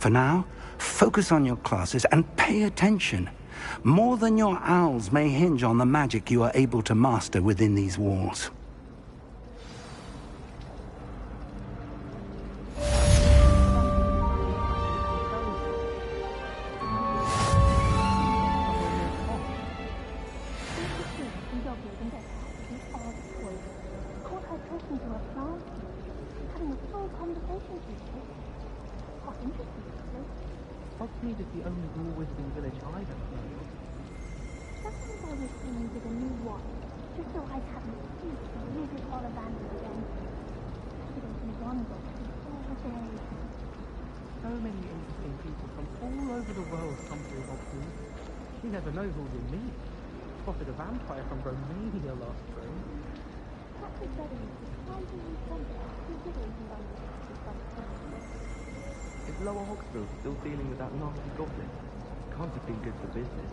For now, focus on your classes and pay attention. More than your owls may hinge on the magic you are able to master within these walls. Hogsmeade is the only dual wizarding village I've ever known of. Sometimes I wish we needed a new one, just so I'd have an excuse to use it all abandoned again. Accidentally wander through all the days. So many interesting people from all over the world come through Hogsmeade. You never know who you'll meet. Spotted a vampire from Romania last spring. That's exciting. Surprisingly simple, considering he only has some time. Is Lower Hogsfield still dealing with that nasty goblin? Can't have been good for business.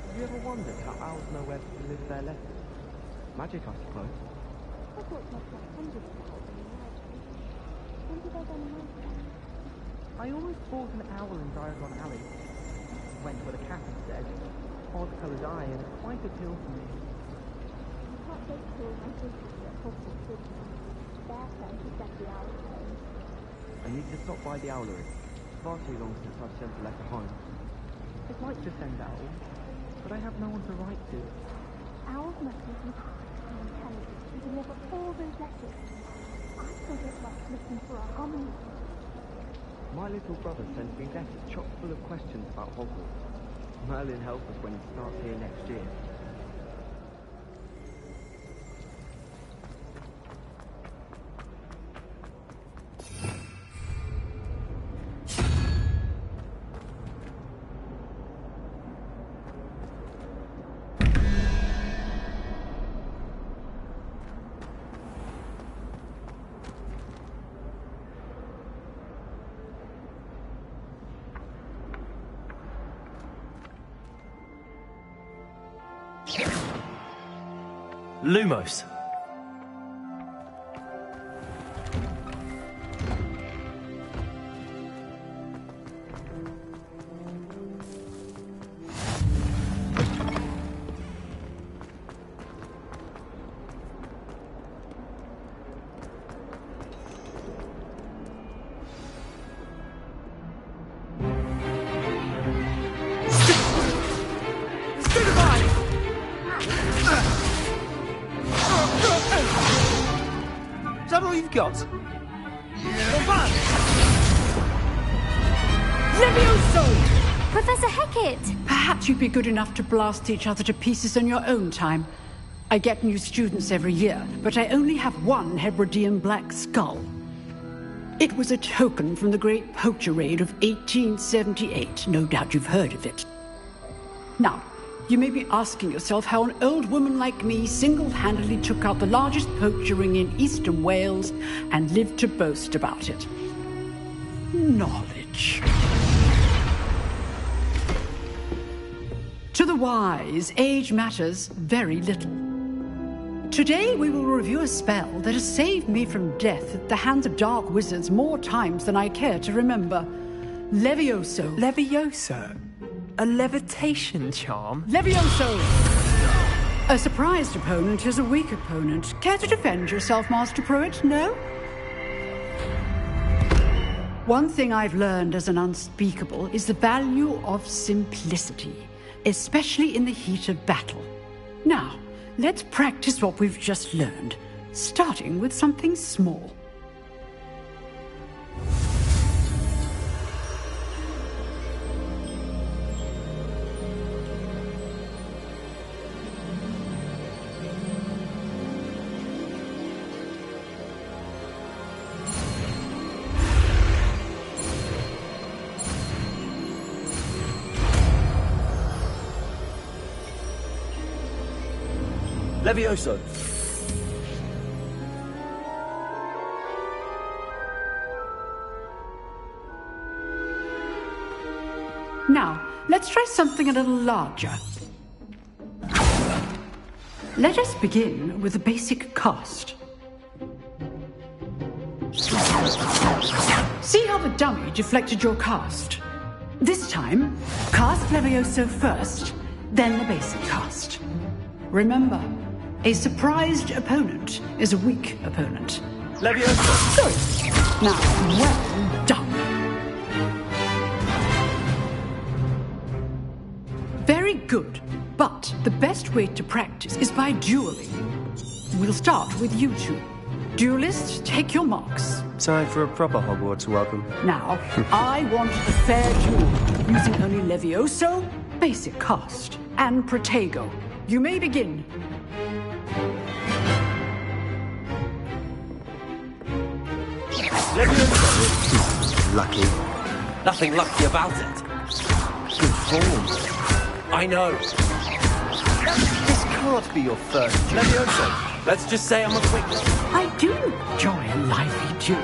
Have you ever wondered how owls know where to deliver their letters? Magic, I suppose. I thought much like hundreds of owls in the library. When did I go to my I always thought an owl in Diagon Alley. Went where the cat instead. Odd-coloured eye and quite appealed to me. They kill my sisters at Hogwarts City. Their friend is at the Owl's home. I need to stop by the owlery. Far too long since I've sent a letter home. I'd like to send owls, but I have no one to write to. Owls must be intelligent and intelligent to deliver all those letters. I could get lost looking for a hominy. My little brother sends me letters chock full of questions about Hogwarts. Merlin help us when he starts here next year. Lumos. Is that all you've got? Levioso! Professor Hecat! Perhaps you'd be good enough to blast each other to pieces in your own time. I get new students every year, but I only have one Hebridean black skull. It was a token from the Great Poacher Raid of 1878. No doubt you've heard of it. Now, you may be asking yourself how an old woman like me single-handedly took out the largest poacher ring in eastern Wales and lived to boast about it. Knowledge. To the wise, age matters very little. Today we will review a spell that has saved me from death at the hands of dark wizards more times than I care to remember. Levioso. Levioso? A levitation charm? Levioso! A surprised opponent is a weak opponent. Care to defend yourself, Master Pruitt? No? One thing I've learned as an unspeakable is the value of simplicity, especially in the heat of battle. Now, let's practice what we've just learned, starting with something small. Levioso. Now, let's try something a little larger. Let us begin with the basic cast. See how the dummy deflected your cast? This time, cast Levioso first, then the basic cast. Remember, a surprised opponent is a weak opponent. Levioso! Good. Now, well done. Very good, but the best way to practice is by dueling. We'll start with you two. Duelists, take your marks. Time for a proper Hogwarts welcome. Now, I want a fair duel, using only Levioso, basic cast, and Protego. You may begin. Lucky. Nothing lucky about it. Good form. I know. This can't be your first duel. Levioso, let's just say I'm a quick one. I do enjoy a lively duel.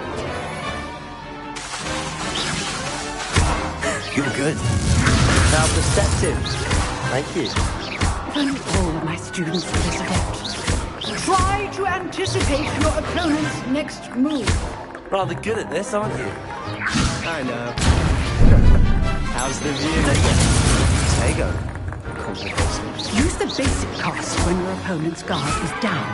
You're good. How perceptive. Thank you. If only all of my students for this event. Try to anticipate your opponent's next move. Rather good at this, aren't you? I know. How's the view? Tego. Complicated. Use the basic cast when your opponent's guard is down.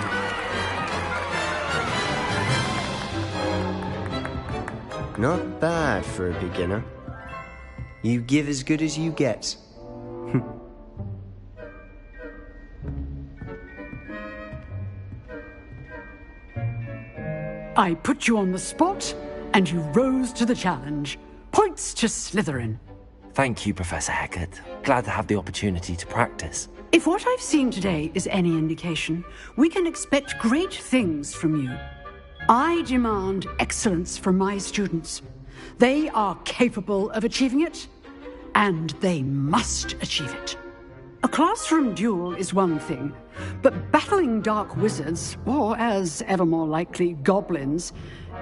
Not bad for a beginner. You give as good as you get. I put you on the spot, and you rose to the challenge. Points to Slytherin. Thank you, Professor Hecat. Glad to have the opportunity to practice. If what I've seen today is any indication, we can expect great things from you. I demand excellence from my students. They are capable of achieving it, and they must achieve it. A classroom duel is one thing, but battling dark wizards, or as ever more likely, goblins,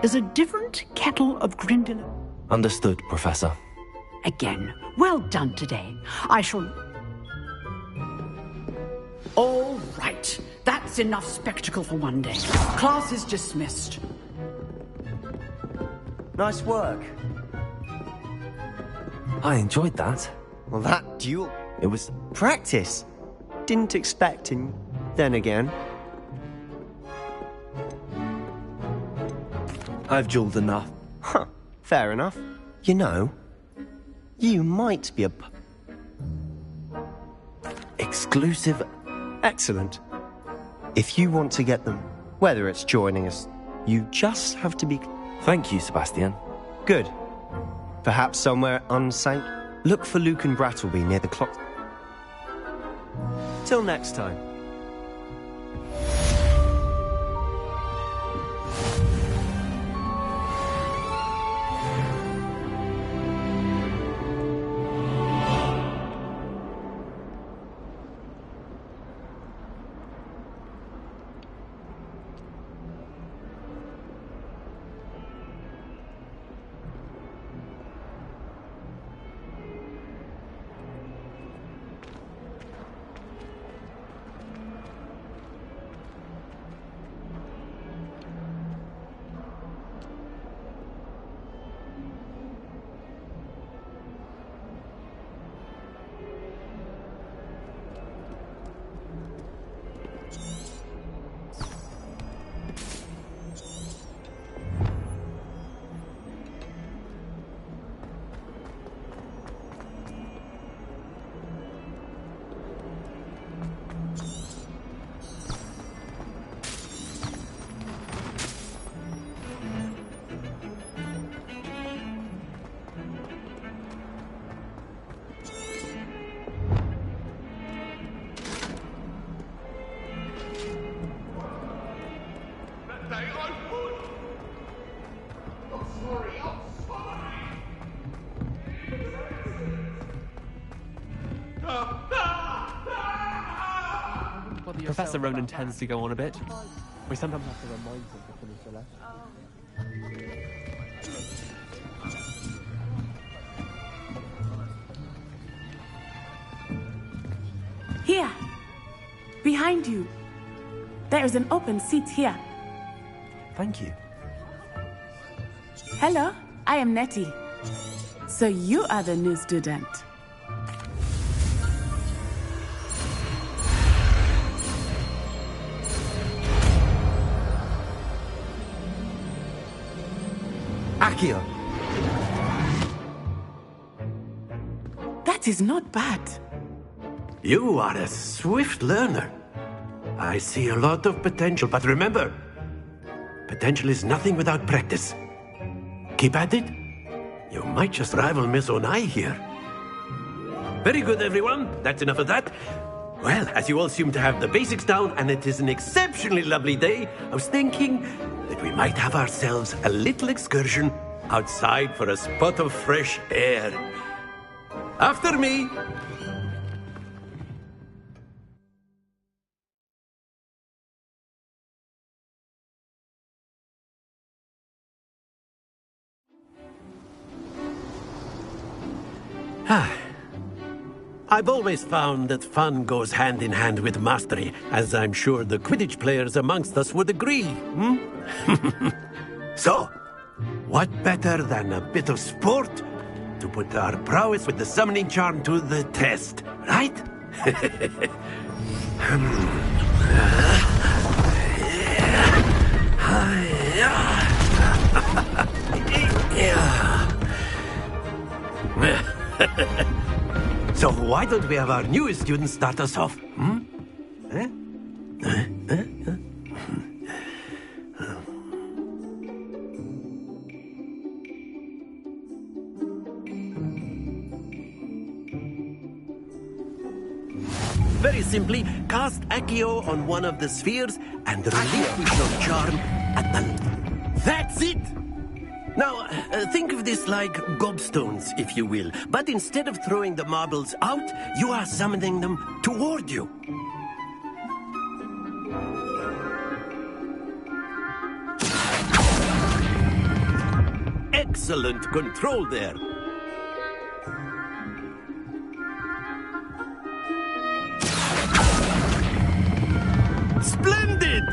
is a different kettle of Grindylow. Understood, Professor. Again, well done today. I shall... All right, that's enough spectacle for one day. Class is dismissed. Nice work. I enjoyed that. Well, that duel... It was... Practice. Didn't expect, and then again... I've dueled enough. Huh, fair enough. You know, you might be a... Exclusive... Excellent. If you want to get them, whether it's joining us, you just have to be... Thank you, Sebastian. Good. Perhaps somewhere unsank. Look for Lucan Brattleby near the clock. Till next time. Professor Ronan tends to go on a bit. We sometimes have to remind him to finish the lesson. Here! Behind you! There is an open seat here. Thank you. Hello, I am Nettie. So you are the new student. Accio! That is not bad. You are a swift learner. I see a lot of potential, but remember, potential is nothing without practice. Keep at it. You might just rival Miss Onai here. Very good, everyone. That's enough of that. Well, as you all seem to have the basics down, and it is an exceptionally lovely day, I was thinking that we might have ourselves a little excursion outside for a spot of fresh air. After me. I've always found that fun goes hand in hand with mastery, as I'm sure the Quidditch players amongst us would agree. So, what better than a bit of sport to put our prowess with the summoning charm to the test, right? So why don't we have our newest student start us off? Very simply, cast Accio on one of the spheres and relinquish your charm at the... That's it! Now, think of this like gobstones, if you will. But instead of throwing the marbles out, you are summoning them toward you. Excellent control there. Splendid!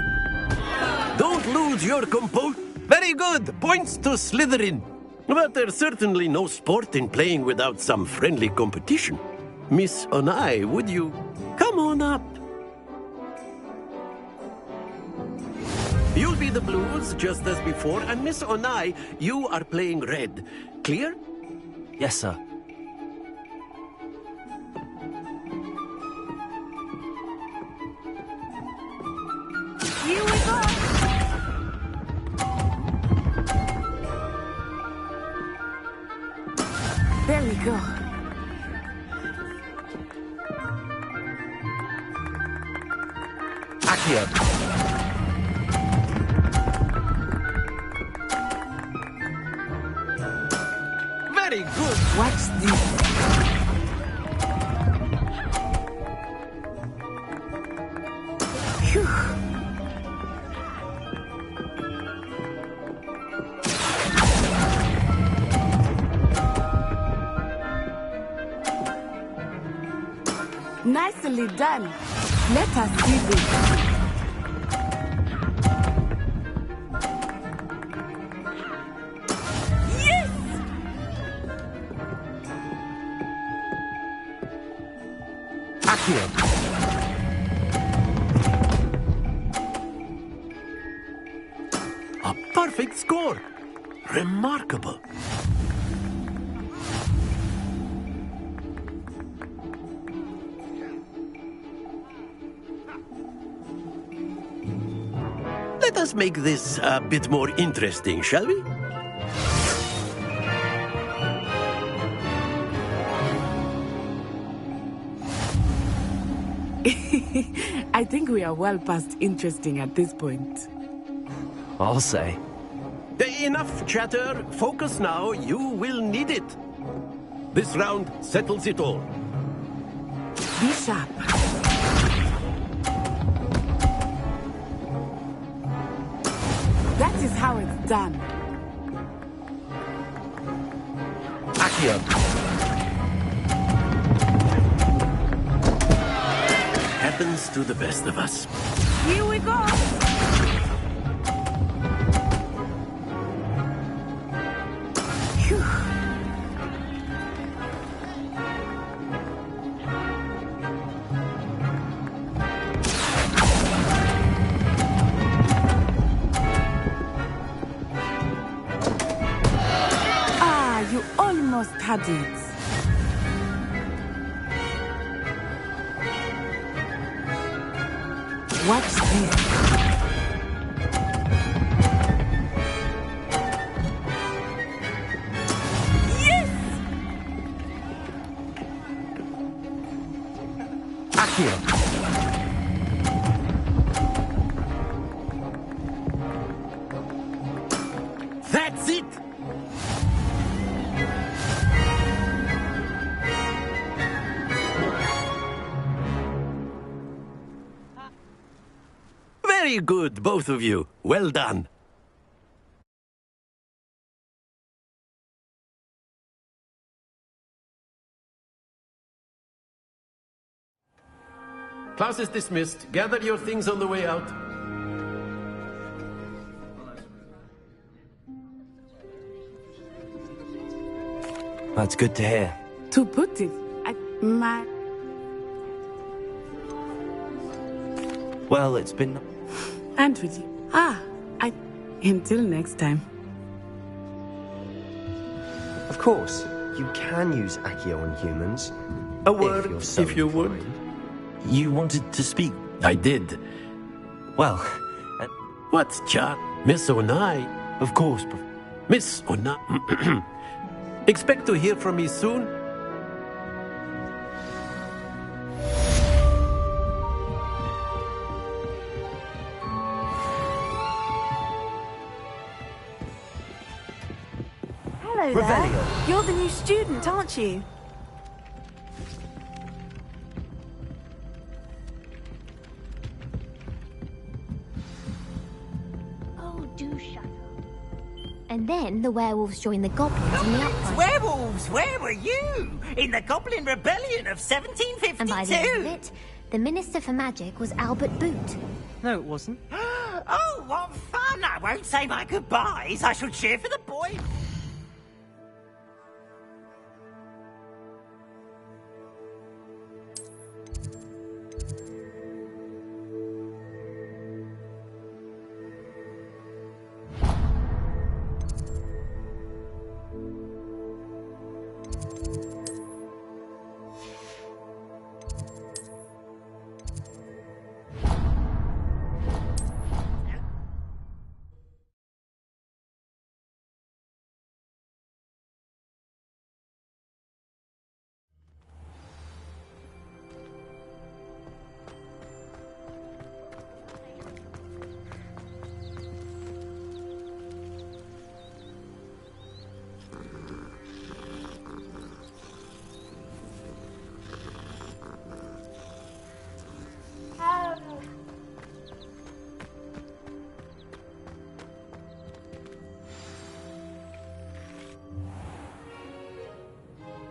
Don't lose your composure. Very good. Points to Slytherin. But there's certainly no sport in playing without some friendly competition. Miss Onai, would you come on up? You'll be the blues, just as before, and Miss Onai, you are playing red. Clear? Yes, sir. Here we go! There we go. Accio! Very good. Watch this. Phew. Nicely done. Let us see this. Yes! Accio! A perfect score. Remarkable. Let us make this a bit more interesting, shall we? I think we are well past interesting at this point. I'll say. Enough chatter. Focus now. You will need it. This round settles it all. Be sharp. That is how it's done. Accio! Happens to the best of us. Here we go! Phew. Ah, you almost had it. Watch this. Yes! Accio! That's it! Very good, both of you. Well done. Class is dismissed. Gather your things on the way out. That's good to hear. To put it, my... Well, it's been... And with you. Until next time. Of course, you can use Accio on humans. A word, you're so if you would. inclined. You wanted to speak. I did. Well, What's John? Miss Onai? of course, Miss Onai? Expect to hear from me soon? Hello Revelio. there. You're the new student, aren't you? Oh, do shut up. And then the werewolves join the goblins in the uprising. Werewolves, where were you? In the Goblin Rebellion of 1752? And by the end of it, the Minister for Magic was Albert Boot. No, it wasn't. Oh, what fun! I won't say my goodbyes. I shall cheer for the boy.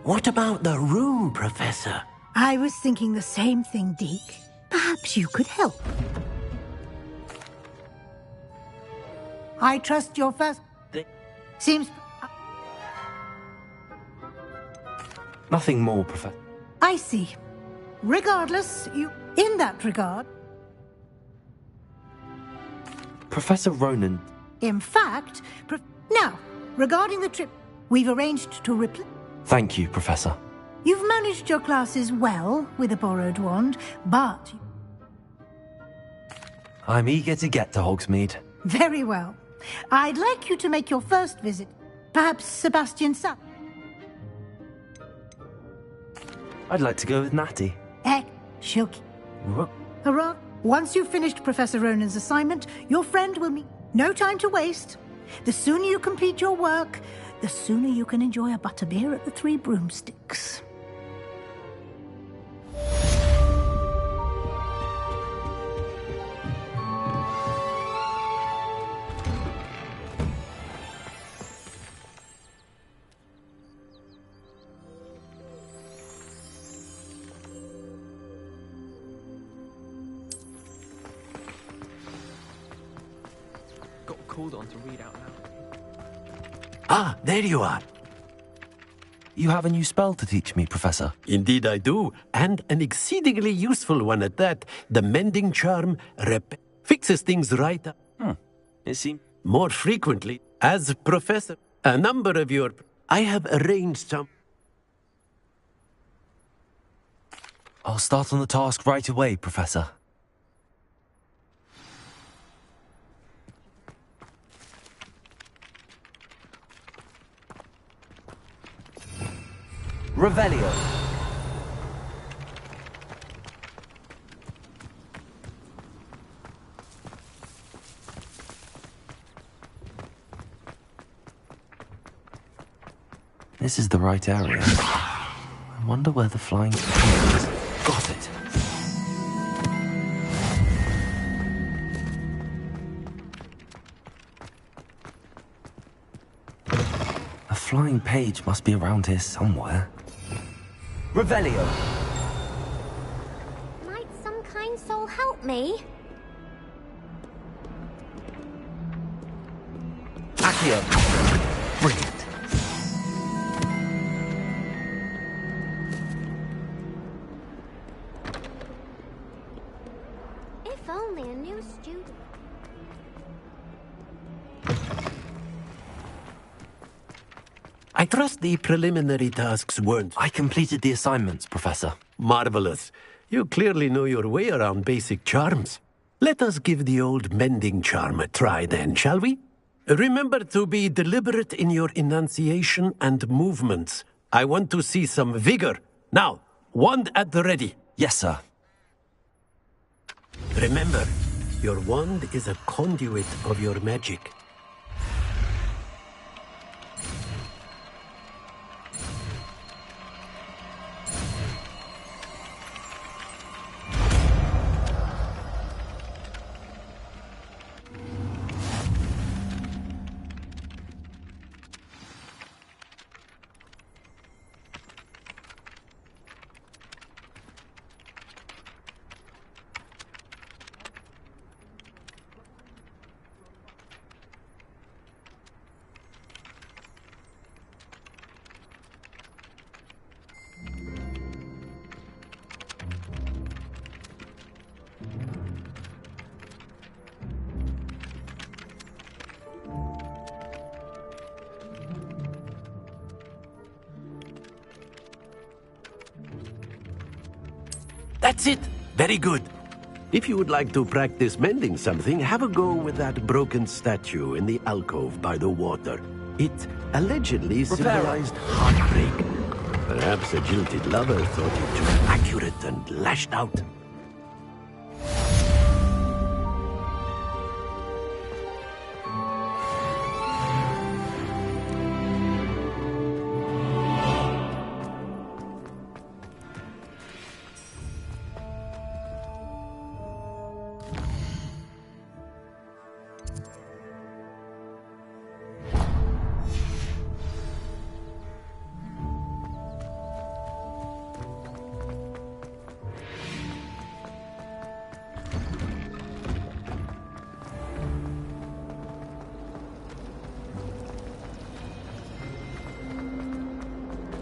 What about the room, Professor? I was thinking the same thing, Deke. Perhaps you could help. I trust your first... Seems... nothing more, Professor. I see. Regardless, you... In that regard... Professor Ronan... In fact... Now, regarding the trip, we've arranged to replace... Thank you, Professor. You've managed your classes well with a borrowed wand, but... I'm eager to get to Hogsmeade. Very well. I'd like you to make your first visit. Perhaps Sebastian Sa... I'd like to go with Natty. She'll... Hurrah. Once you've finished Professor Ronan's assignment, your friend will meet... No time to waste. The sooner you complete your work, the sooner you can enjoy a butterbeer at the Three Broomsticks. called on to read out loud. Ah, there you are. You have a new spell to teach me, Professor. Indeed I do, and an exceedingly useful one at that. The Mending Charm fixes things right up. It seems... More frequently, as Professor, a number of your... I have arranged some... I'll start on the task right away, Professor. Revelio. This is the right area. I wonder where the flying is. Got it. A flying page must be around here somewhere. Revelio. Might some kind soul help me? Accio. Brilliant. If only a new student. I trust the preliminary tasks weren't... I completed the assignments, Professor. Marvelous. You clearly know your way around basic charms. Let us give the old Mending Charm a try then, shall we? Remember to be deliberate in your enunciation and movements. I want to see some vigor. Now, wand at the ready. Yes, sir. Remember, your wand is a conduit of your magic. That's it. Very good. If you would like to practice mending something, have a go with that broken statue in the alcove by the water. It allegedly symbolized heartbreak. Perhaps a jilted lover thought it too accurate and lashed out.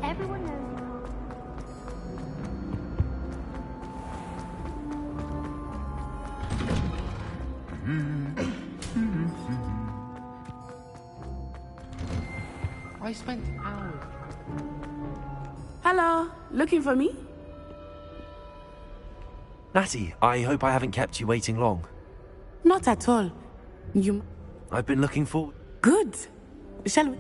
Everyone knows. I spent hours. Hello, looking for me? Natty, I hope I haven't kept you waiting long. Not at all. You... I've been looking forward... Good. Shall we?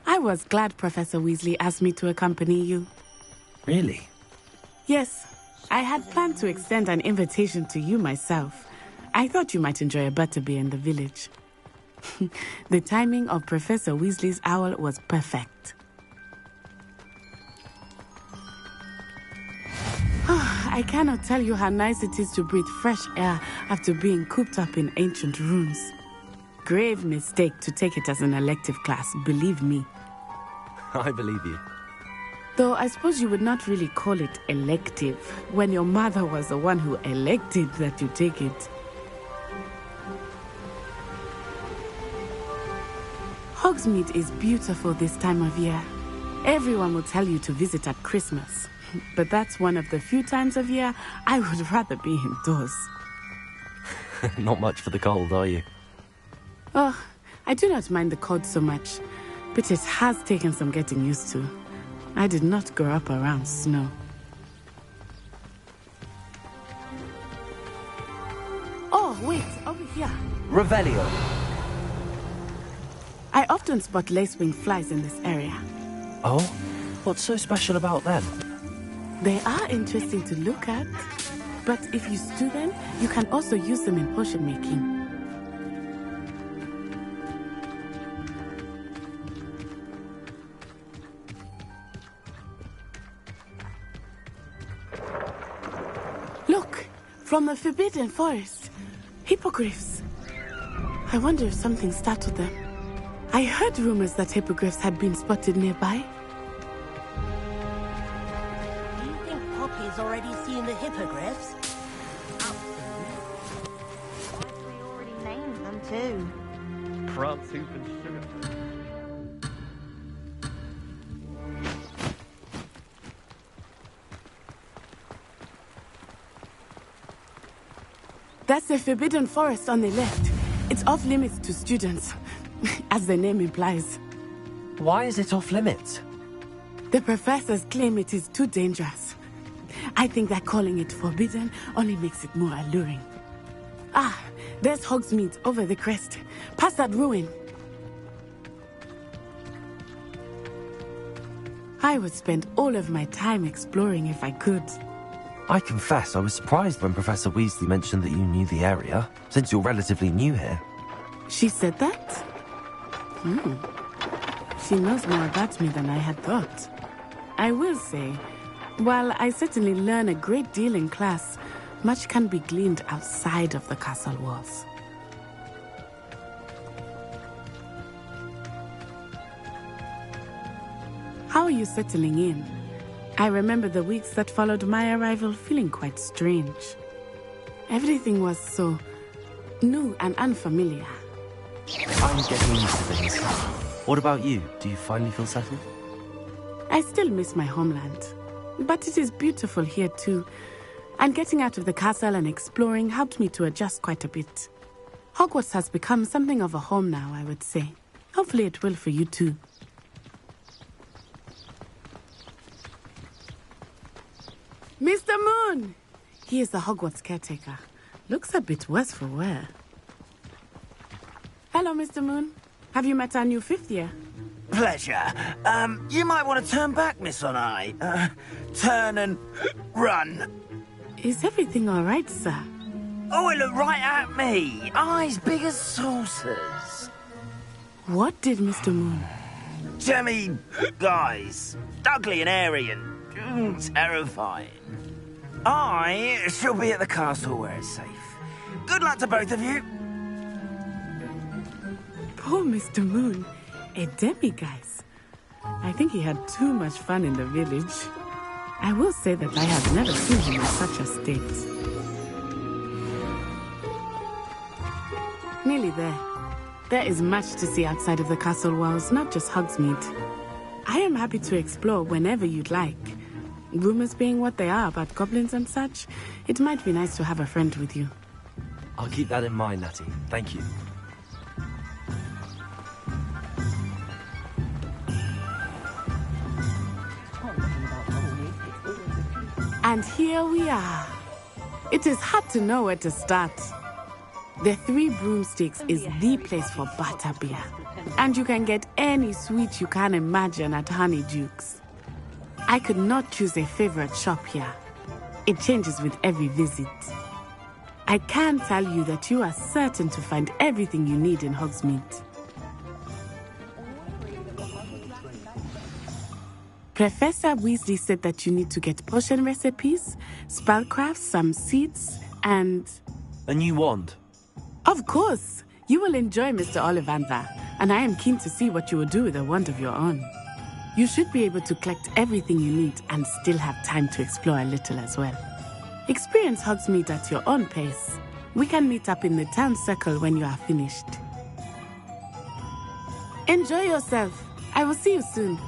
I was glad Professor Weasley asked me to accompany you. Really? Yes, I had planned to extend an invitation to you myself. I thought you might enjoy a butterbeer in the village. The timing of Professor Weasley's owl was perfect. I cannot tell you how nice it is to breathe fresh air after being cooped up in ancient ruins. Grave mistake to take it as an elective class, believe me. I believe you. Though I suppose you would not really call it elective when your mother was the one who elected that you take it. Hogsmeade is beautiful this time of year. Everyone will tell you to visit at Christmas. But that's one of the few times of year I would rather be indoors. Not much for the cold, are you? Oh, I do not mind the cold so much, but it has taken some getting used to. I did not grow up around snow. Oh, wait, over here. Revelio. I often spot lacewing flies in this area. Oh? What's so special about them? They are interesting to look at, but if you stew them, you can also use them in potion making. Look, from the Forbidden Forest, hippogriffs. I wonder if something startled them. I heard rumors that hippogriffs had been spotted nearby. Do you think Poppy's already seen the hippogriffs? We already named them too. Prawn soup and sugar. That's the Forbidden Forest on the left. It's off limits to students, as the name implies. Why is it off limits? The professors claim it is too dangerous. I think that calling it forbidden only makes it more alluring. Ah, there's Hogsmeade over the crest. Past that ruin. I would spend all of my time exploring if I could. I confess I was surprised when Professor Weasley mentioned that you knew the area, since you're relatively new here. She said that? She knows more about me than I had thought. I will say, while I certainly learn a great deal in class, much can be gleaned outside of the castle walls. How are you settling in? I remember the weeks that followed my arrival feeling quite strange. Everything was so new and unfamiliar. I'm getting used to things. What about you? Do you finally feel settled? I still miss my homeland, but it is beautiful here too. And getting out of the castle and exploring helped me to adjust quite a bit. Hogwarts has become something of a home now, I would say. Hopefully it will for you too. Mr. Moon! He is the Hogwarts caretaker. Looks a bit worse for wear. Hello, Mr. Moon. Have you met our new fifth year? Pleasure. You might want to turn back, Miss Onai. Turn and run. Is everything all right, sir? Oh, it looked right at me. Eyes big as saucers. What did Mr. Moon? Jemmy guys. Ugly and airy and terrifying. I shall be at the castle where it's safe. Good luck to both of you. Poor Mr. Moon. A demiguise. I think he had too much fun in the village. I will say that I have never seen him in such a state. Nearly there. There is much to see outside of the castle walls, not just Hogsmeade. I am happy to explore whenever you'd like. Rumors being what they are about goblins and such, it might be nice to have a friend with you. I'll keep that in mind, Natty. Thank you. And here we are. It is hard to know where to start. The Three Broomsticks is the place for butterbeer. And you can get any sweet you can imagine at Honeydukes. I could not choose a favorite shop here. It changes with every visit. I can tell you that you are certain to find everything you need in Hogsmeade. Professor Weasley said that you need to get potion recipes, spellcrafts, some seeds, and... A new wand? Of course! You will enjoy Mr. Ollivander, and I am keen to see what you will do with a wand of your own. You should be able to collect everything you need and still have time to explore a little as well. Experience Hogsmeade at your own pace. We can meet up in the town circle when you are finished. Enjoy yourself. I will see you soon.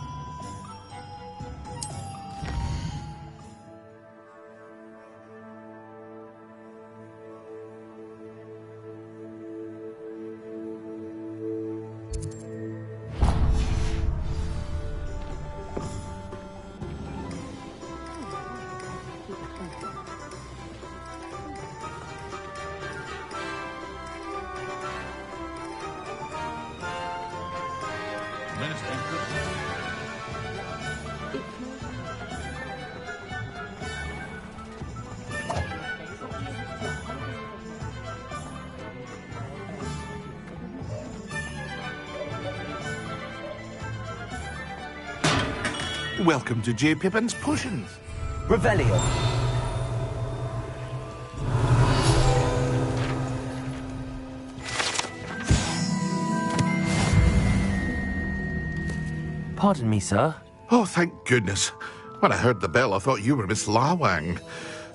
Welcome to J. Pippin's Potions. Revelio. Pardon me, sir. Oh, thank goodness. When I heard the bell, I thought you were Miss Lawang.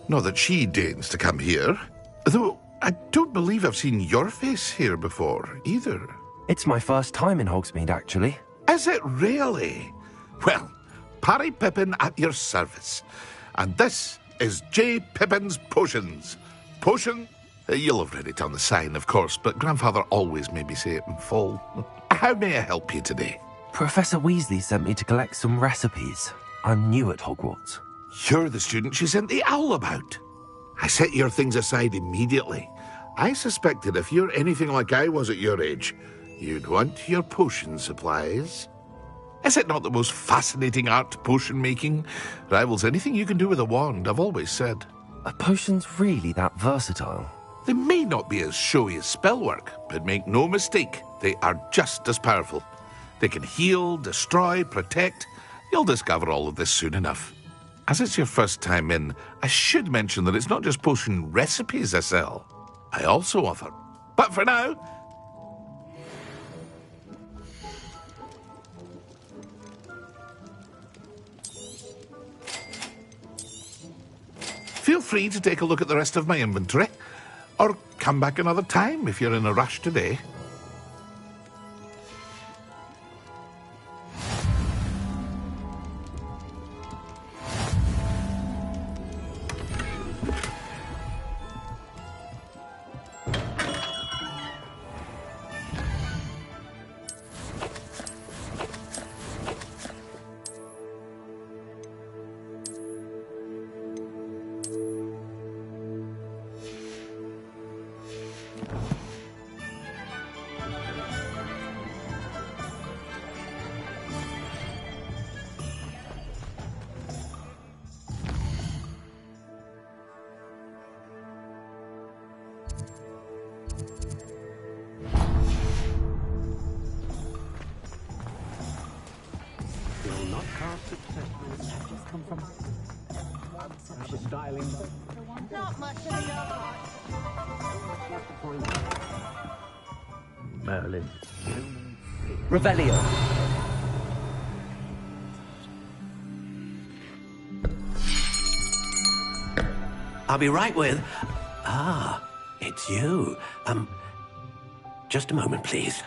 Not that she deigns to come here. Though, I don't believe I've seen your face here before, either. It's my first time in Hogsmeade, actually. Is it really? Well, Parry Pippin at your service. And this is J. Pippin's Potions. Potion? You'll have read it on the sign, of course, but Grandfather always made me say it in full. How may I help you today? Professor Weasley sent me to collect some recipes. I'm new at Hogwarts. You're the student she sent the owl about. I set your things aside immediately. I suspected if you're anything like I was at your age, you'd want your potion supplies. Is it not the most fascinating art, potion making? Rivals anything you can do with a wand, I've always said. Are potions really that versatile? They may not be as showy as spellwork, but make no mistake, they are just as powerful. They can heal, destroy, protect. You'll discover all of this soon enough. As it's your first time in, I should mention that it's not just potion recipes I sell. I also offer. But for now, feel free to take a look at the rest of my inventory, or come back another time if you're in a rush today. Not much of the Merlin. Revelio. I'll be right with... Ah, it's you. Just a moment, please.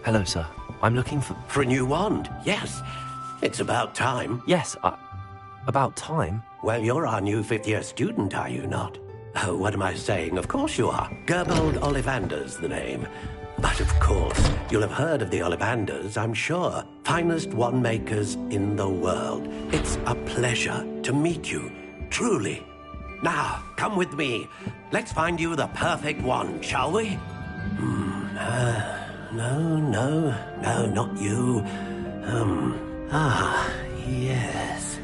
Hello, sir. I'm looking for... For a new wand, yes. It's about time. Yes, about time? Well, you're our new fifth-year student, are you not? Oh, what am I saying? Of course you are. Gerbold Ollivander's the name. But of course, you'll have heard of the Ollivanders, I'm sure. Finest wand makers in the world. It's a pleasure to meet you, truly. Now, come with me. Let's find you the perfect wand, shall we? No, not you. Yes.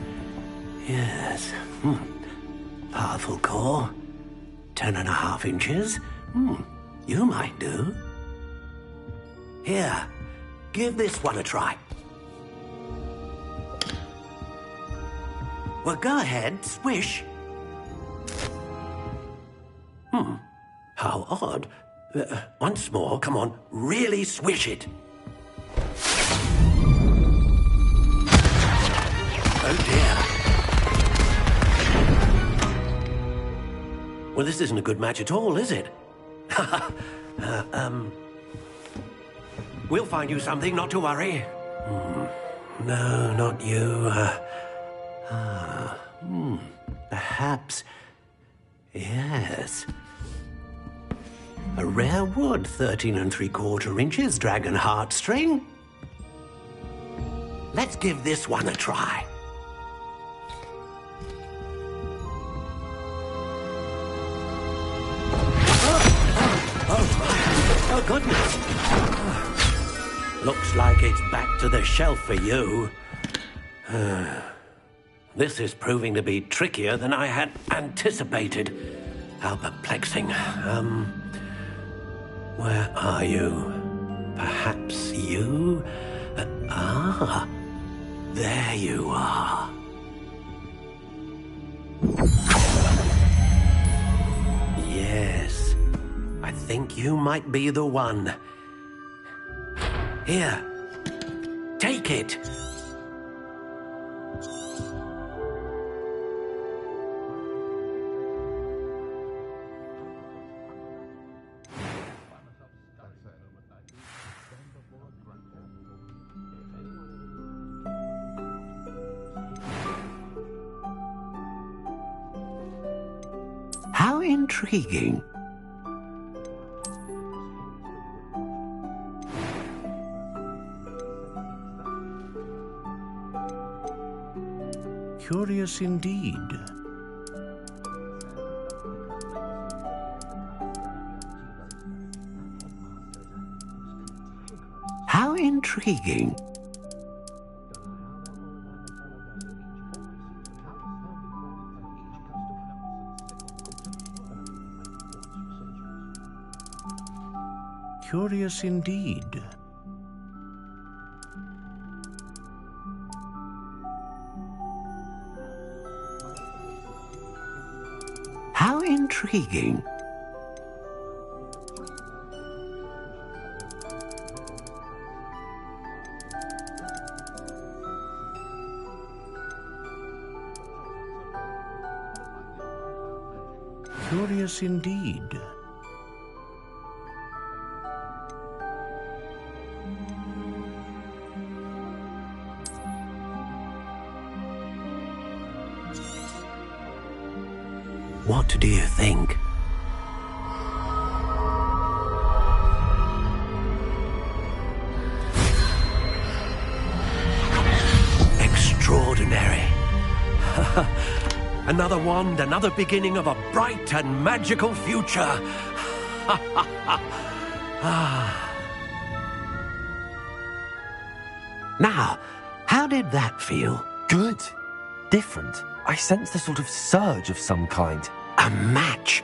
Powerful core. 10.5 inches. You might do. Here, Give this one a try. Well, go ahead, swish. How odd. Once more, come on, really swish it. Oh dear. Well, this isn't a good match at all, is it? We'll find you something, not to worry. No, not you. Perhaps... yes. A rare wood, 13 3/4 inches, dragon heartstring. Let's give this one a try. Oh, goodness. Looks like it's back to the shelf for you. This is proving to be trickier than I had anticipated. How perplexing. Where are you? Perhaps you? There you are. Yes, I think you might be the one. Here, take it. How intriguing. Curious indeed. How intriguing. Curious indeed. How intriguing. Curious indeed. What do you think? Extraordinary. Another wand, another beginning of a bright and magical future. Now, how did that feel? Good. Different. I sensed a sort of surge of some kind. A match.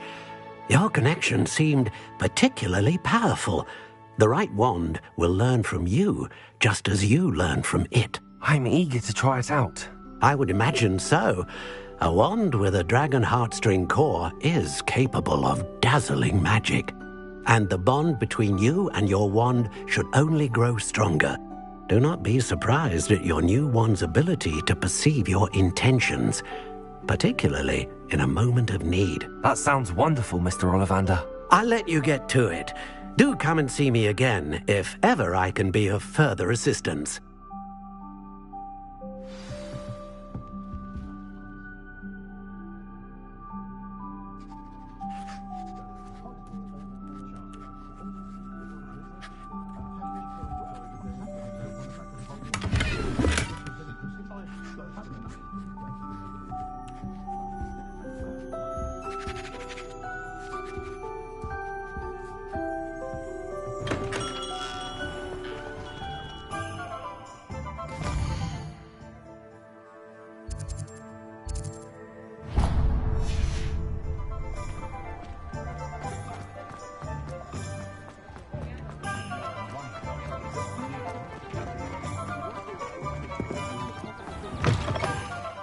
Your connection seemed particularly powerful. The right wand will learn from you, just as you learn from it. I'm eager to try it out. I would imagine so. A wand with a dragon heartstring core is capable of dazzling magic. And the bond between you and your wand should only grow stronger. Do not be surprised at your new wand's ability to perceive your intentions, particularly in a moment of need. That sounds wonderful, Mr. Ollivander. I'll let you get to it. Do come and see me again if ever I can be of further assistance.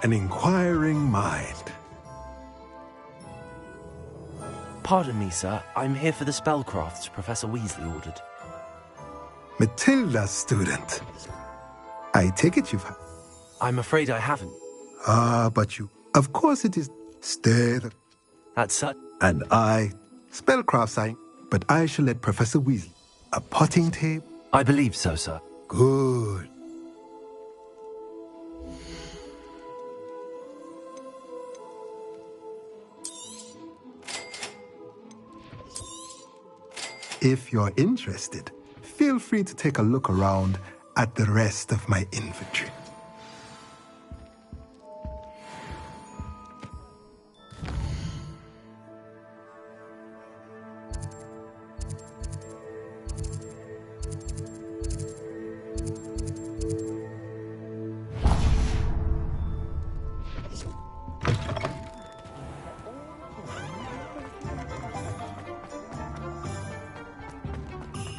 An inquiring mind. Pardon me, sir. I'm here for the spellcrafts Professor Weasley ordered. Matilda's student. I take it you've... I'm afraid I haven't. Ah, but you... Of course it is... Stay... That's such... And I... Spellcraft sign. But I shall let Professor Weasley... A potting table? I believe so, sir. Good. If you're interested, feel free to take a look around at the rest of my inventory.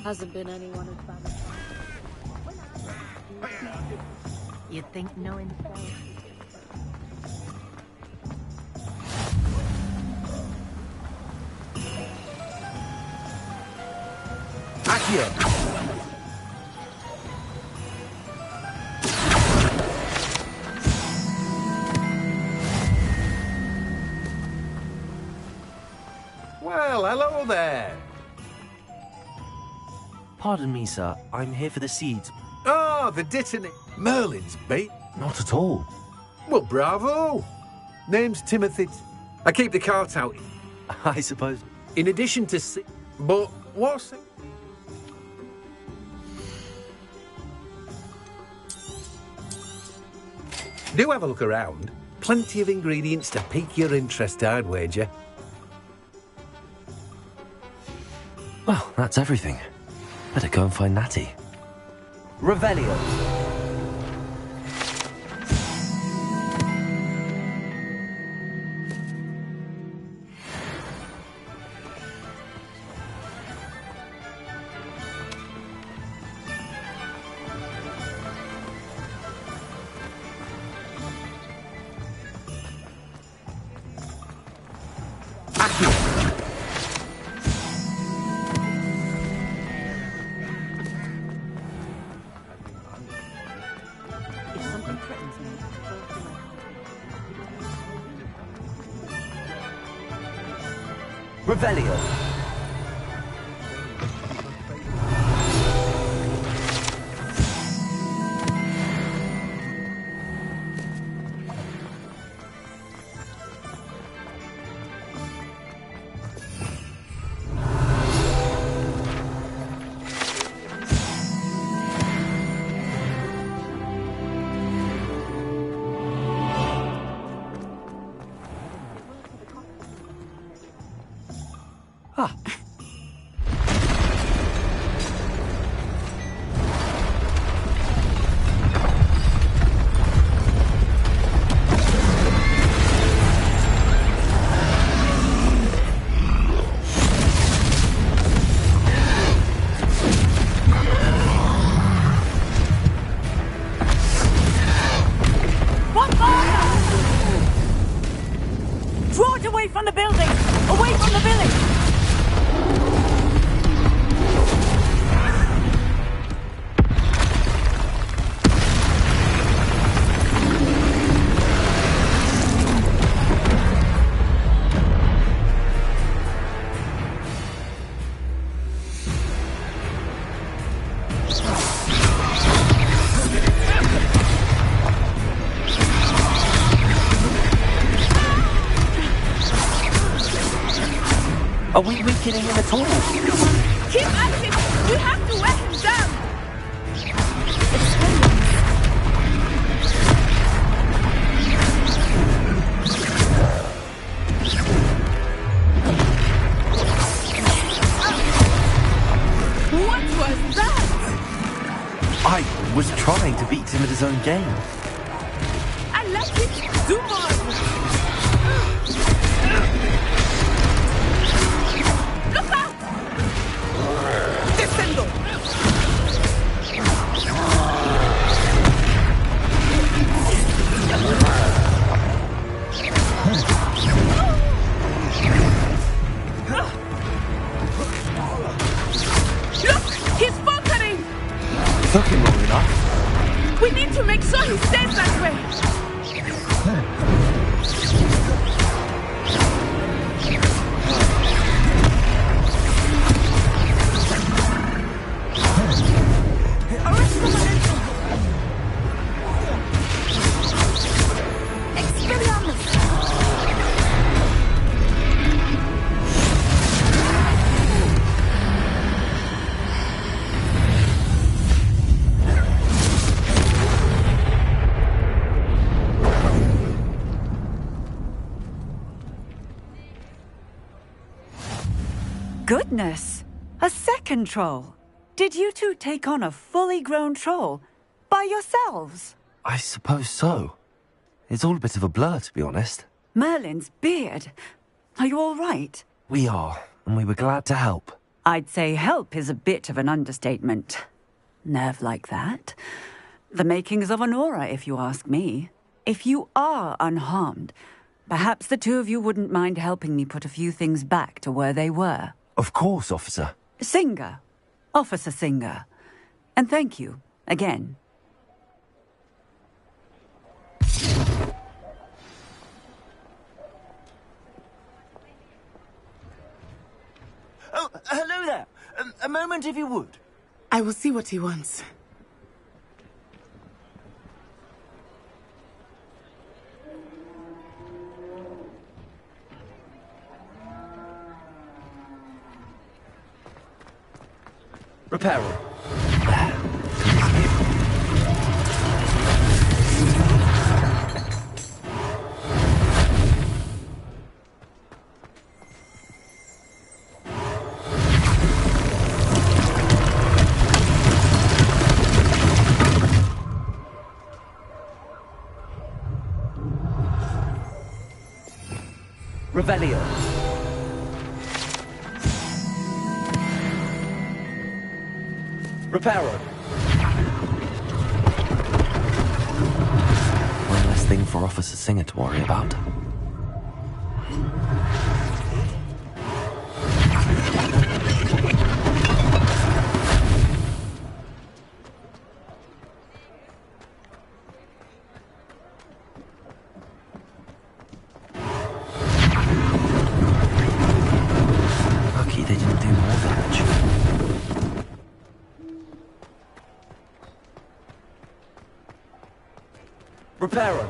Hasn't been anyone as bad as You'd think knowing spells. Accio! Well, hello there. Pardon me, sir. I'm here for the seeds. Ah, the Dittany. Merlin's bait. Not at all. Well, bravo. Name's Timothy. I keep the cart out. I suppose. In addition to... But what's it? Do have a look around. Plenty of ingredients to pique your interest, I'd wager. Well, that's everything. Better go and find Natty. Revelio. Revelio. Draw it away from the building! Away from the village! Are we weakening him at all? Keep at it! We have to wear him down! What was that? I was trying to beat him at his own game. I like it! Do more! Look out! Descendo! took him long enough. We need to make sure he stays that way. Goodness! A second troll! Did you two take on a fully grown troll? By yourselves? I suppose so. It's all a bit of a blur, to be honest. Merlin's beard. Are you all right? We are, and we were glad to help. I'd say help is a bit of an understatement. Nerve like that. The makings of an aura, if you ask me. If you are unharmed, perhaps the two of you wouldn't mind helping me put a few things back to where they were. Of course, officer. Singer. Officer Singer. And thank you, again. Oh, hello there. A moment, if you would. I will see what he wants. Reparo. Revelio. Reparo. One less thing for Officer Singer to worry about. Lucky they didn't do more damage. Reparo.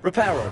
Reparo.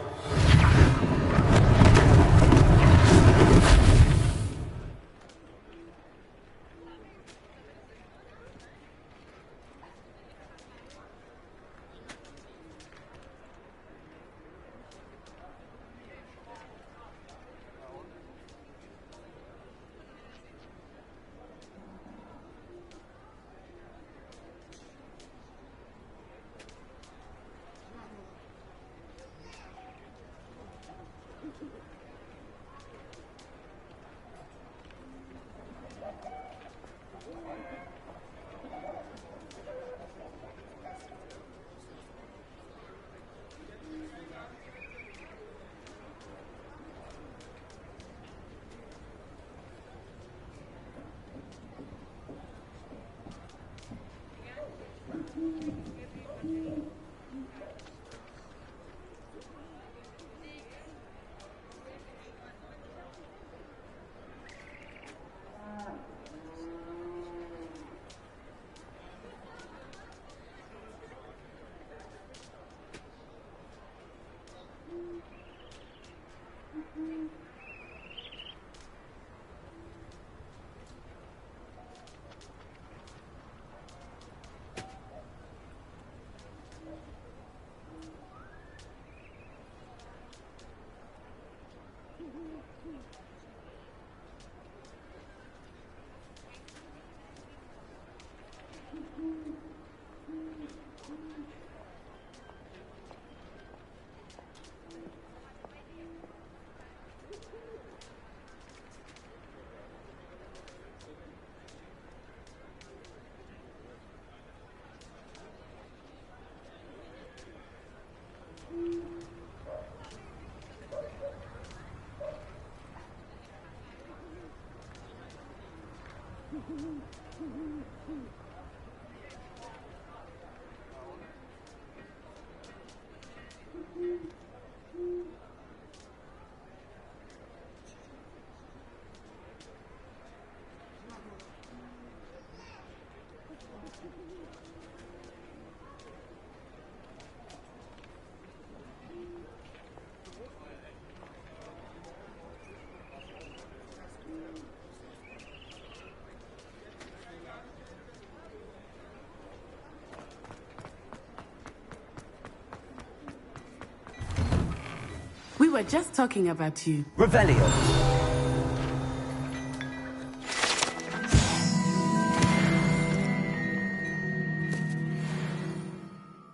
We were just talking about you. Revelio.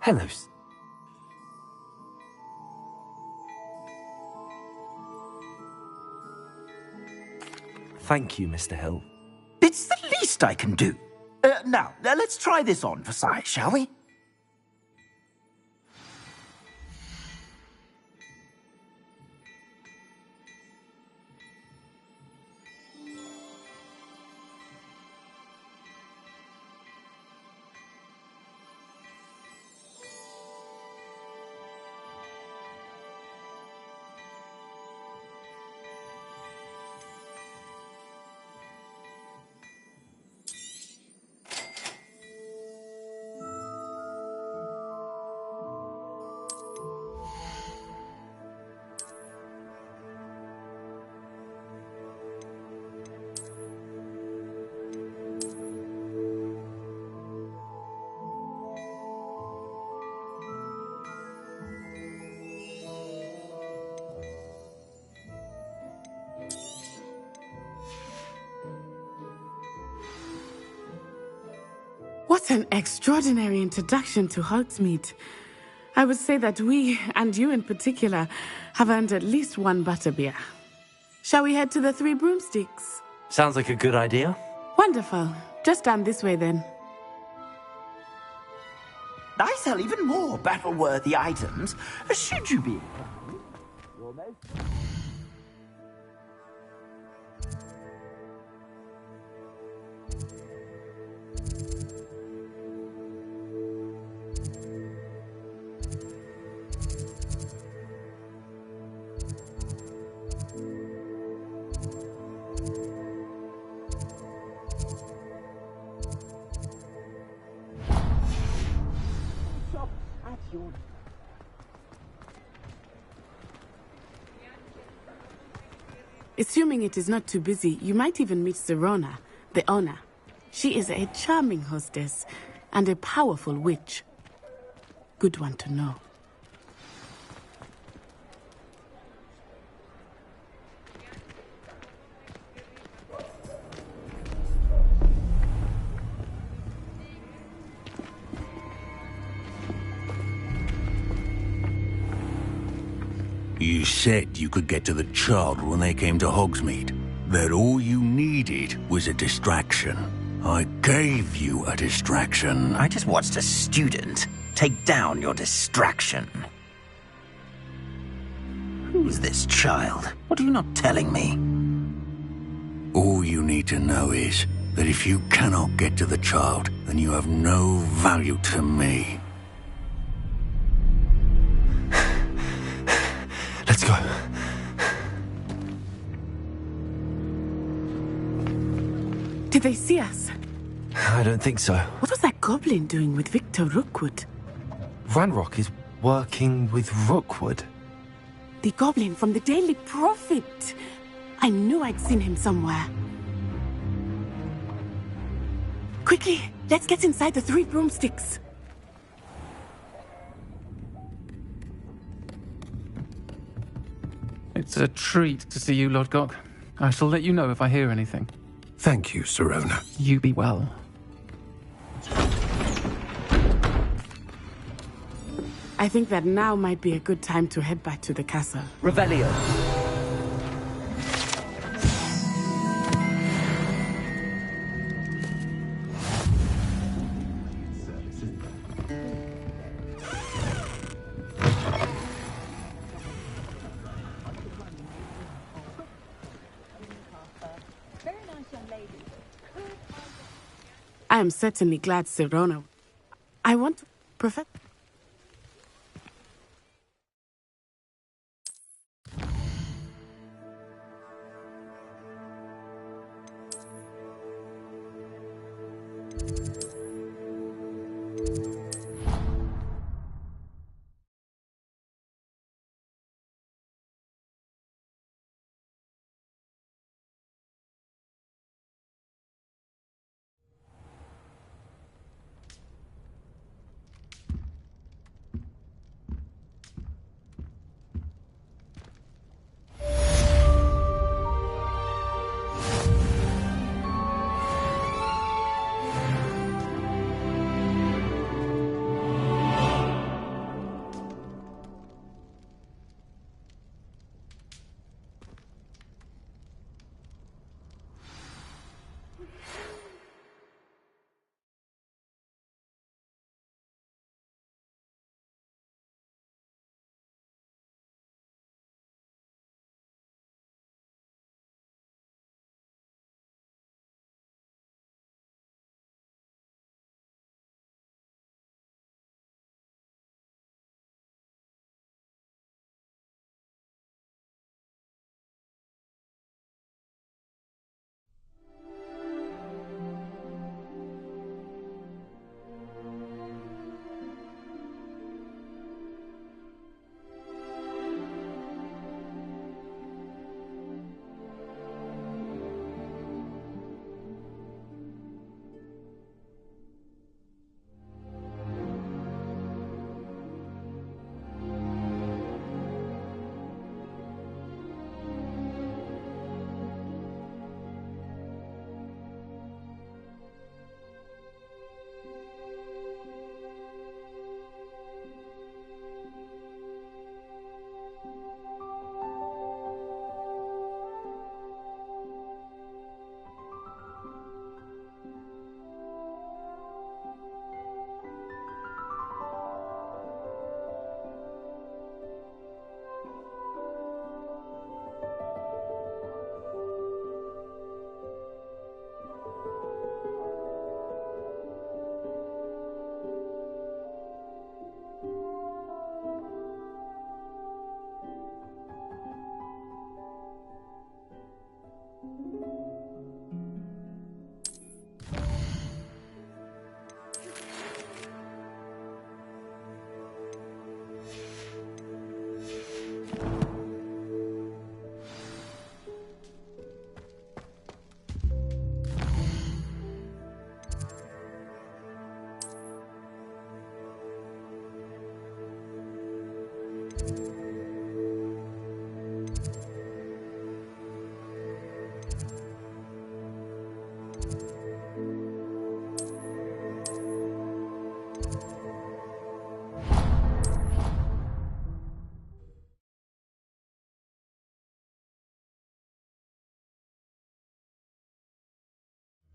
Hello. Thank you, Mr. Hill. It's the least I can do. Now, let's try this on for size, shall we? What an extraordinary introduction to Hogsmeade. I would say that we, and you in particular, have earned at least one butterbeer. Shall we head to the Three Broomsticks? Sounds like a good idea. Wonderful. Just down this way then. I sell even more battle-worthy items, should you be... Assuming it is not too busy, you might even meet Sirona, the owner. She is a charming hostess and a powerful witch. Good one to know. You said you could get to the child when they came to Hogsmeade. That all you needed was a distraction. I gave you a distraction. I just watched a student take down your distraction. Who's this child? What are you not telling me? All you need to know is that if you cannot get to the child, then you have no value to me. Let's go. Did they see us? I don't think so. What was that goblin doing with Victor Rookwood? Ranrock is working with Rookwood. The goblin from the Daily Prophet. I knew I'd seen him somewhere. Quickly, let's get inside the Three Broomsticks. It's a treat to see you, Lodgok. I shall let you know if I hear anything. Thank you, Sirona. You be well. I think that now might be a good time to head back to the castle. Revelio. Very nice young lady. I am certainly glad Sirona. I want to... Professor...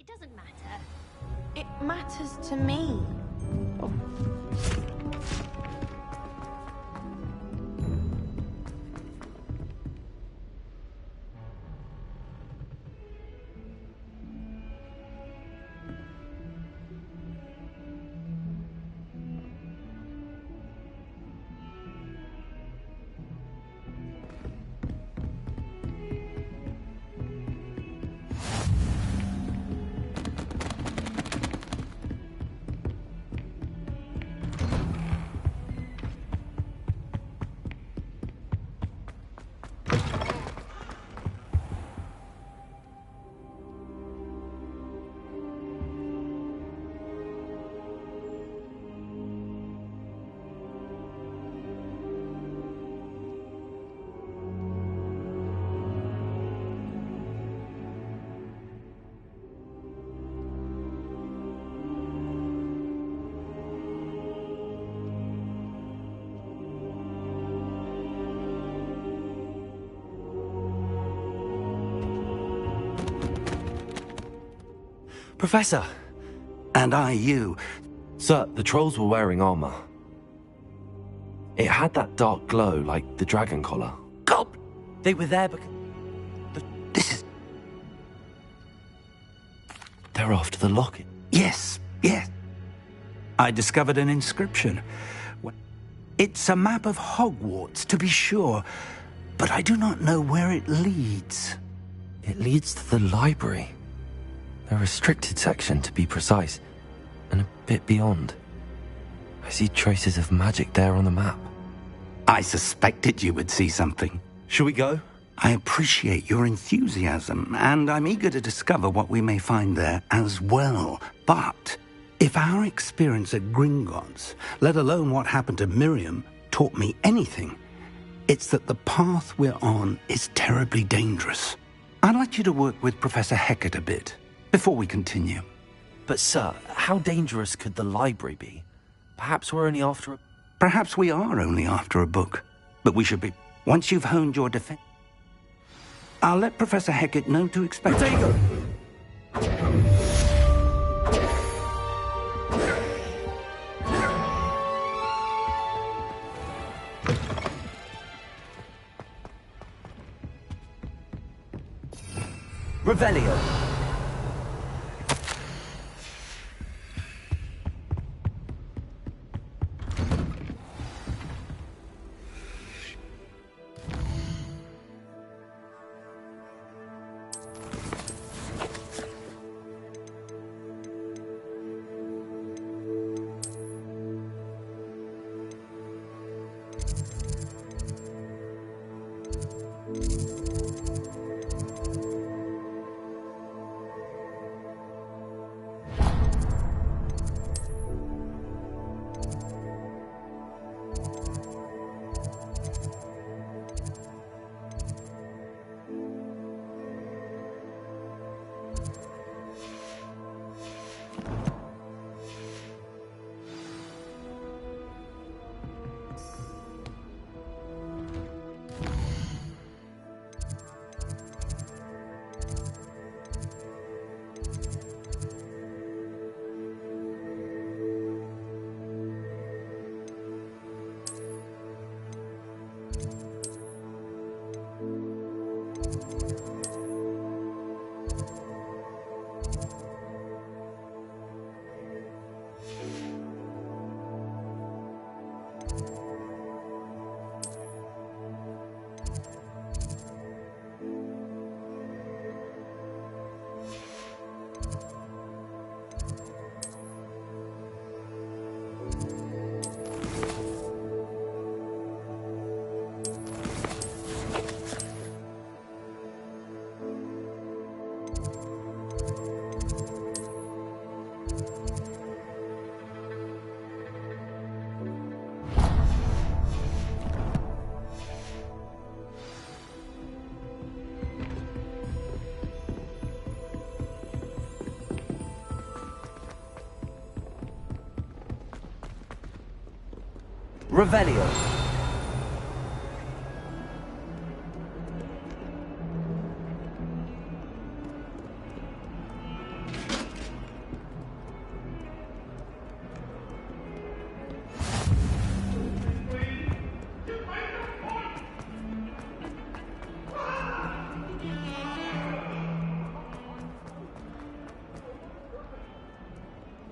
It doesn't matter. It matters to me. Professor! And I you. Sir, the trolls were wearing armor. It had that dark glow like the dragon collar. God! They were there because... This is... They're after the locket. Yes. I discovered an inscription. It's a map of Hogwarts, to be sure, but I do not know where it leads. It leads to the library. The restricted section, to be precise, and a bit beyond. I see traces of magic there on the map. I suspected you would see something. Shall we go? I appreciate your enthusiasm, and I'm eager to discover what we may find there as well. But if our experience at Gringotts, let alone what happened to Miriam, taught me anything, it's that the path we're on is terribly dangerous. I'd like you to work with Professor Hecat a bit before we continue. But, sir, how dangerous could the library be? Perhaps we're only after a... Perhaps we are only after a book, but we should be... Once you've honed your defense... I'll let Professor Hecat know to expect... There you go. Revelio. Revelio.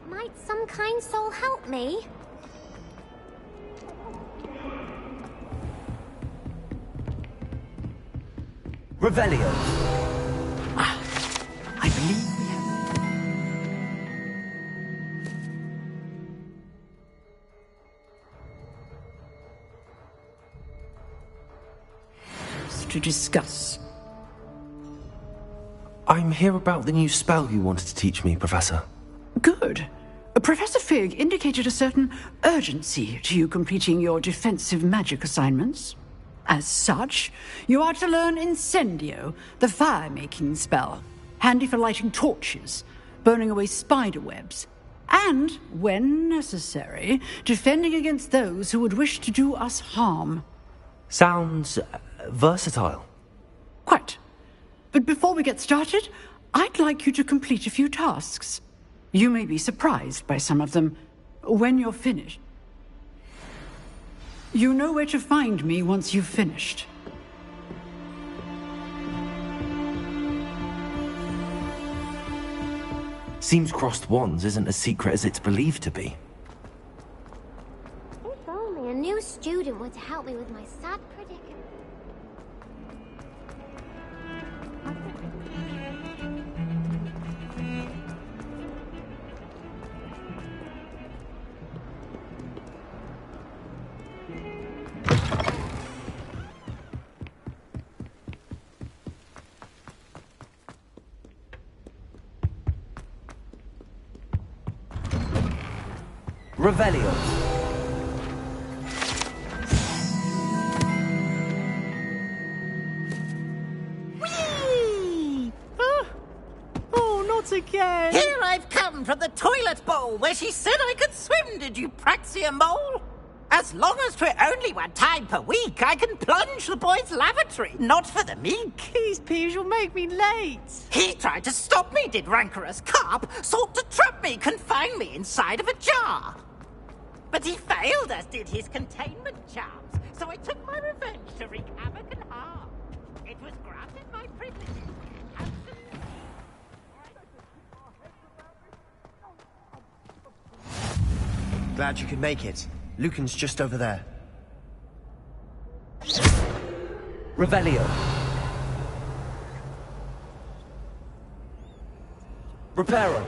Might some kind soul help me? Revelio. I believe we have... to discuss. I'm here about the new spell you wanted to teach me, Professor. Good. Professor Fig indicated a certain urgency to you completing your defensive magic assignments. As such, you are to learn Incendio, the fire-making spell, handy for lighting torches, burning away spider webs, and, when necessary, defending against those who would wish to do us harm. Sounds versatile. Quite. But before we get started, I'd like you to complete a few tasks. You may be surprised by some of them when you're finished. You know where to find me once you've finished. Seems crossed wands isn't as secret as it's believed to be. If only a new student were to help me with my sad predicament. Revelio. Whee! Oh, not again! Here I've come from the toilet bowl where she said I could swim, did you praxia mole? As long as 'twere only one time per week, I can plunge the boy's lavatory, not for the meek. These peeves will make me late. He tried to stop me, did rancorous carp, sought to trap me, confine me inside of a jar. But he failed, as did his containment charms, so I took my revenge to wreak havoc and harm. It was granted my privileges. Glad you could make it. Lucan's just over there. Revelio. Reparo.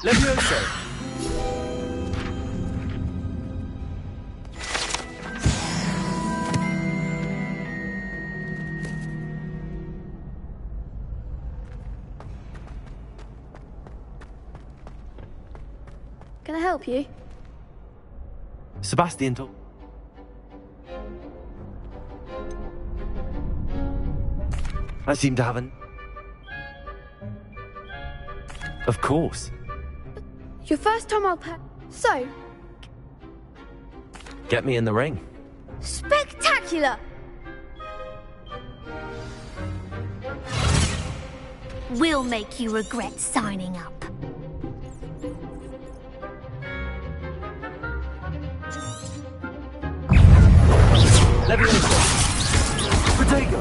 Levioso. Can I help you? Sebastian told... I seem to have an... Of course. Your first time I'll pay. So, Get me in the ring. spectacular! We'll make you regret signing up. Levioso. Protego.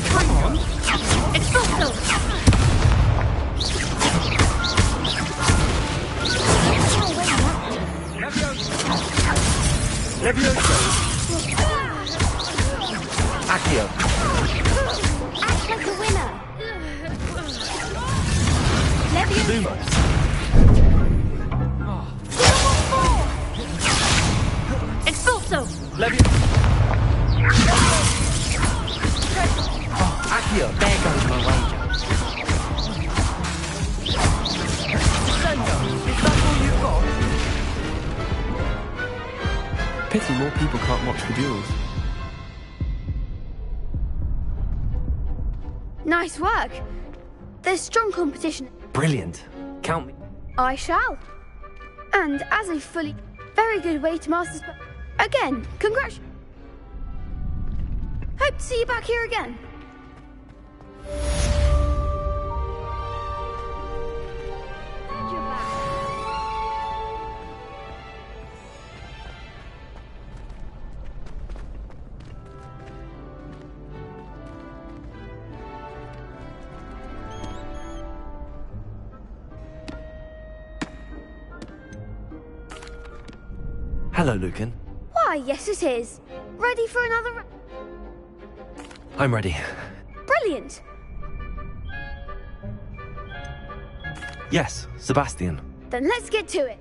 Come on! Expulso! Levioso. Accio. Act like a winner! Levioso! Lumos. Expulso! Levioso. Accio. There goes my wager. Is that all you've got? Pity more people can't watch the duels. Nice work. There's strong competition. Brilliant. Count me. I shall. And as a very good way to master again, congrats. Hope to see you back here again. Hello, Lucan. Why, yes it is. Ready for another I'm ready. Brilliant. Yes, Sebastian. Then let's get to it.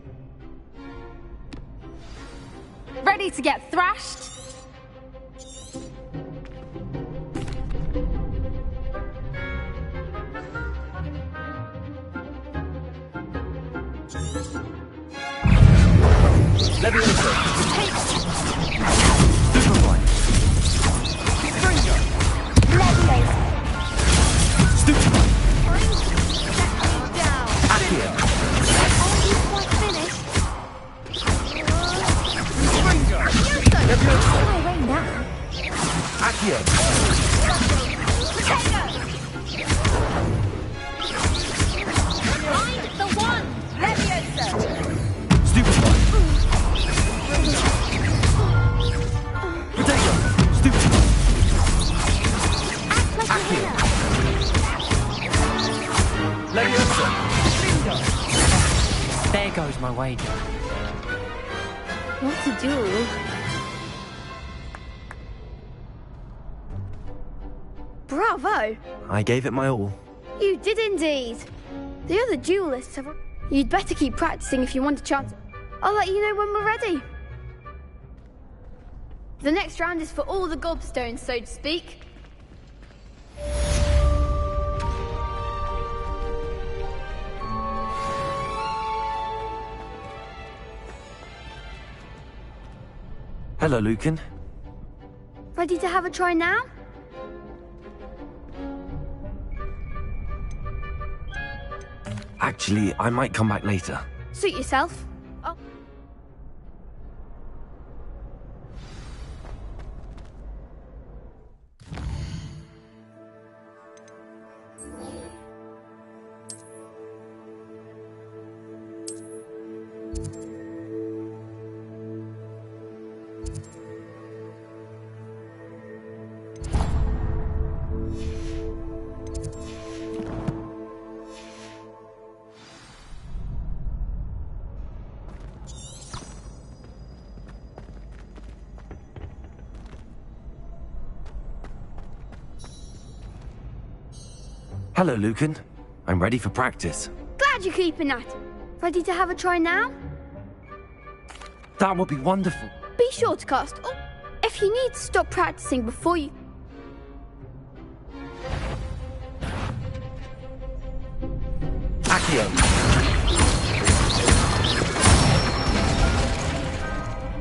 Ready to get thrashed? Levioso. Superwine. Springer. Levioso. Stupefy. Down. Accio. Almost quite finished. Springer. Levioso. My way now. Accio. Potato. Find the one. Levioso. Stupefy. Potato. Stupefy. There goes my wager. What a duel. Bravo! I gave it my all. You did indeed. The other duelists have... You'd better keep practicing if you want a chance. I'll let you know when we're ready. The next round is for all the gobstones, so to speak. Hello, Lucan. Ready to have a try now? Actually, I might come back later. Suit yourself. Oh. Hello, Lucan. I'm ready for practice. Glad you're keeping at it. Ready to have a try now? That would be wonderful. Be sure to cast. Oh, if you need to stop practicing before you... Accio.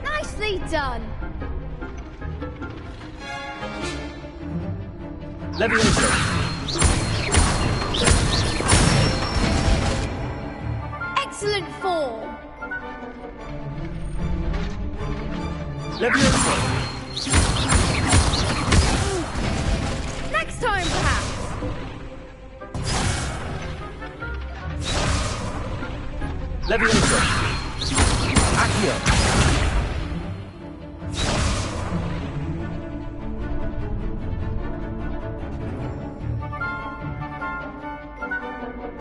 Nicely done. Levioso. Excellent form. Levioso. Next time, perhaps. Levioso. Accio.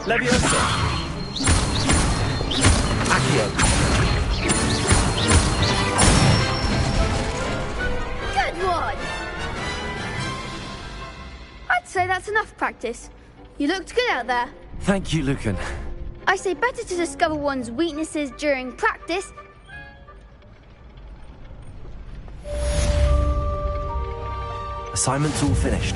Levioso. Accio. Good one. I'd say that's enough practice. You looked good out there. Thank you, Lucan. I say better to discover one's weaknesses during practice. Assignment's all finished.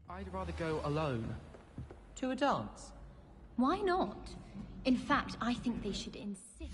I'd rather go alone. To a dance. Why not? In fact, I think they should insist.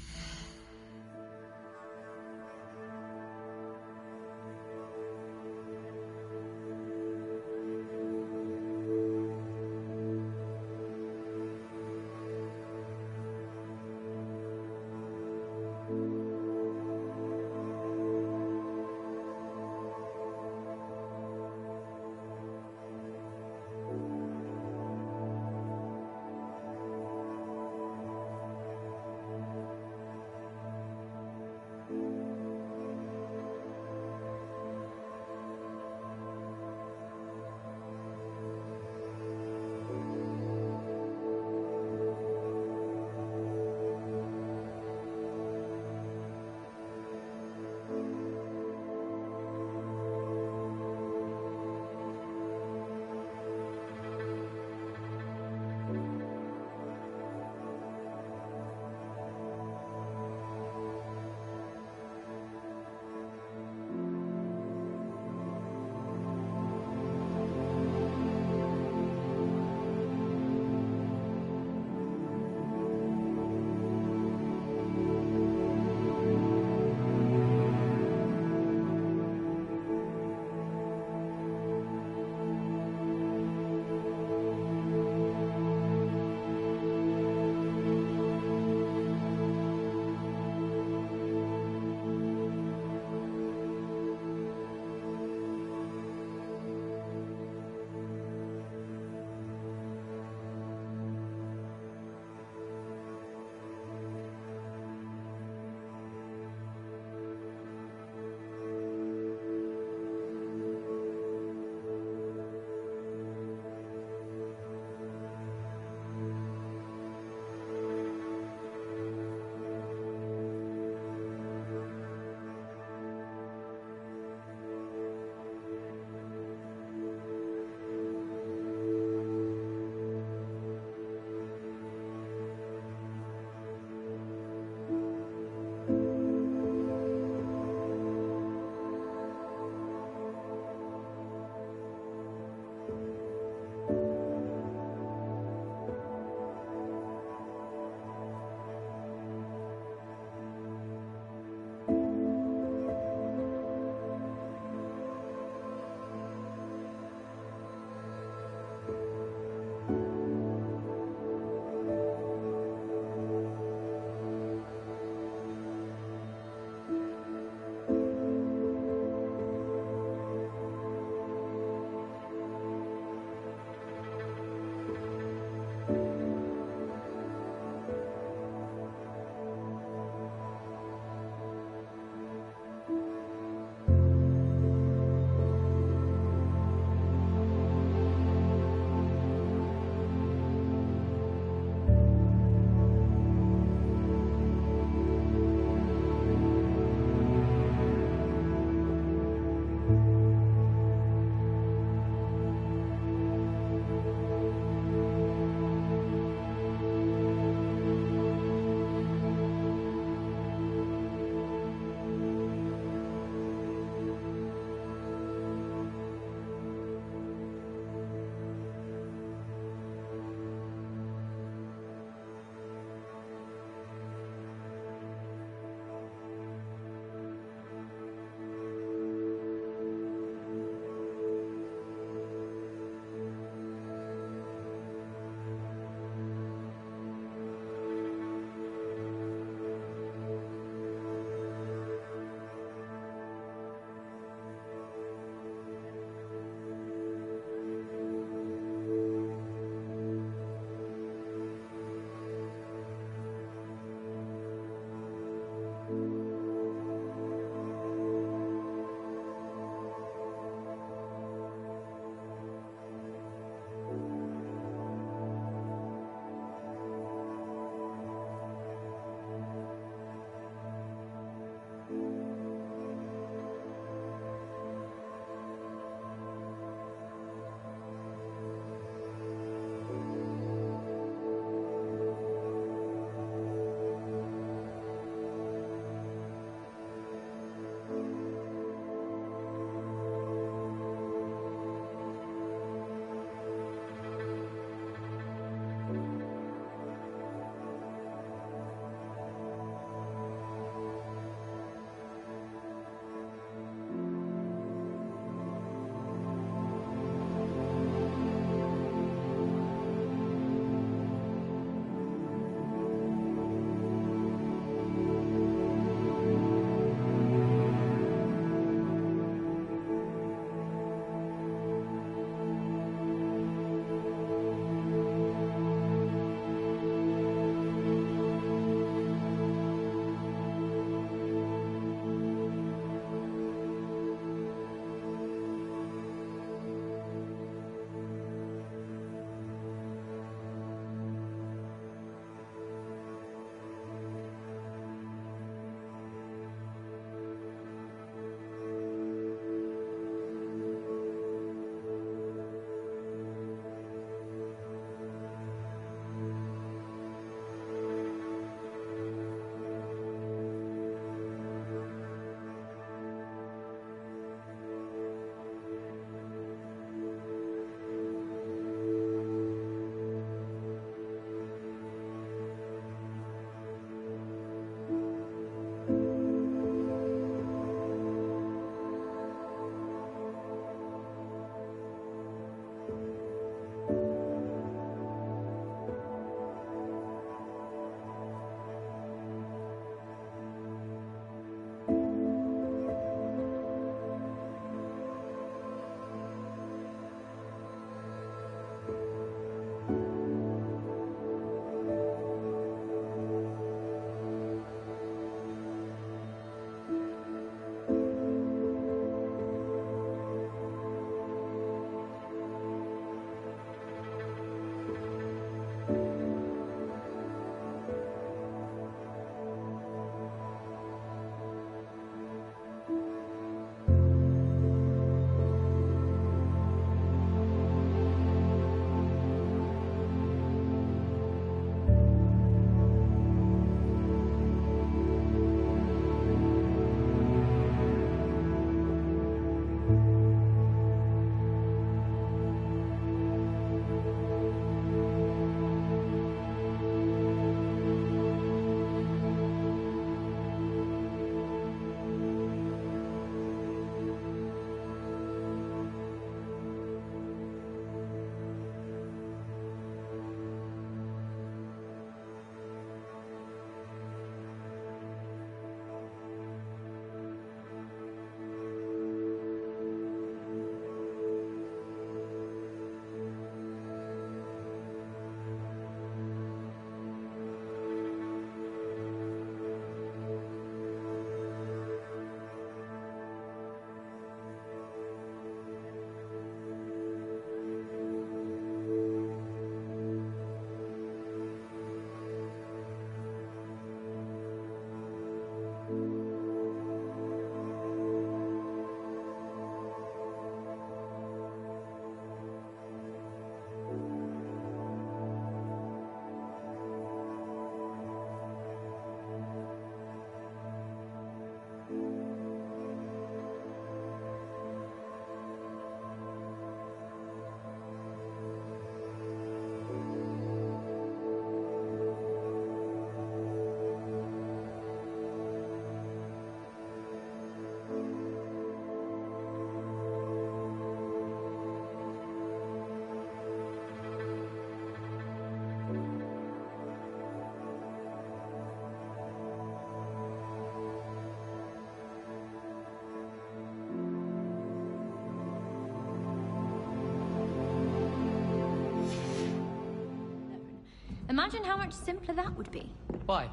Imagine how much simpler that would be. Why?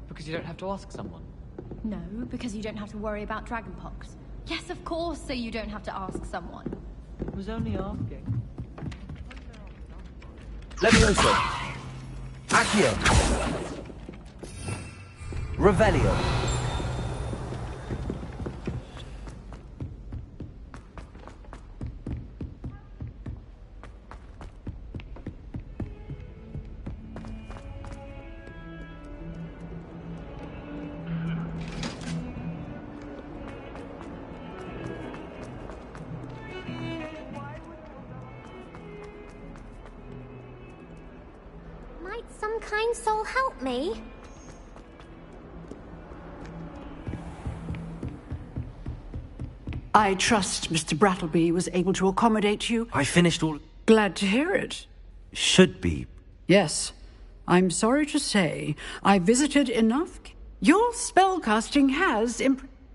Because you don't have to ask someone. No, because you don't have to worry about dragonpox. Yes, of course, so you don't have to ask someone. I was only asking. Levioso. Accio. Revelio. Might some kind soul help me? I trust Mr. Brattleby was able to accommodate you. I finished all... Glad to hear it. Should be. Yes. I'm sorry to say, I visited enough... Your spellcasting has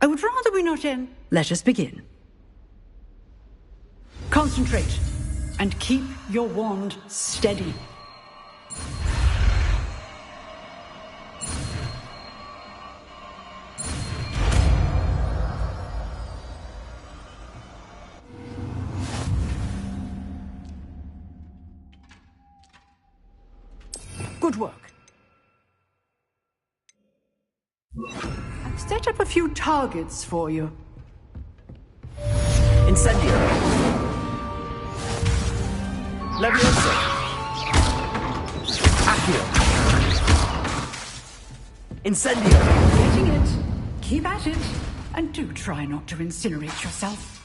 I would rather we not end... Let us begin. Concentrate, and keep your wand steady. Good work. I've set up a few targets for you. Incendio. Levioso. Accio. Incendio. Getting it. Keep at it. And do try not to incinerate yourself.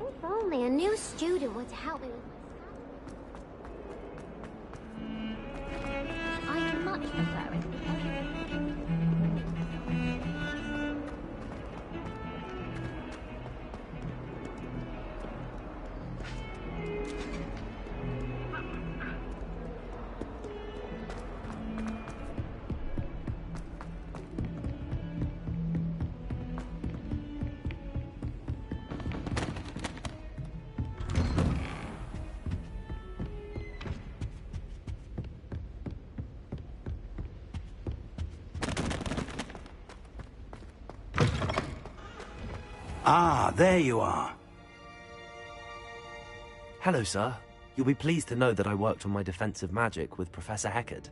If only a new student would help me with my I much prefer it. Ah, there you are. Hello, sir. You'll be pleased to know that I worked on my defensive magic with Professor Heckard.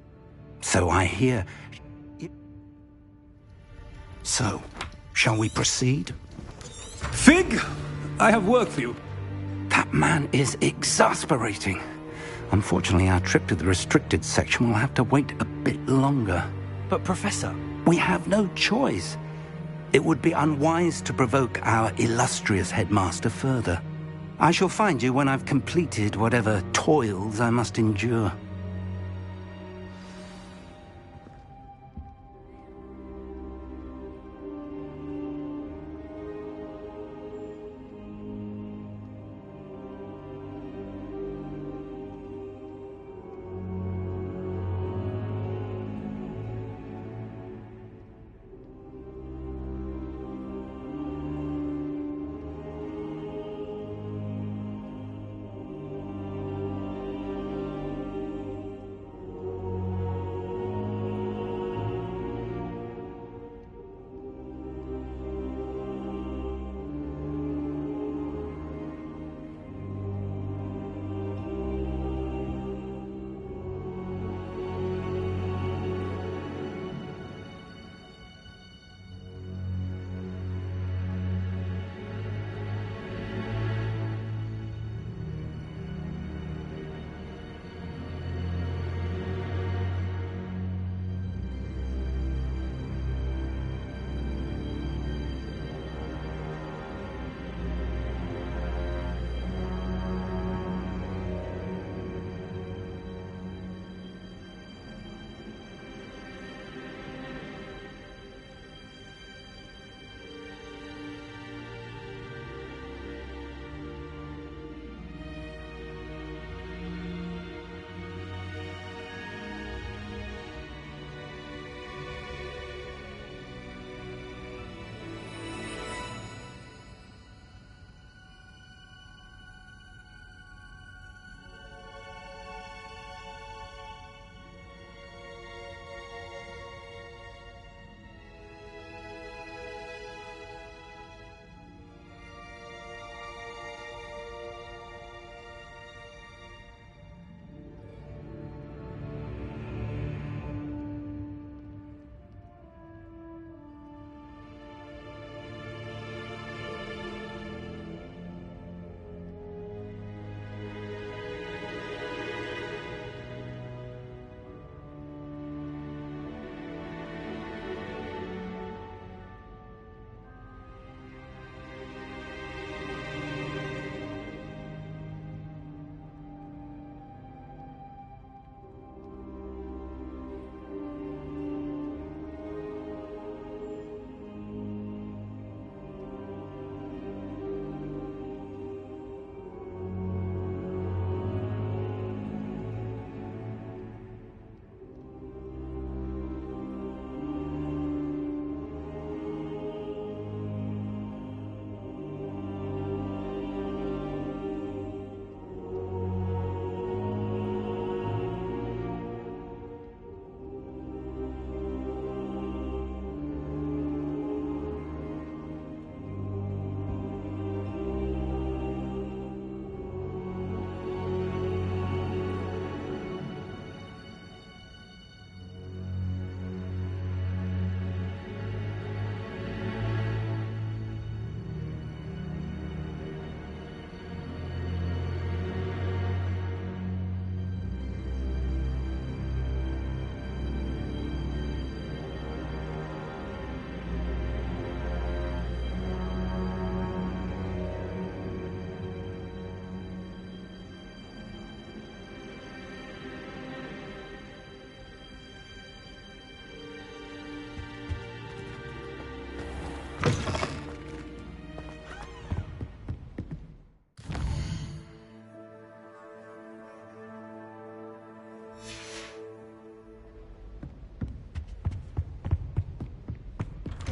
So I hear. So, shall we proceed? Fig, I have work for you. That man is exasperating. Unfortunately, our trip to the restricted section will have to wait a bit longer. But, Professor... We have no choice. It would be unwise to provoke our illustrious headmaster further. I shall find you when I've completed whatever toils I must endure.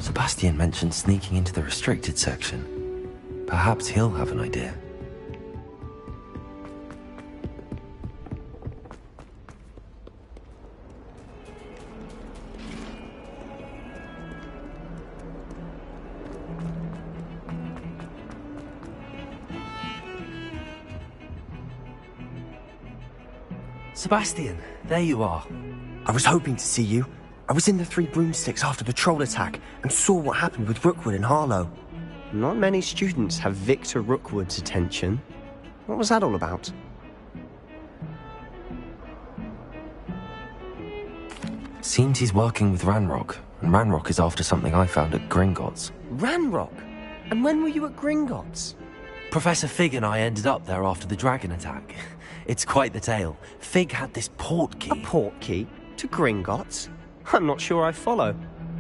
Sebastian mentioned sneaking into the restricted section. Perhaps he'll have an idea. Sebastian, there you are. I was hoping to see you. I was in the Three Broomsticks after the troll attack and saw what happened with Rookwood and Harlow. Not many students have Victor Rookwood's attention. What was that all about? Seems he's working with Ranrock, and Ranrock is after something I found at Gringotts. Ranrock? And when were you at Gringotts? Professor Fig and I ended up there after the dragon attack. It's quite the tale. Fig had this port key. A port key? To Gringotts? I'm not sure I follow.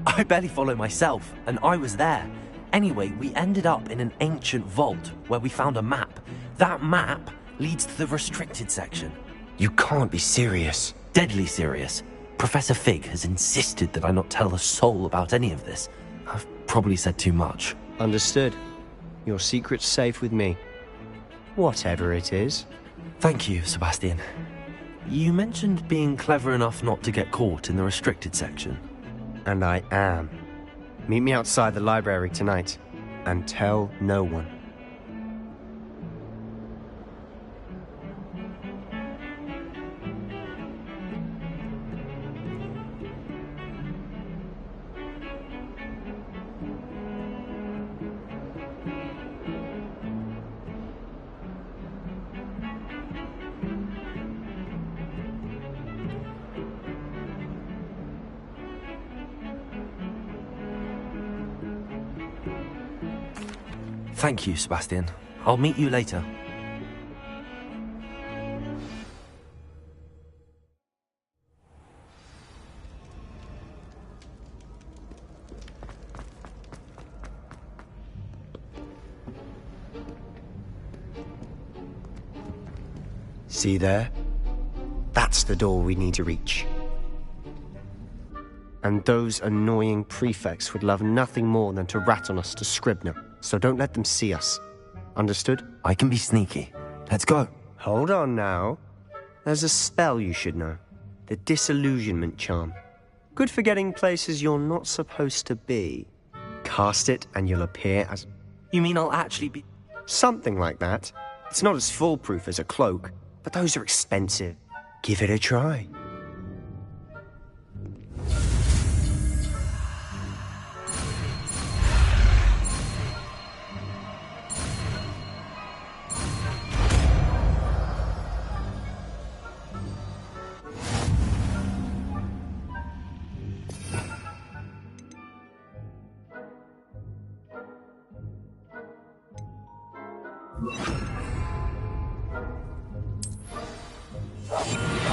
I barely follow myself, and I was there. Anyway, we ended up in an ancient vault where we found a map. That map leads to the restricted section. You can't be serious. Deadly serious. Professor Fig has insisted that I not tell a soul about any of this. I've probably said too much. Understood. Your secret's safe with me. Whatever it is. Thank you, Sebastian. You mentioned being clever enough not to get caught in the restricted section. And I am. Meet me outside the library tonight, and tell no one. Thank you, Sebastian. I'll meet you later. See there? That's the door we need to reach. And those annoying prefects would love nothing more than to rat on us to Scribner, so don't let them see us. Understood? I can be sneaky. Let's go. Hold on now. There's a spell you should know. The Disillusionment Charm. Good for getting places you're not supposed to be. Cast it and you'll appear as... You mean I'll actually be... Something like that. It's not as foolproof as a cloak, but those are expensive. Give it a try.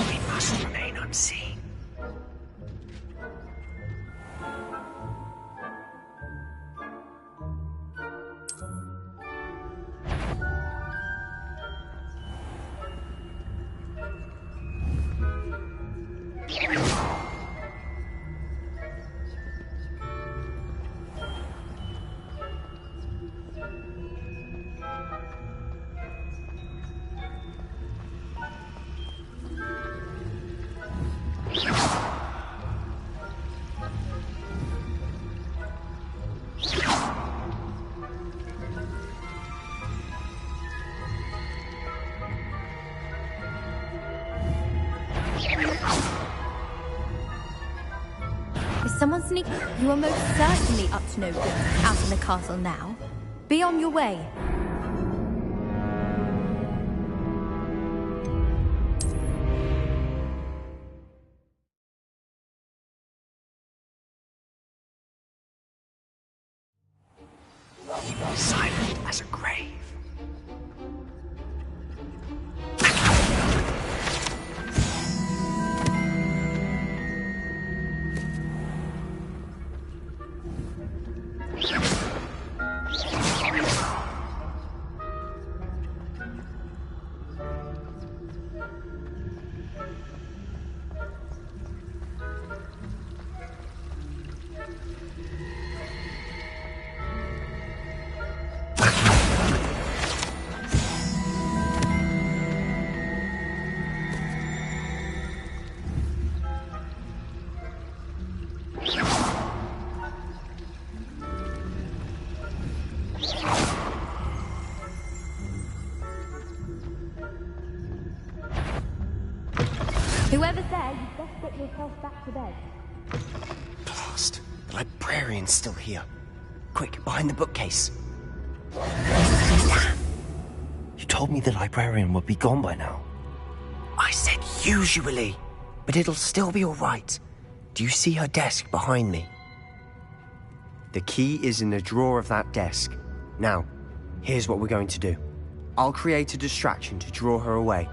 We must remain unseen. Is someone sneaking? You are most certainly up to no good out in the castle now. Be on your way. Silent as a grave. Whoever's there, you'd best get yourself back to bed. Blast. The librarian's still here. Quick, behind the bookcase. You told me the librarian would be gone by now. I said usually, but it'll still be all right. Do you see her desk behind me? The key is in the drawer of that desk. Now, here's what we're going to do. I'll create a distraction to draw her away.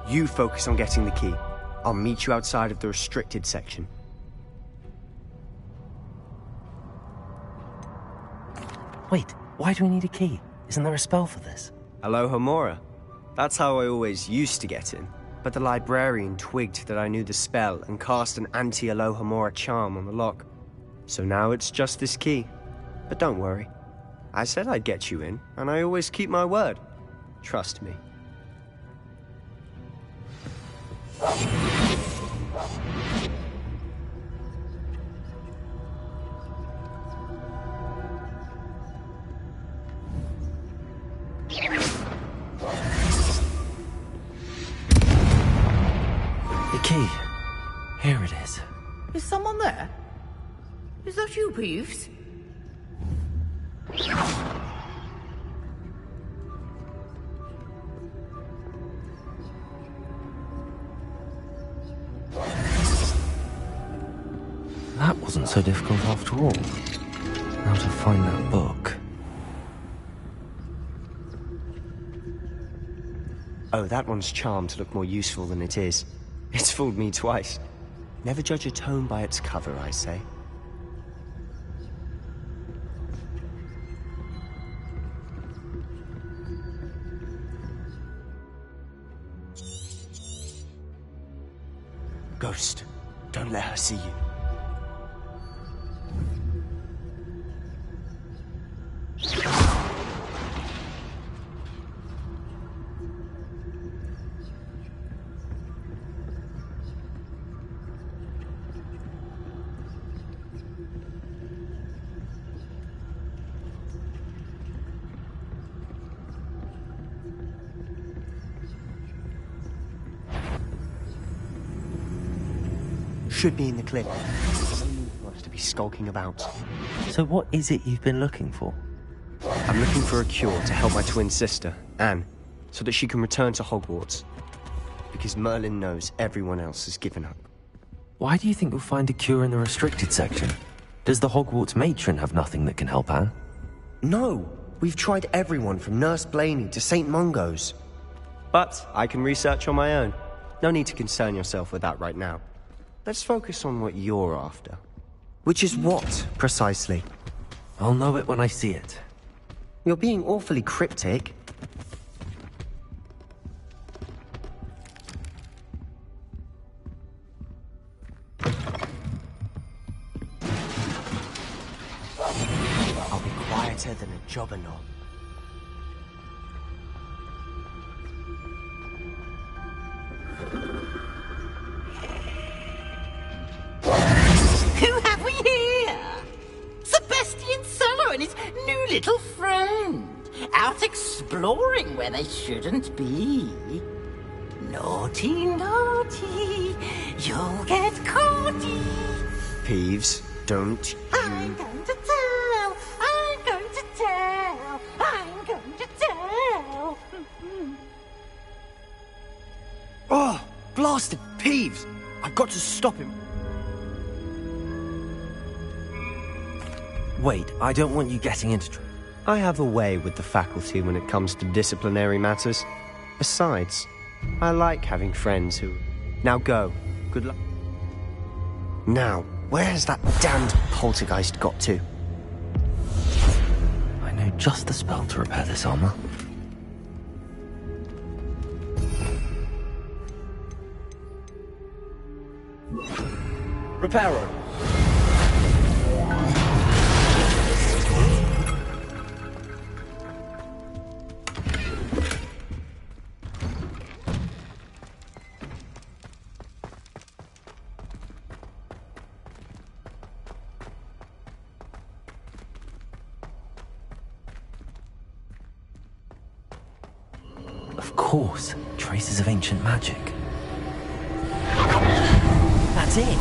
You focus on getting the key. I'll meet you outside of the restricted section. Wait, why do we need a key? Isn't there a spell for this? Alohomora. That's how I always used to get in. But the librarian twigged that I knew the spell and cast an anti-Alohomora charm on the lock. So now it's just this key. But don't worry. I said I'd get you in, and I always keep my word. Trust me. The key. Here it is. Is someone there? Is that you, Peeves? That wasn't so difficult after all. Now to find that book. Oh, that one's charmed to look more useful than it is. It's fooled me twice. Never judge a tome by its cover, I say. Ghost, don't let her see you. Should be in the clip. No need for us to be skulking about. So what is it you've been looking for? I'm looking for a cure to help my twin sister, Anne, so that she can return to Hogwarts. Because Merlin knows everyone else has given up. Why do you think you'll find a cure in the restricted section? Does the Hogwarts matron have nothing that can help Anne? No! We've tried everyone from Nurse Blaney to St. Mungo's. But I can research on my own. No need to concern yourself with that right now. Let's focus on what you're after. Which is what, precisely? I'll know it when I see it. You're being awfully cryptic. I'll be quieter than a jobberknoll. Who have we here? Sebastian Sallow and his new little friend. Out exploring where they shouldn't be. Naughty, naughty. You'll get caughty. Peeves, don't you... I'm going to tell. I'm going to tell. I'm going to tell. Oh, blasted Peeves! I've got to stop him. Wait, I don't want you getting into trouble. I have a way with the faculty when it comes to disciplinary matters. Besides, I like having friends who... Now go. Good luck. Now, where has that damned poltergeist got to? I know just the spell to repair this armor. Reparo. Of course, traces of ancient magic. That's it.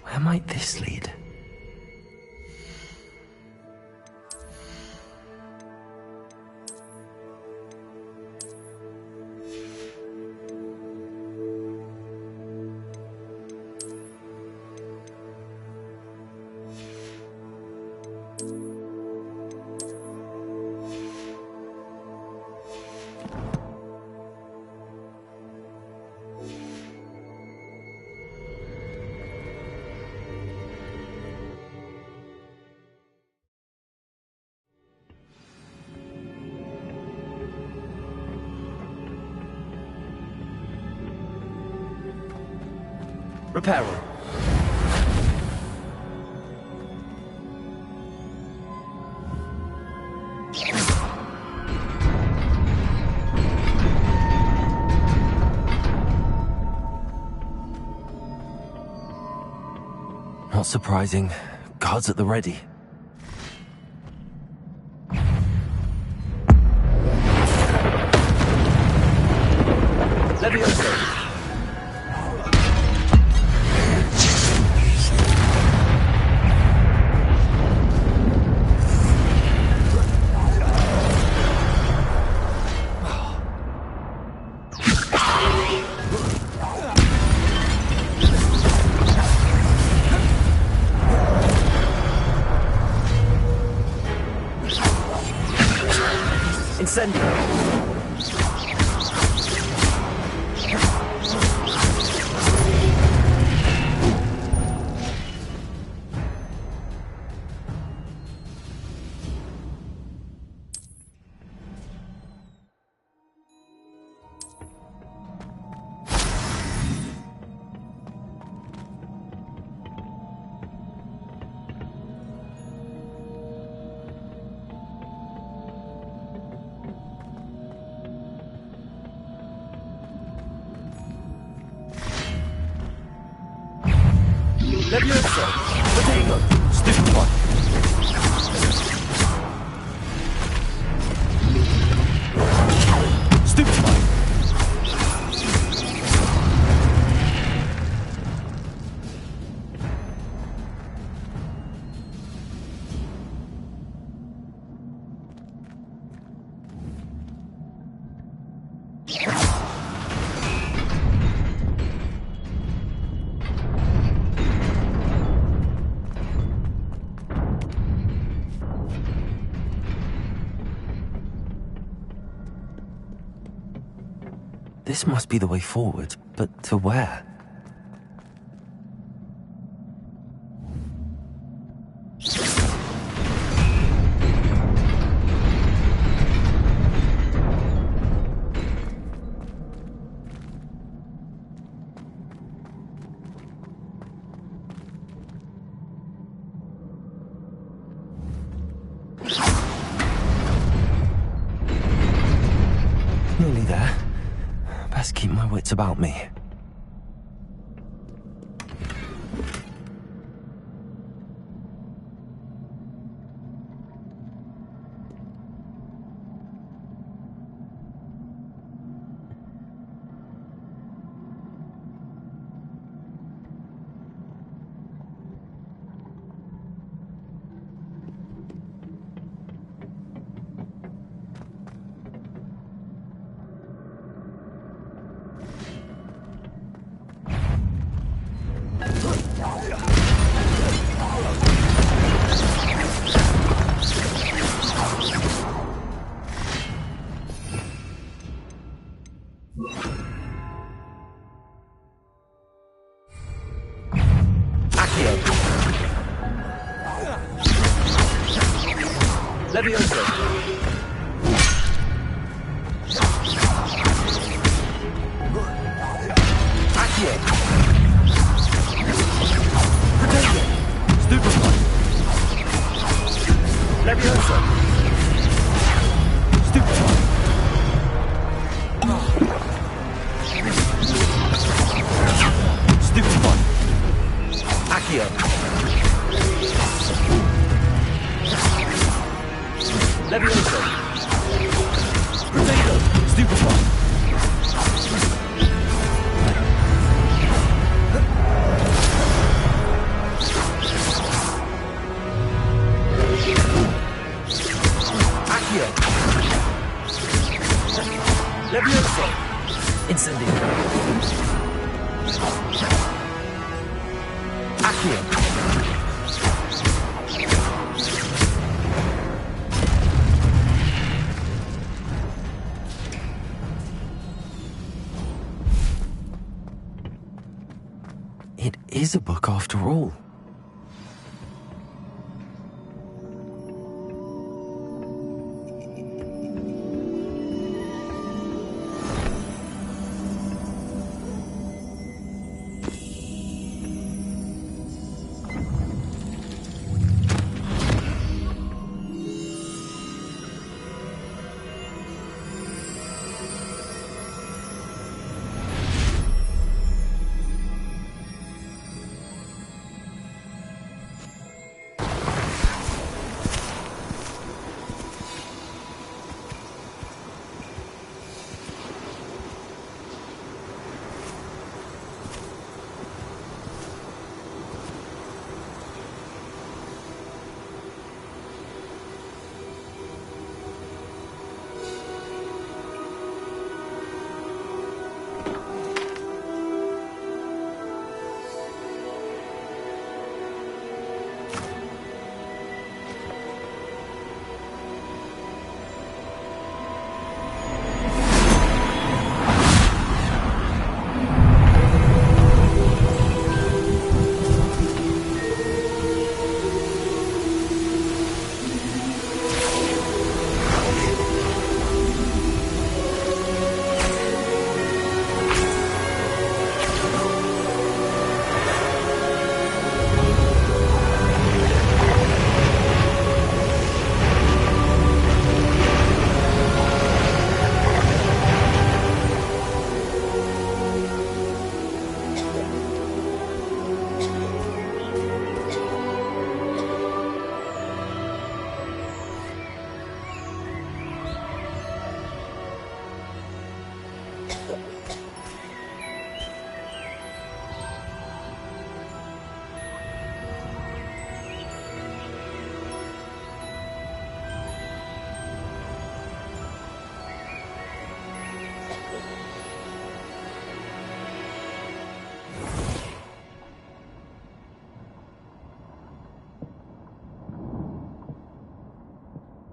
Where might this lead? Reparo. Not surprising. Guards at the ready. Levioso. Incendio. Levioso. Potato. Stupefy. Stupefy. This must be the way forward, but to where? Nearly there. Best keep my wits about me. Levioso. Accio. Potato. Stupefy. Levioso. Levioso! Incendio. Accio. It is a book after all.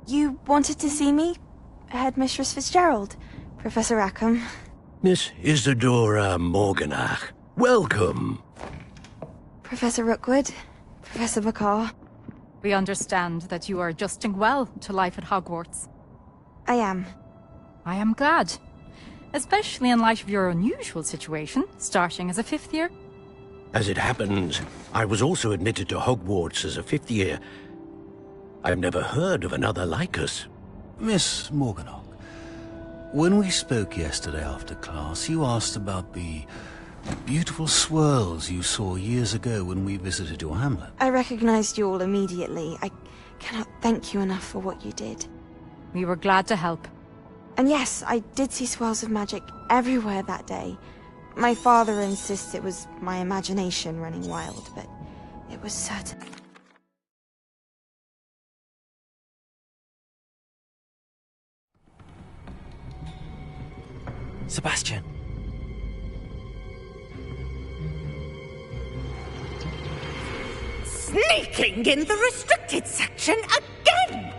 You wanted to see me? Headmistress Fitzgerald? Professor Rackham? Miss Isadora Morganach, welcome. Professor Rookwood? Professor Bakar? We understand that you are adjusting well to life at Hogwarts. I am. I am glad. Especially in light of your unusual situation, starting as a 5th year. As it happens, I was also admitted to Hogwarts as a 5th year. I've never heard of another like us. Miss Morganach, when we spoke yesterday after class, you asked about the beautiful swirls you saw years ago when we visited your hamlet. I recognized you all immediately. I cannot thank you enough for what you did. We were glad to help. And yes, I did see swirls of magic everywhere that day. My father insists it was my imagination running wild, but it was certain. Sebastian. Sneaking in the restricted section again!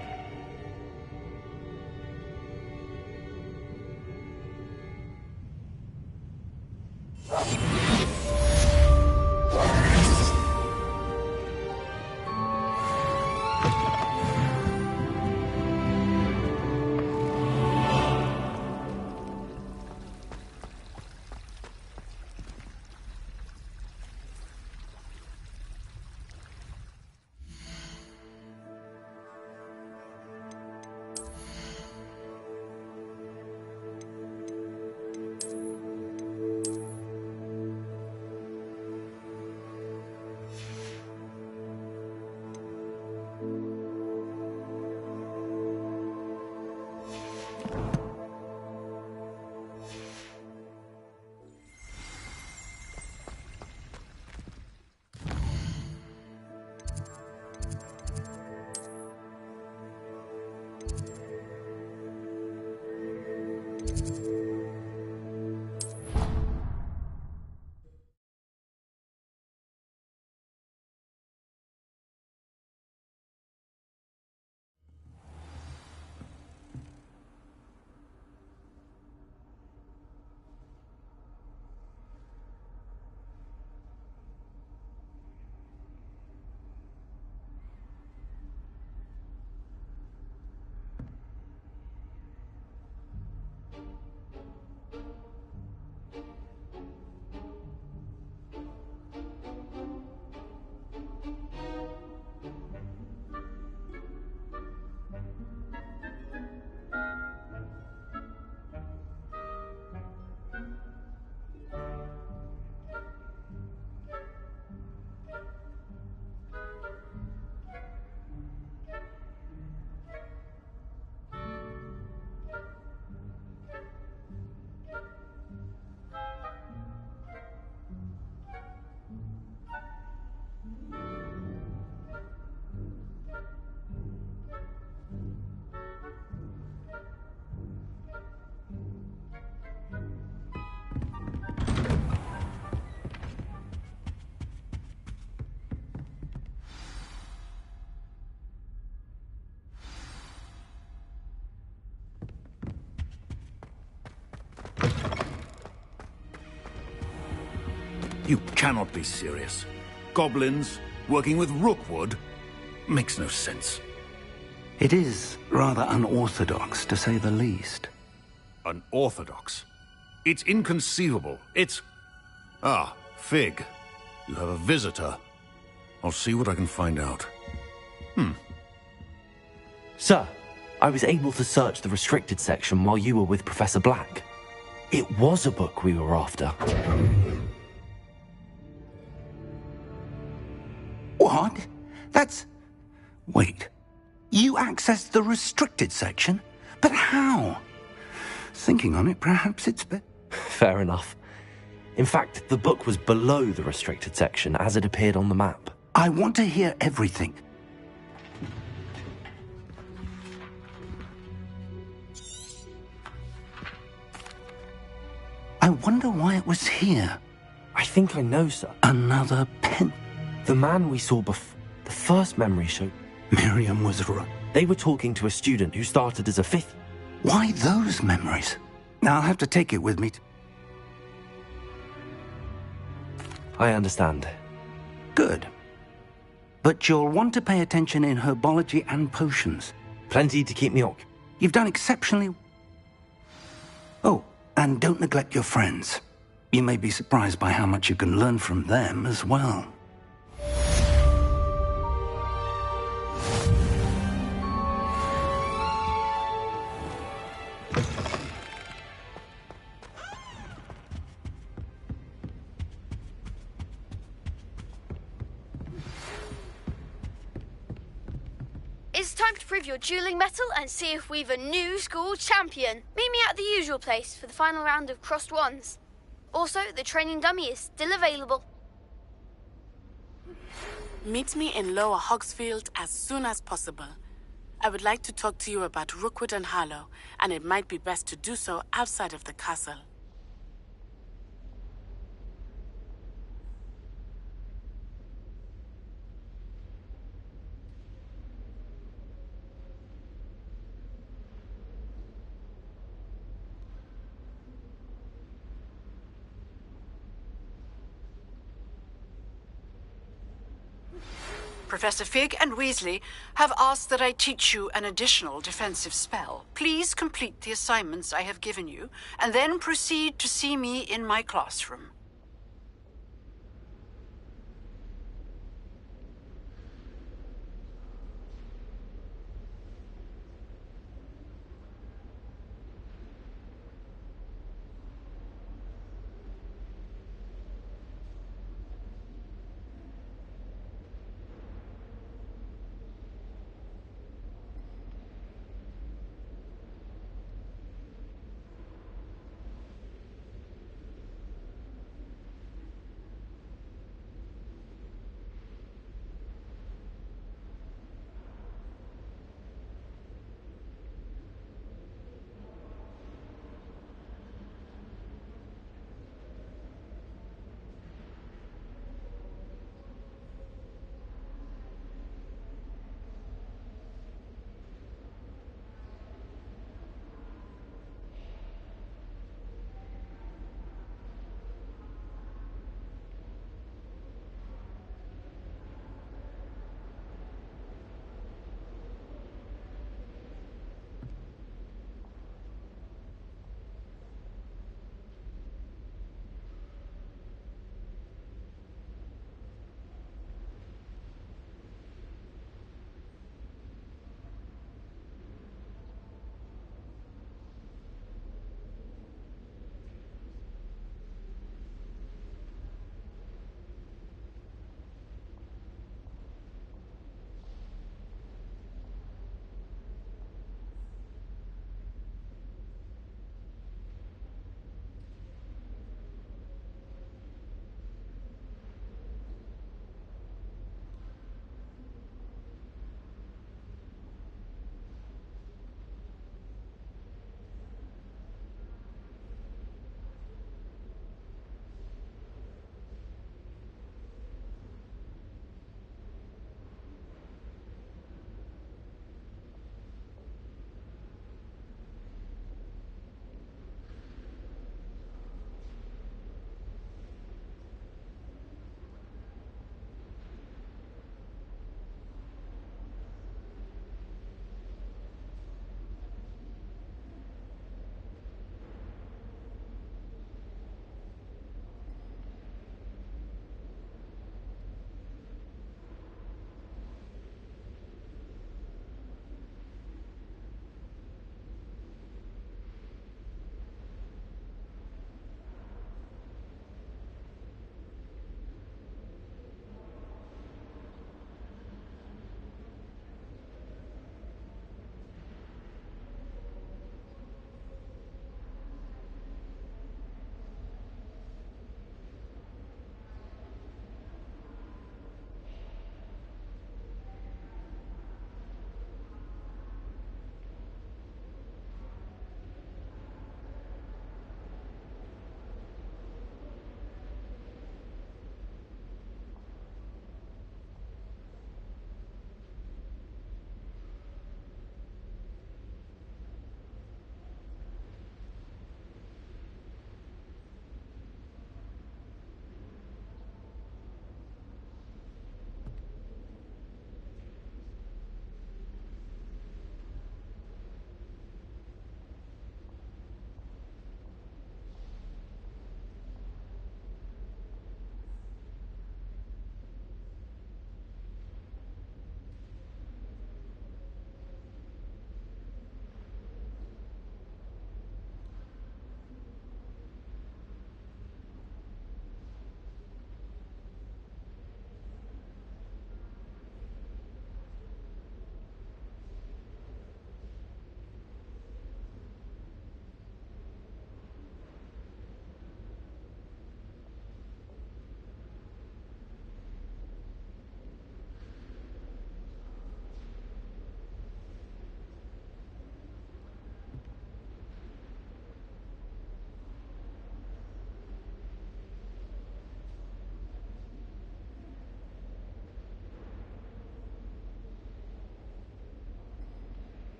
You cannot be serious. Goblins working with Rookwood makes no sense. It is rather unorthodox, to say the least. Unorthodox? It's inconceivable. It's... Ah, Fig. You have a visitor. I'll see what I can find out. Sir, I was able to search the restricted section while you were with Professor Black. It was a book we were after. What? That's... Wait. You accessed the restricted section? But how? Thinking on it, perhaps it's Fair enough. In fact, the book was below the restricted section as it appeared on the map. I want to hear everything. I wonder why it was here. I think I know, sir. Another pen. The man we saw before, the first memory show. Miriam was right. They were talking to a student who started as a fifth. Why those memories? I'll have to take it with me. I understand. Good. But you'll want to pay attention in herbology and potions. Plenty to keep me occupied. You've done exceptionally... Oh, and don't neglect your friends. You may be surprised by how much you can learn from them as well. It's time to prove your dueling mettle and see if we've a new school champion. Meet me at the usual place for the final round of crossed wands. Also, the training dummy is still available. Meet me in Lower Hogsfield as soon as possible. I would like to talk to you about Rookwood and Harlow, and it might be best to do so outside of the castle. Professor Fig and Weasley have asked that I teach you an additional defensive spell. Please complete the assignments I have given you, and then proceed to see me in my classroom.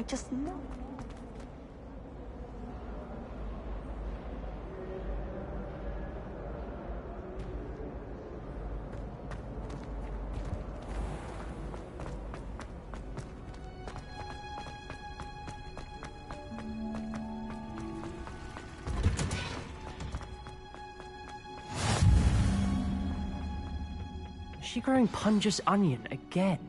just know. Is she growing Punja's onion again?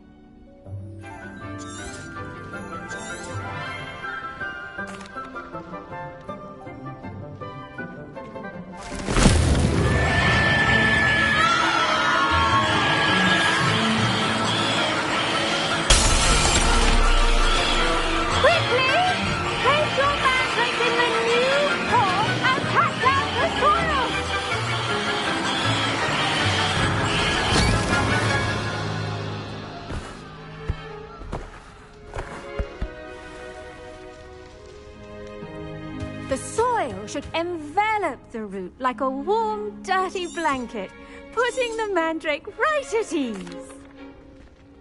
The soil should envelop the root like a warm, dirty blanket, putting the mandrake right at ease.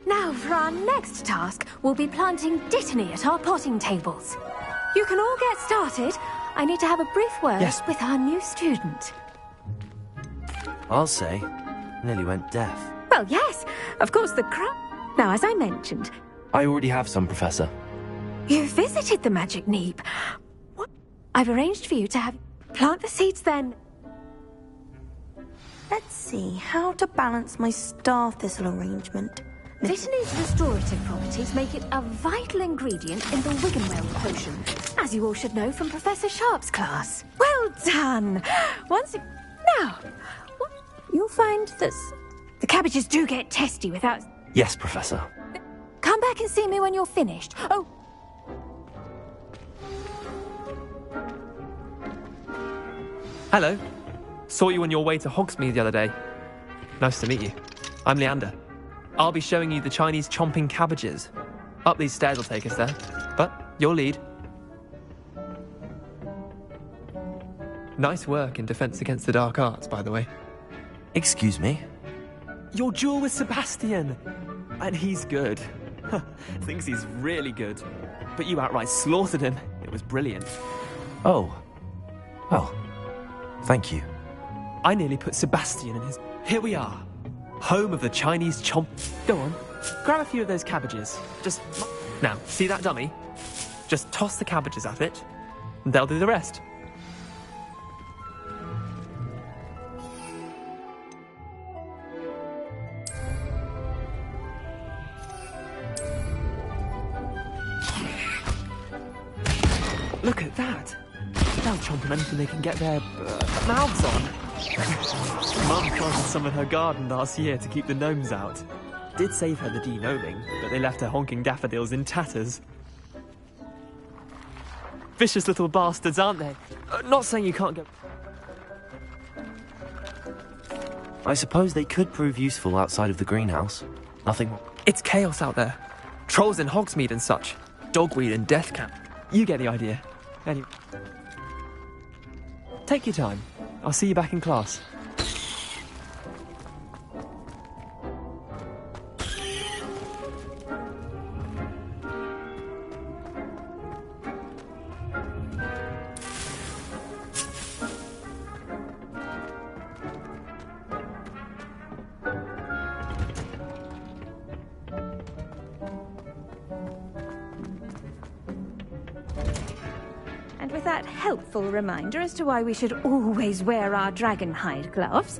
Now for our next task, we'll be planting dittany at our potting tables. You can all get started. I need to have a brief word with our new student. I'll say, nearly went deaf. Well, yes, of course the Now, as I mentioned, I already have some, Professor. you visited the Magic Neep. I've arranged for you to have... Plant the seeds then. Let's see how to balance my star thistle arrangement. Dittany's restorative properties make it a vital ingredient in the Wiggenweld potion, as you all should know from Professor Sharp's class. Well done! Now, you'll find that the cabbages do get testy without... Yes, Professor. Come back and see me when you're finished. Oh, Hello. Saw you on your way to Hogsmeade the other day. Nice to meet you. I'm Leander. I'll be showing you the Chinese chomping cabbages. Up these stairs will take us there. But your lead. Nice work in Defense Against the Dark Arts, by the way. Excuse me? Your duel with Sebastian. And he's good. Thinks he's really good. But you outright slaughtered him. It was brilliant. Oh. Well, thank you. I nearly put Sebastian in his... Here we are. Home of the Chinese chomp... Go on. Grab a few of those cabbages. Just... Now, see that dummy? Just toss the cabbages at it, and they'll do the rest. Look at that. They'll chomp on anything they can get their mouths on. Mum planted some in her garden last year to keep the gnomes out. Did save her the de-gnoming, but they left her honking daffodils in tatters. Vicious little bastards, aren't they? Not saying you can't go... I suppose they could prove useful outside of the greenhouse. Nothing... It's chaos out there. Trolls in Hogsmeade and such. Dogweed and death camp. You get the idea. Anyway. Take your time. I'll see you back in class. and with that helpful reminder as to why we should always wear our dragon hide gloves,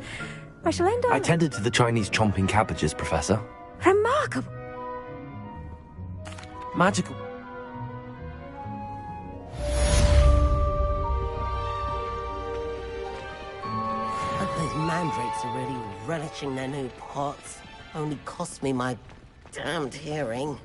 I shall end up... I tended to the Chinese chomping cabbages, Professor. Remarkable! Magical. Hope those mandrakes are really relishing their new pots. Only cost me my damned hearing.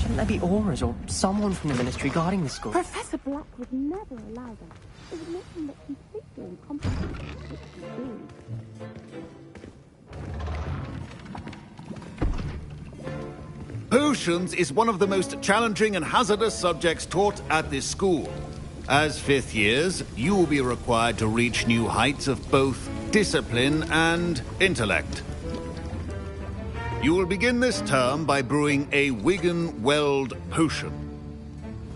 Shouldn't there be Aurors or someone from the Ministry guarding the school? Professor Black would never allow that. It would make him look completely incompetent. Potions is one of the most challenging and hazardous subjects taught at this school. As fifth years, you will be required to reach new heights of both discipline and intellect. You will begin this term by brewing a Wigan-Weld potion.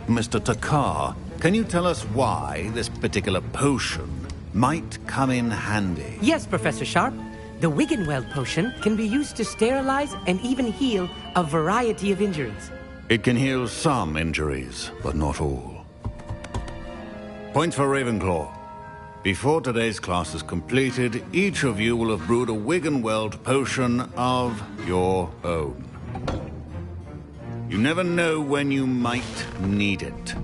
Mr. Takar, can you tell us why this particular potion might come in handy? Yes, Professor Sharp. The Wigan-Weld potion can be used to sterilize and even heal a variety of injuries. It can heal some injuries, but not all. Points for Ravenclaw. Before today's class is completed, each of you will have brewed a Wigan-Weld potion of your own. You never know when you might need it.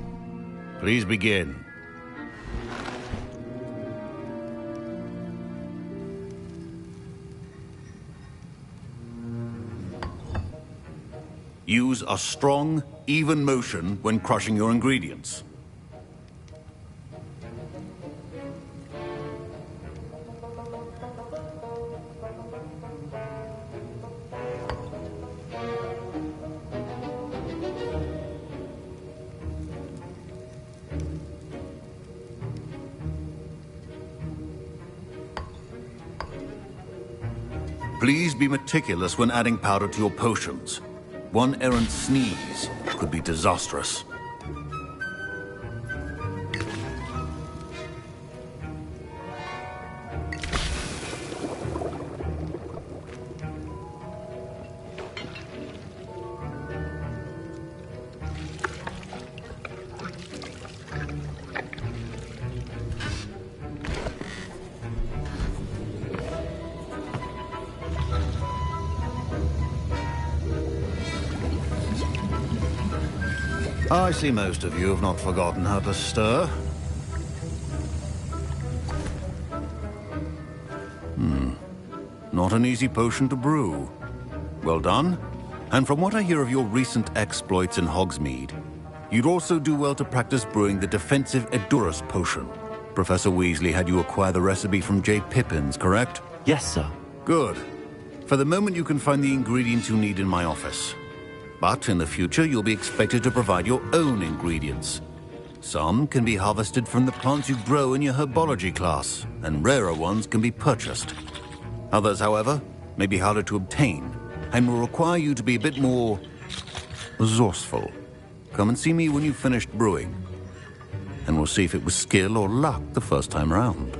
Please begin. Use a strong, even motion when crushing your ingredients. Please be meticulous when adding powder to your potions. One errant sneeze could be disastrous. I see most of you have not forgotten how to stir. Not an easy potion to brew. Well done. And from what I hear of your recent exploits in Hogsmeade, you'd also do well to practice brewing the defensive Edurus potion. Professor Weasley had you acquire the recipe from J. Pippins, correct? Yes, sir. Good. For the moment, you can find the ingredients you need in my office. But in the future, you'll be expected to provide your own ingredients. Some can be harvested from the plants you grow in your herbology class, and rarer ones can be purchased. Others, however, may be harder to obtain, and will require you to be a bit more resourceful. Come and see me when you've finished brewing, and we'll see if it was skill or luck the first time round.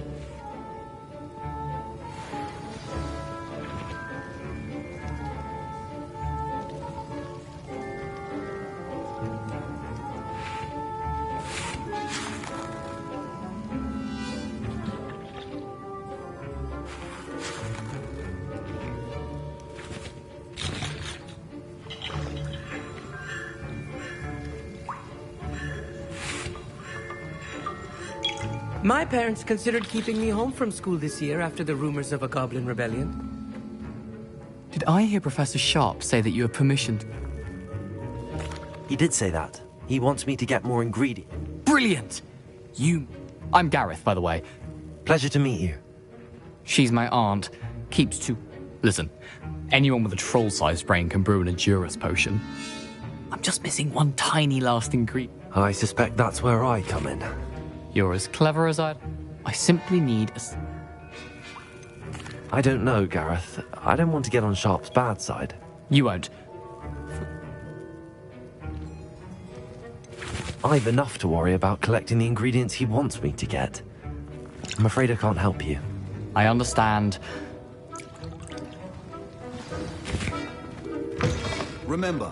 My parents considered keeping me home from school this year after the rumors of a goblin rebellion. Did I hear Professor Sharp say that you have permission? He did say that. He wants me to get more ingredients. Brilliant! I'm Gareth, by the way. Pleasure to meet you. She's my aunt. Keeps to... Listen, anyone with a troll-sized brain can brew an Edurus potion. I'm just missing one tiny last ingredient. I suspect that's where I come in. You're as clever as I simply need a... I don't know, Gareth. I don't want to get on Sharp's bad side. You won't. I've enough to worry about collecting the ingredients he wants me to get. I'm afraid I can't help you. I understand. Remember,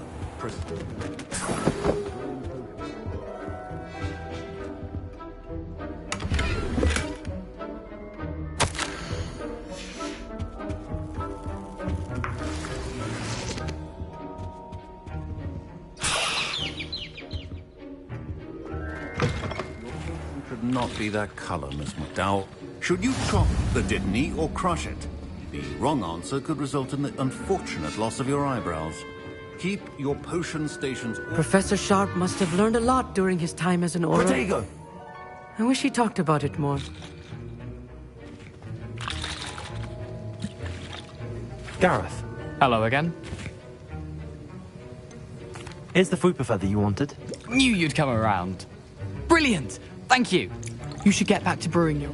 not be that color, Miss McDowell. Should you chop the Dittany or crush it? The wrong answer could result in the unfortunate loss of your eyebrows. Keep your potion stations... Professor Sharp must have learned a lot during his time as an Auror. Protego! I wish he talked about it more. Gareth. Hello again. Here's the Fupa feather you wanted. Knew you'd come around. Brilliant! Thank you. You should get back to brewing your...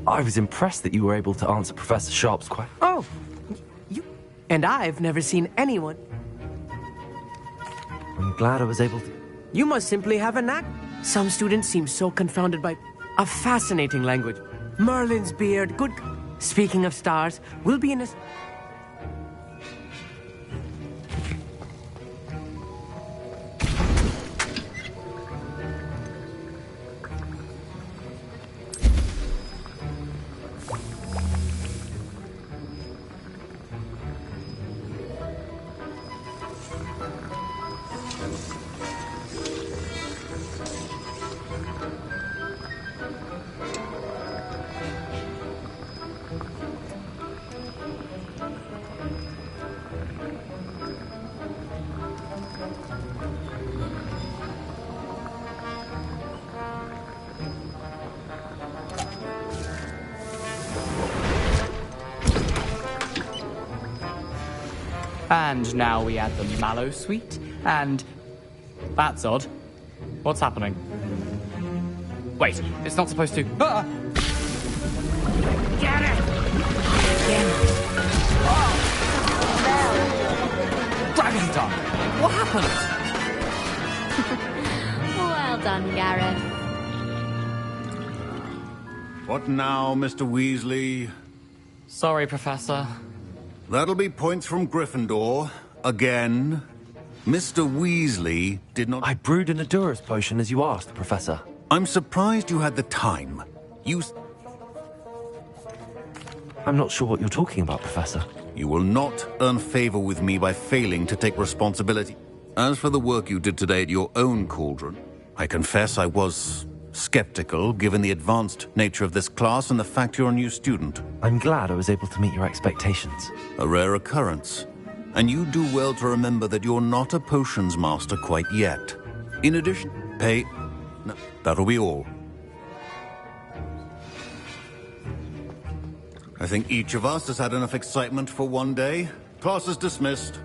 I was impressed that you were able to answer Professor Sharp's question. Oh, you... And I've never seen anyone. I'm glad I was able to... You must simply have a knack. Some students seem so confounded by a fascinating language. Merlin's beard, good... Speaking of stars, we'll be in a... And now we add the Mallow Suite, and... That's odd. What's happening? Wait, it's not supposed to... Ah! Get it! Dragon Tongue! What happened? Well done, Gareth. What now, Mr. Weasley? Sorry, Professor. That'll be points from Gryffindor. Again. Mr. Weasley did not... I brewed an Adurus potion as you asked, Professor. I'm surprised you had the time. I'm not sure what you're talking about, Professor. You will not earn favor with me by failing to take responsibility. As for the work you did today at your own cauldron, I confess I was skeptical, given the advanced nature of this class and the fact you're a new student. I'm glad I was able to meet your expectations. A rare occurrence. And you do well to remember that you're not a potions master quite yet. In addition, no, that'll be all. I think each of us has had enough excitement for one day. Class is dismissed.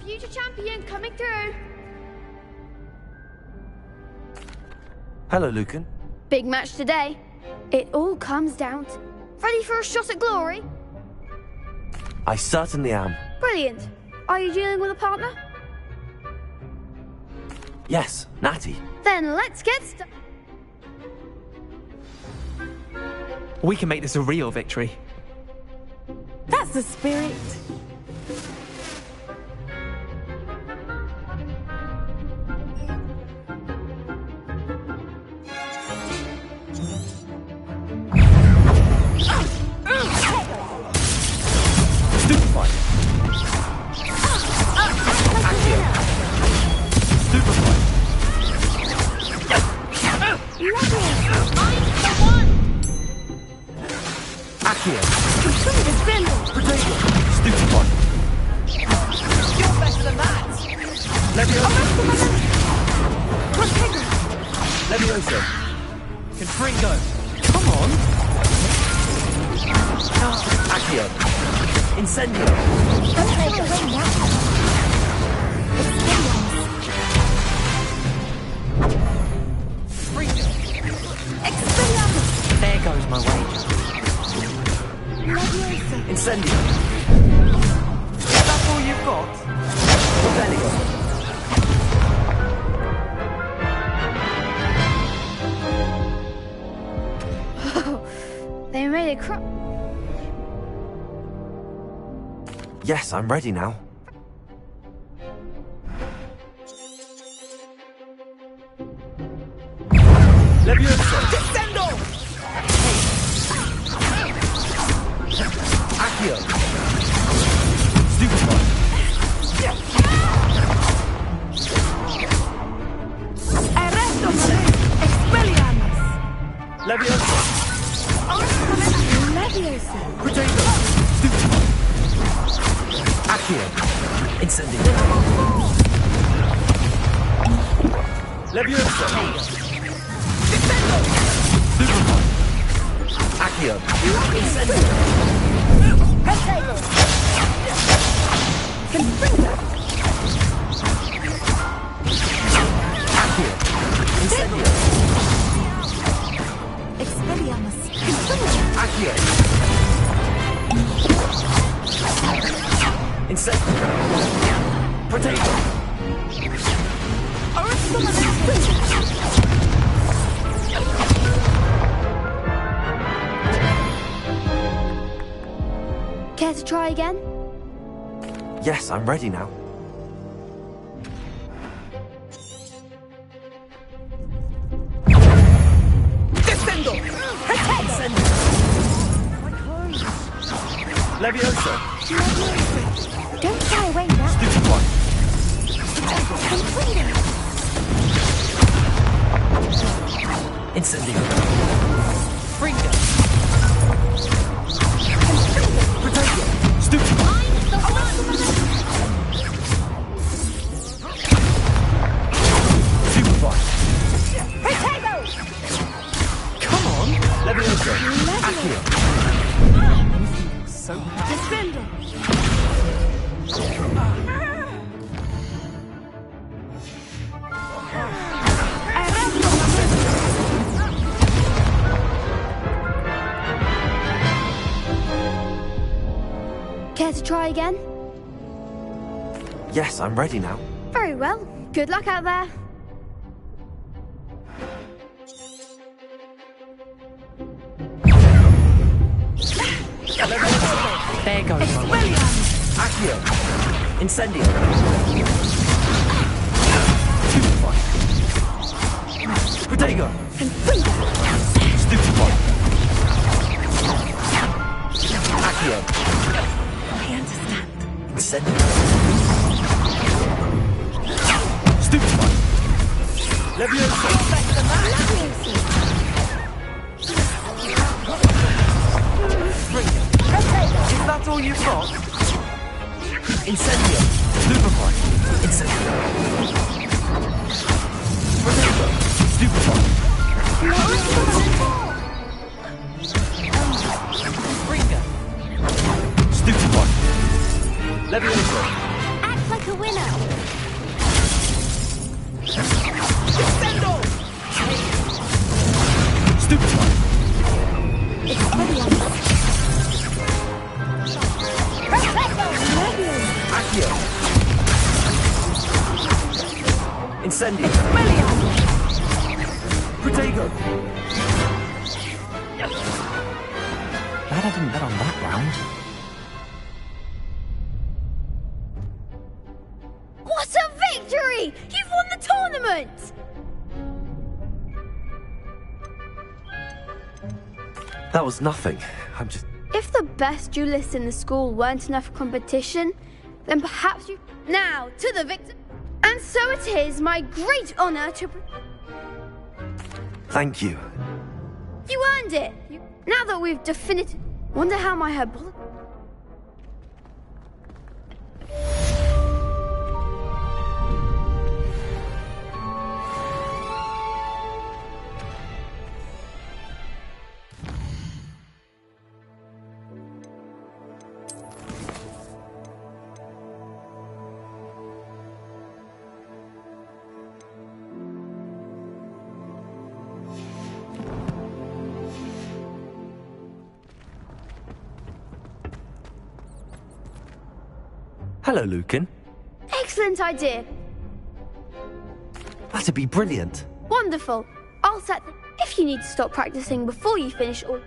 future champion coming through. Hello, Lucan. Big match today. It all comes down to... Ready for a shot at glory? I certainly am. Brilliant. Are you dealing with a partner? Yes, Natty. Then let's get started. We can make this a real victory. That's the spirit. Confringo! Come on! Accio! Incendio! There goes my wager. Incendio! That's all you've got? They made a crop. Yes, I'm ready now. Leviosa! Descendo! Accio! Stupefy! Arresto! Expelliarmus! Leviosa! Leviosa! Potato! Accio! Incendio! Leviosa! Accio! Incendio! Potato! Confringo! Accio! Incendio! Expelliarmus! Accio! Incendio! Potato! Care to try again? Yes, I'm ready now. Descendo! Incendio! Leviosa! Don't shy away now. Stupefy! Incendio! Fringo! Potato! Stupefy! Stupefy! Potato! Come on! Leviosa! Accio! So Descendo! Care to try again? Yes, I'm ready now. Very well. Good luck out there. there goes my way. Accio! Incendio! Potato! Stupefy! Accio! I understand. Incendio! Stupefy! Leviosa! Is that all you've got? Incendio! Stupefy! Incendio! Potato! Stupefy! Fringo! Stupefy! Leviosa! Act like a the winner. Accio! Incendio! Protego! Glad I didn't bet on that round. What a victory! You've won the tournament! That was nothing. I'm just... If the best duelists in the school weren't enough competition, then perhaps you... Now, to the victor... And so it is my great honor to... Thank you. You earned it! Now that we've definitive... Wonder how my herbal... Hello, Lucan. Excellent idea. That'd be brilliant. Wonderful. I'll set the... If you need to stop practicing before you finish all...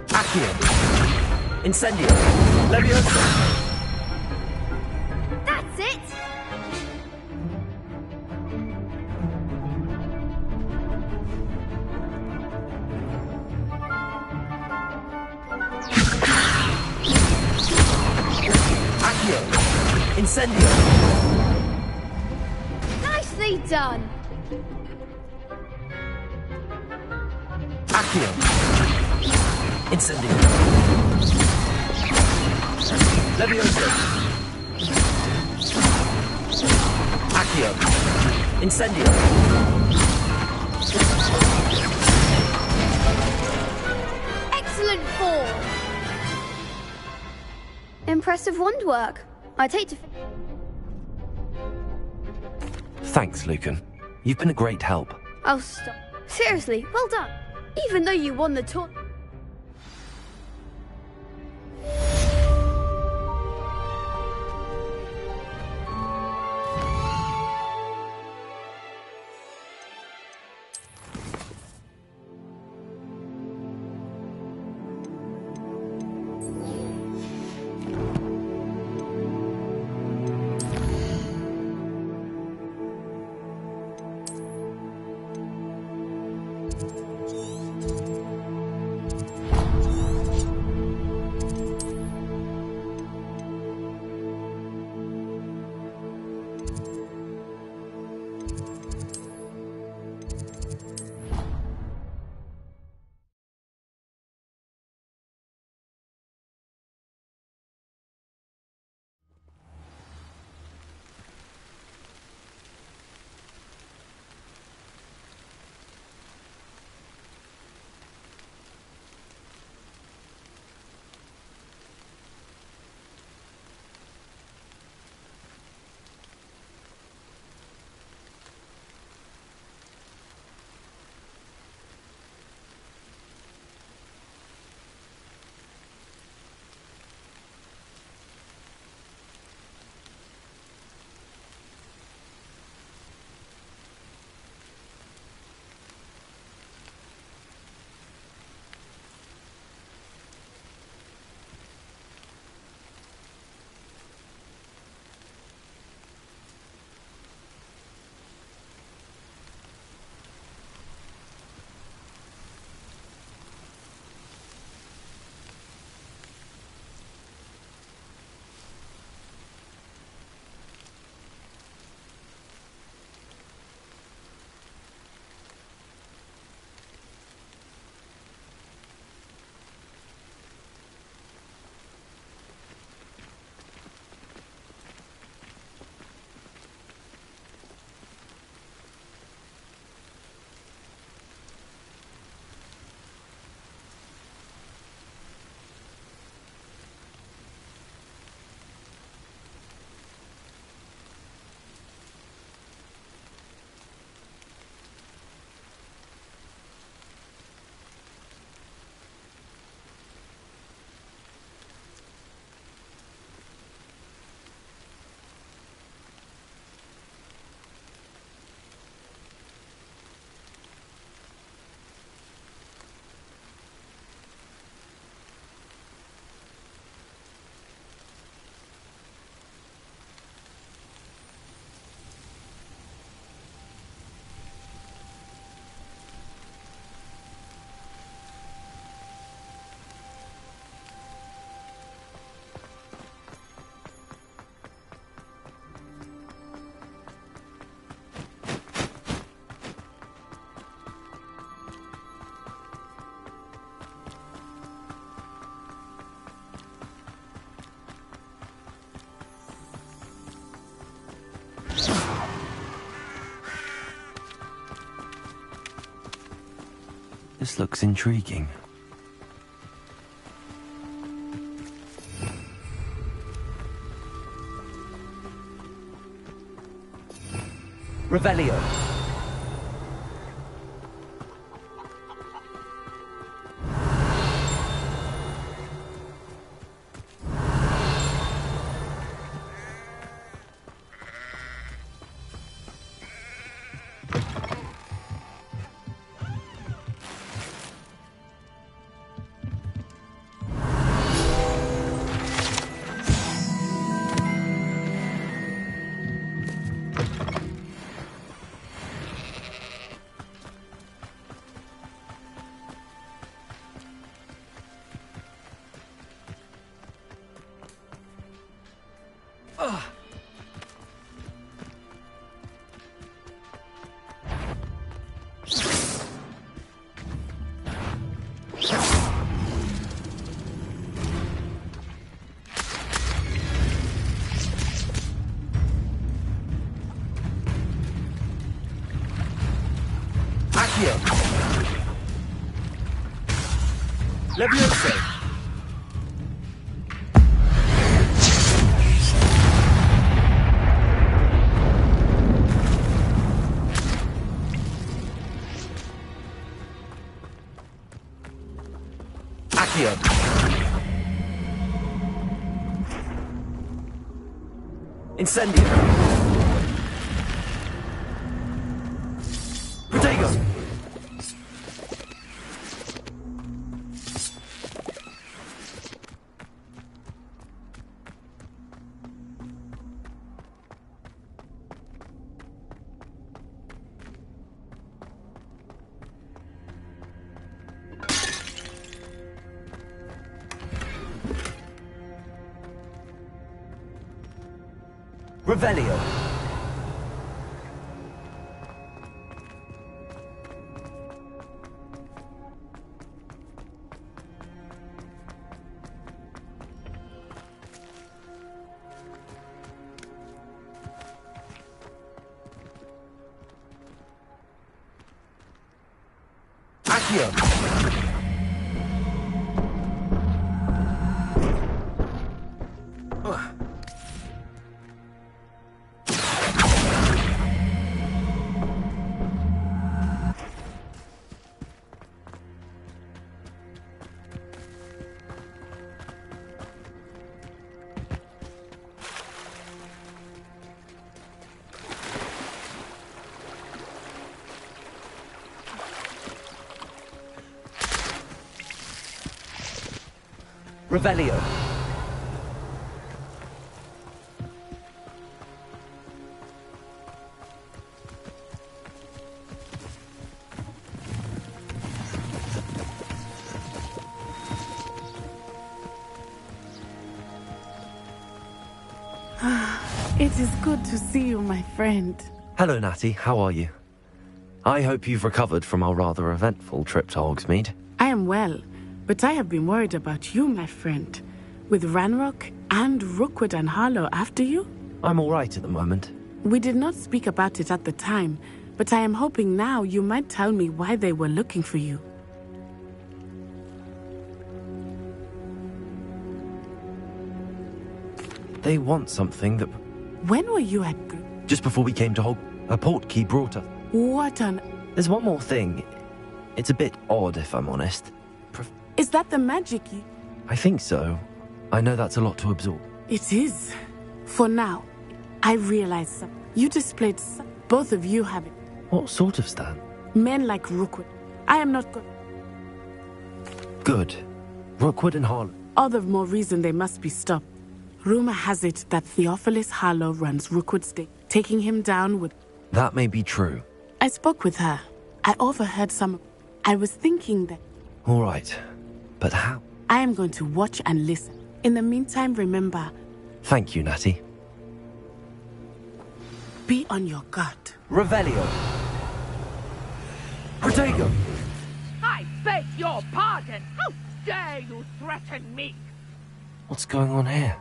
Accio! Incendio! Leviosa! That's it! Accio! Incendio! Nicely done! Accio! Incendio! Leviosa! Accio! Incendio! Excellent form! Impressive wand work. I'd hate to... Thanks, Lucan. You've been a great help. Oh, stop. Seriously, well done. Even though you won the tournament. This looks intriguing. Revelio. Levioso! Accio! Incendio! Protego! Revelio. Accio. Revelio. It is good to see you, my friend. Hello, Natty. How are you? I hope you've recovered from our rather eventful trip to Hogsmeade. I am well, but I have been worried about you, my friend. With Ranrock and Rookwood and Harlow after you? I'm all right at the moment. We did not speak about it at the time, but I am hoping now you might tell me why they were looking for you. They want something that... When were you at... Just before we came to Hog... A portkey brought us... What on... There's one more thing. It's a bit odd, if I'm honest. Is that the magic you... I think so. I know that's a lot to absorb. It is. For now, I realize something. You displayed both of you have it. What sort of stand? Men like Rookwood. I am not good. Good. Rookwood and Harlow. All the more reason they must be stopped. Rumor has it that Theophilus Harlow runs Rookwood's day, taking him down with... That may be true. I spoke with her. I overheard some... I was thinking that... All right. But how? I am going to watch and listen. In the meantime, remember... Thank you, Natty. Be on your guard. Revelio. Protego. I beg your pardon. How dare you threaten me? What's going on here?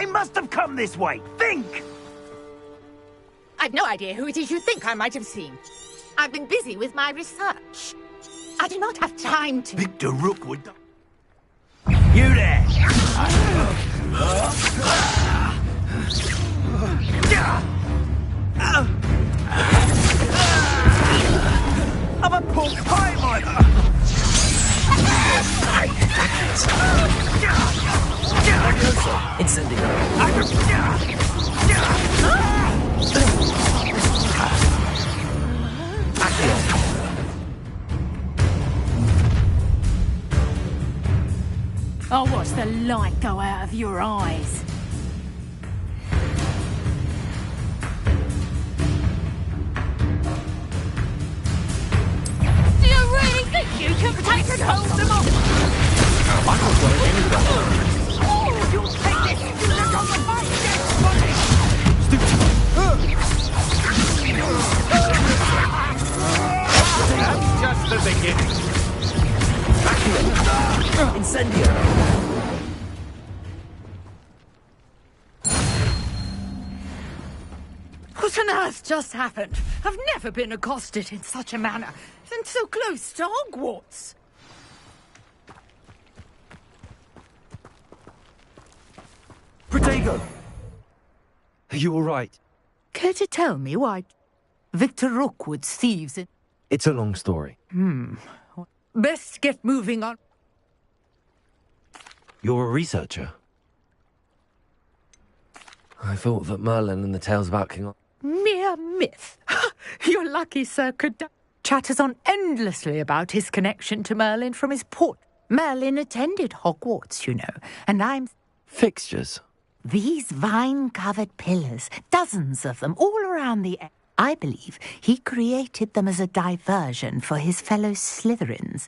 They must have come this way. Think! I've no idea who it is you think I might have seen. I've been busy with my research. I do not have time to... Victor Rookwood. You there! I'm a pork pie miner! Incendio. I'll watch the light go out of your eyes. Do you really think you can take and hold them off? I can't go anywhere. Oh, you'll take this! You look on the fight, That's just the beginning. Incendio. What on earth just happened? I've never been accosted in such a manner, and so close to Hogwarts. Protego! Are you alright? Care to tell me why Victor Rookwood's thieves... It's a long story. Best get moving on. You're a researcher? I thought that Merlin and the tales about King... Mere myth. You're lucky Sir Cadogan chatters on endlessly about his connection to Merlin from his port. Merlin attended Hogwarts, you know, and I'm... Fixtures? These vine-covered pillars, dozens of them, all around the... I believe he created them as a diversion for his fellow Slytherins.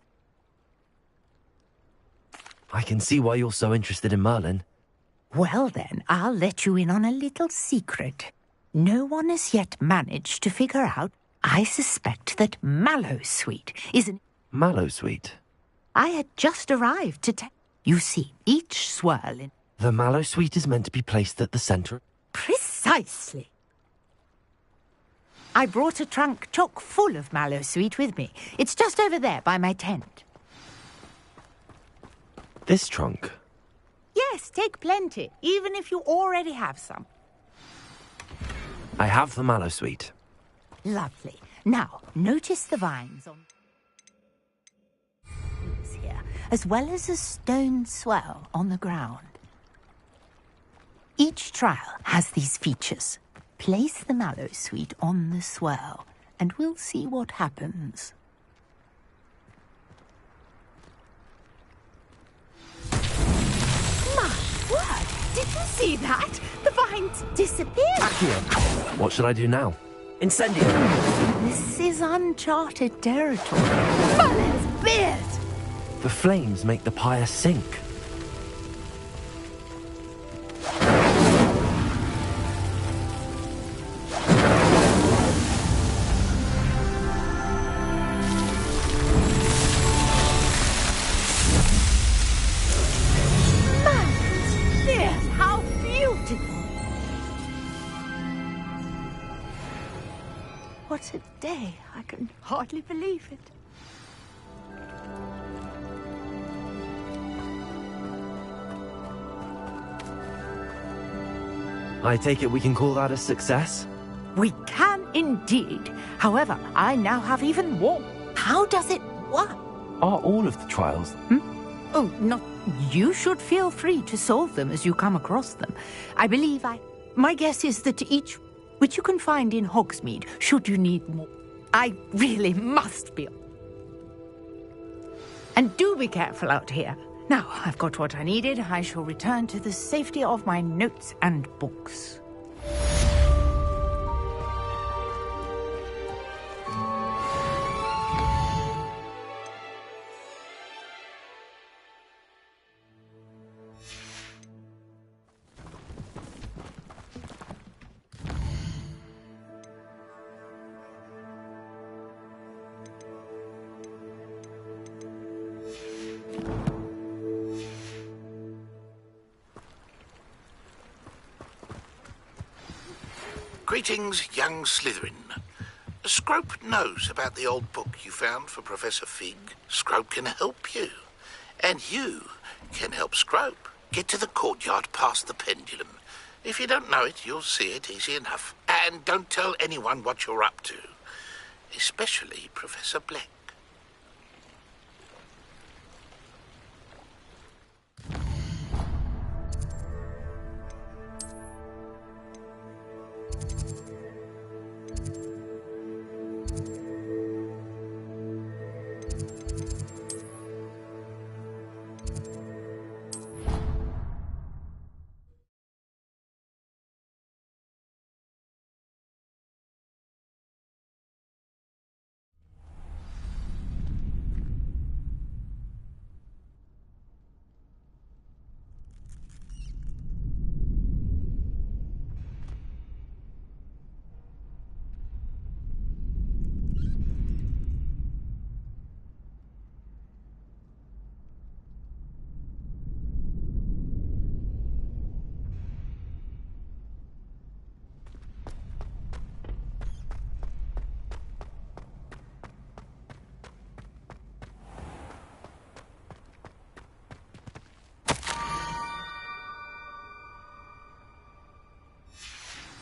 I can see why you're so interested in Merlin. Well then, I'll let you in on a little secret. No one has yet managed to figure out. I suspect that Mallowsweet is an... Mallowsweet? I had just arrived to tell... You see, each swirl in... The Mallowsweet is meant to be placed at the centre. Precisely. I brought a trunk chock full of Mallowsweet with me. It's just over there by my tent. This trunk? Yes, take plenty, even if you already have some. I have the Mallowsweet. Lovely. Now, notice the vines on here, as well as a stone swell on the ground. Each trial has these features. Place the Mallowsweet on the swell, and we'll see what happens. My word! Did you see that? The vines disappeared! Accio! What should I do now? Incendio! This is uncharted territory. Merlin's beard! The flames make the pyre sink. What a day. I can hardly believe it. I take it we can call that a success? We can indeed. However, I now have even more. How does it work? Are all of the trials? Oh, not... You should feel free to solve them as you come across them. I believe My guess is that each... which you can find in Hogsmeade, should you need more. I really must be. And do be careful out here. Now, I've got what I needed. I shall return to the safety of my notes and books. Greetings, young Slytherin. Scrope knows about the old book you found for Professor Fig. Scrope can help you. And you can help Scrope get to the courtyard past the pendulum. If you don't know it, you'll see it easy enough. And don't tell anyone what you're up to. Especially Professor Black.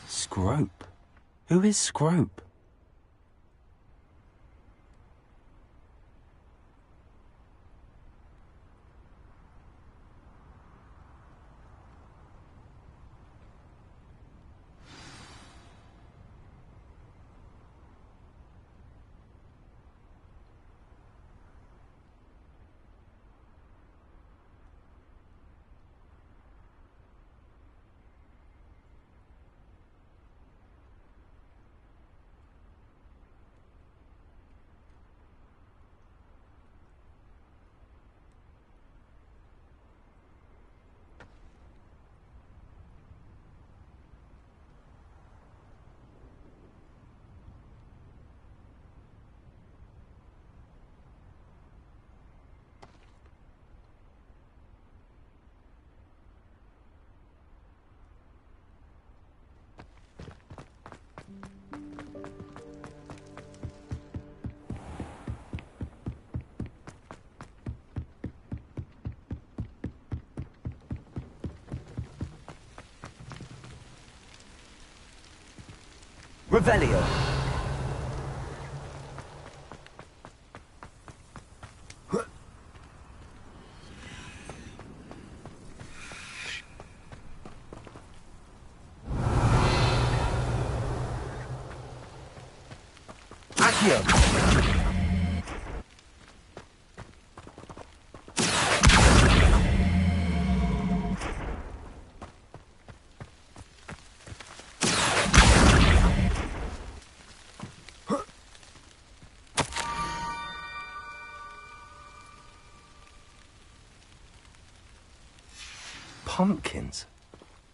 Scrope? Who is Scrope? Revelio. Accio. Pumpkins?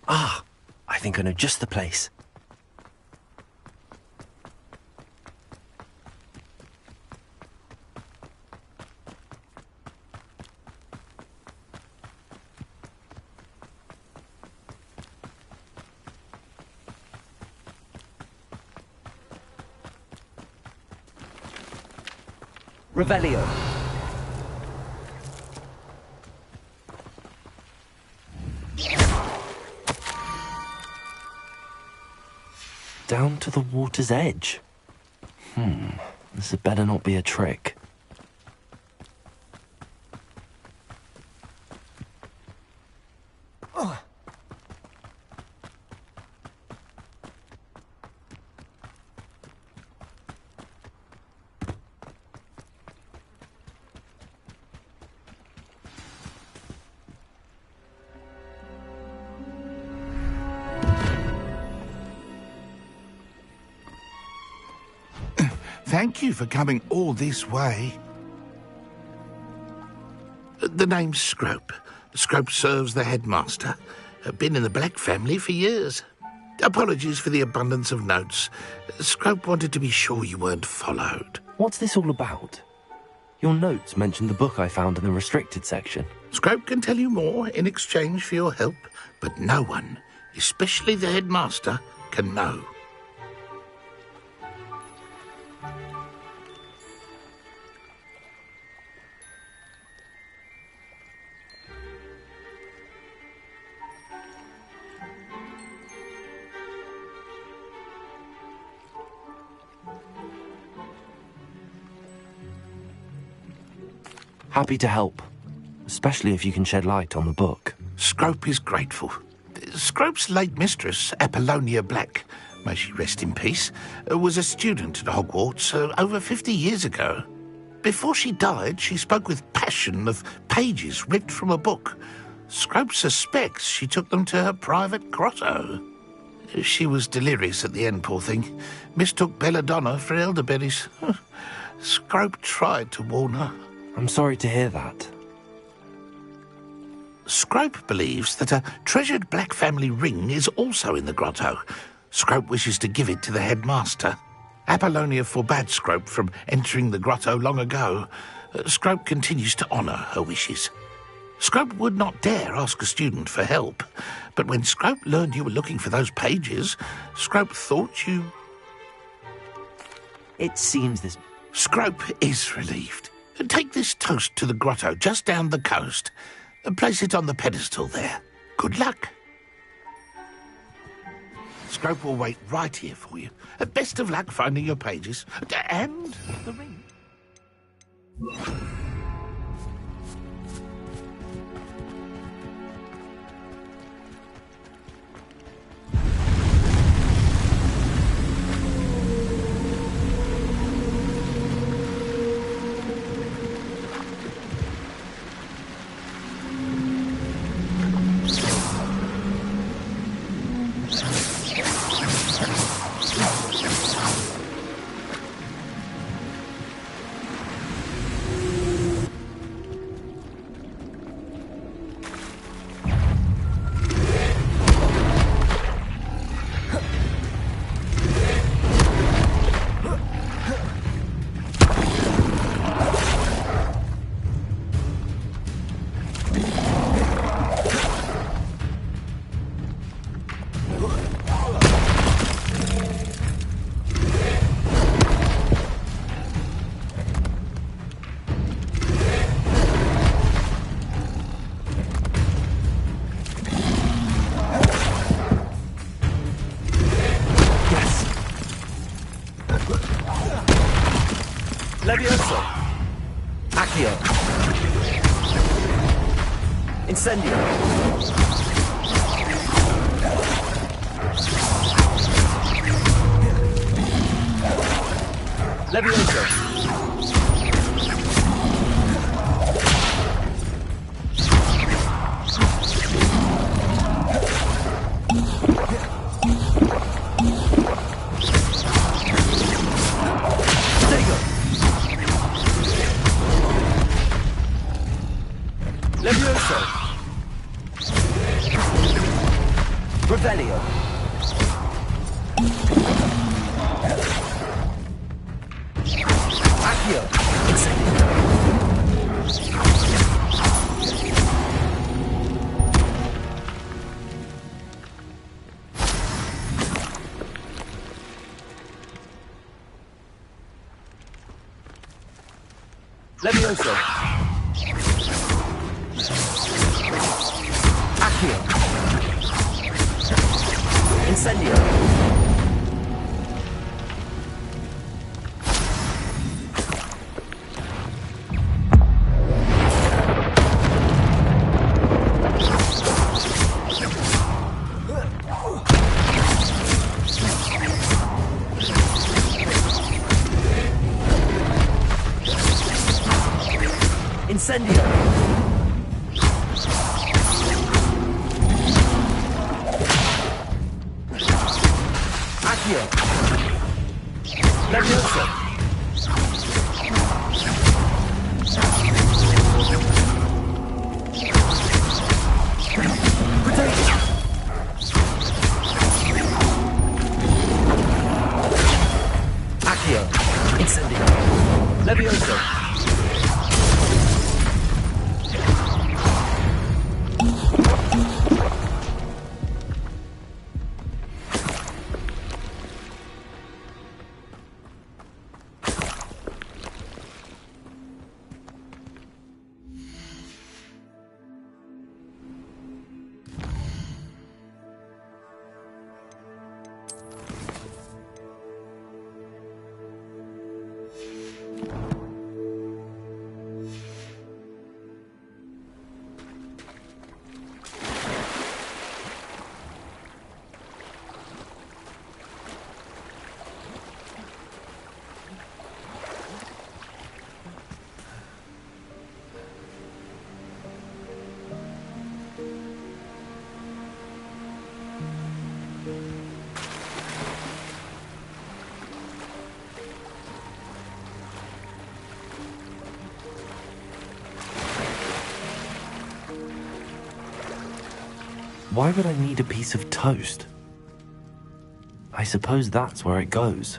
Ah, I think I know just the place. Revelio. Down to the water's edge. This had better not be a trick. Thank you for coming all this way. The name's Scrope. Scrope serves the headmaster. Been in the Black family for years. Apologies for the abundance of notes. Scrope wanted to be sure you weren't followed. What's this all about? Your notes mentioned the book I found in the restricted section. Scrope can tell you more in exchange for your help, but no one, especially the headmaster, can know. Happy to help, especially if you can shed light on the book. Scrope is grateful. Scrope's late mistress, Apollonia Black, may she rest in peace, was a student at Hogwarts over 50 years ago. Before she died, she spoke with passion of pages ripped from a book. Scrope suspects she took them to her private grotto. She was delirious at the end, poor thing. Mistook belladonna for elderberries. Scrope tried to warn her. I'm sorry to hear that. Scrope believes that a treasured Black family ring is also in the grotto. Scrope wishes to give it to the headmaster. Apollonia forbade Scrope from entering the grotto long ago. Scrope continues to honour her wishes. Scrope would not dare ask a student for help, but when Scrope learned you were looking for those pages, Scrope thought you... It seems this... Scrope is relieved. Take this toast to the grotto just down the coast. Place it on the pedestal there. Good luck. Scrope will wait right here for you. Best of luck finding your pages. And the ring. Levioso! Accio! Incendio! Levioso! Levioso! Revelio! Accio! Incendio! Levioso! Accio! Incendio! Incendio! Accio! Levioso! Potato! Accio! Incendio! Levioso! Why would I need a piece of toast? I suppose that's where it goes.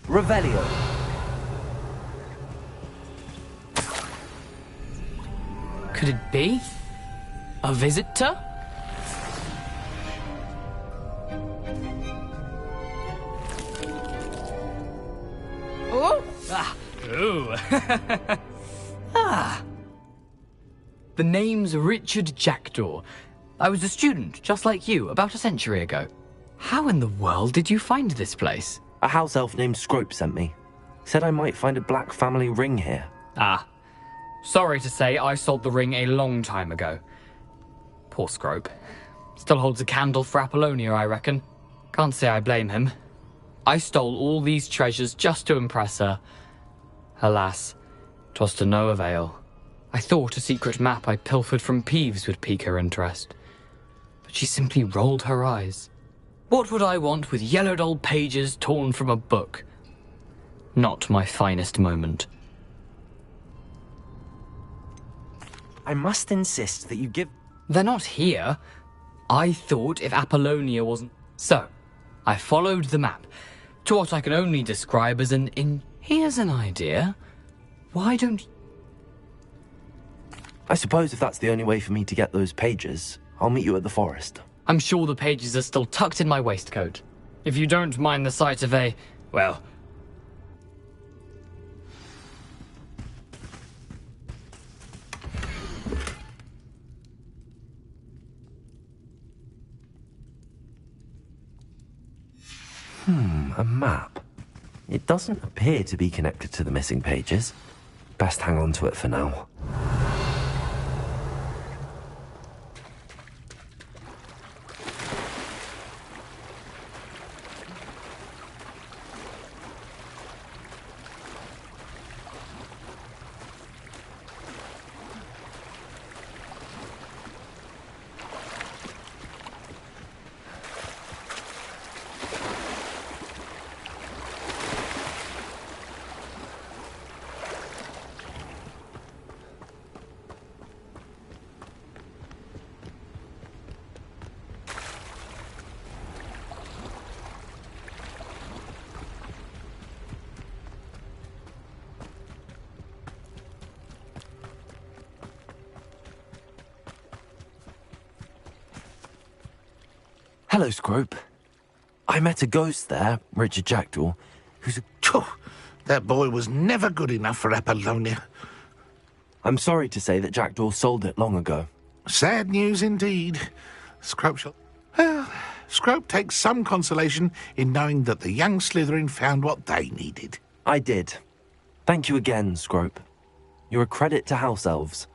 Revelio. Could it be? A visitor? Oh! Ah! Ooh! Ah! The name's Richard Jackdaw. I was a student, just like you, about a century ago. How in the world did you find this place? A house elf named Scrope sent me. Said I might find a black family ring here. Ah. Sorry to say, I sold the ring a long time ago. Poor Scrope. Still holds a candle for Apollonia, I reckon. Can't say I blame him. I stole all these treasures just to impress her. Alas, 'twas to no avail. I thought a secret map I pilfered from Peeves would pique her interest. But she simply rolled her eyes. What would I want with yellowed old pages torn from a book? Not my finest moment. I must insist that you give... They're not here. I thought if Apollonia wasn't... So, I followed the map to what I can only describe as an Here's an idea. Why don't... I suppose if that's the only way for me to get those pages, I'll meet you at the forest. I'm sure the pages are still tucked in my waistcoat. If you don't mind the sight of a... well... A map. It doesn't appear to be connected to the missing pages. Best hang on to it for now. Hello, Scrope. I met a ghost there, Richard Jackdaw, who's a... That boy was never good enough for Apollonia. I'm sorry to say that Jackdaw sold it long ago. Sad news indeed. Scrope shall... Well, Scrope takes some consolation in knowing that the young Slytherin found what they needed. I did. Thank you again, Scrope. You're a credit to House Elves.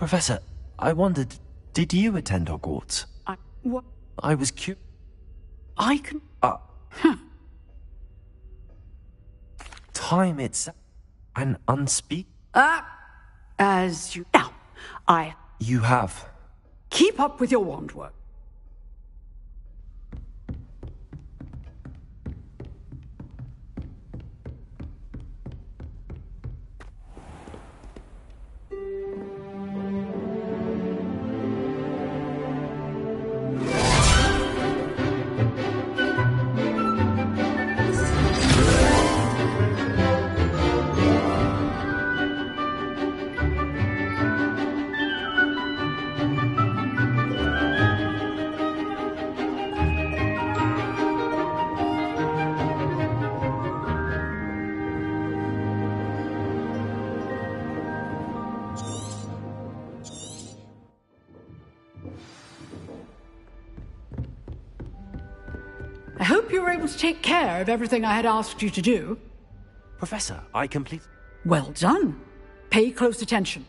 Professor, I wondered, did you attend Hogwarts? What? I was curious. I can... Time itself. An unspeak. As you... Now, You have. Keep up with your wand work. I hope you were able to take care of everything I had asked you to do. Professor, I complete... Well done. Pay close attention.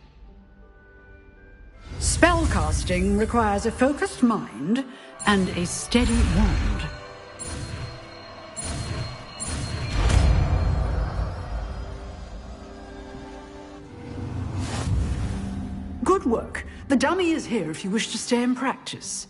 Spellcasting requires a focused mind and a steady wand. Good work. The dummy is here if you wish to stay and practice.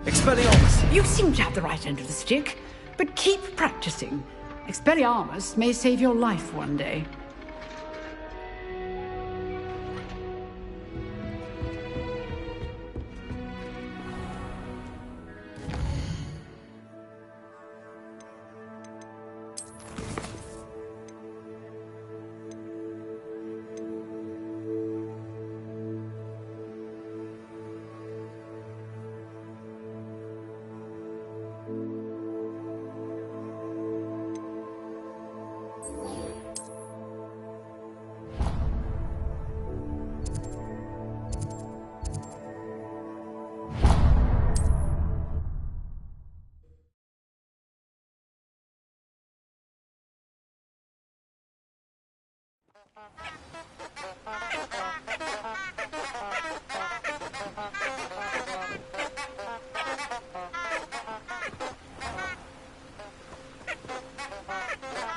Expelliarmus! You seem to have the right end of the stick, but keep practicing. Expelliarmus may save your life one day.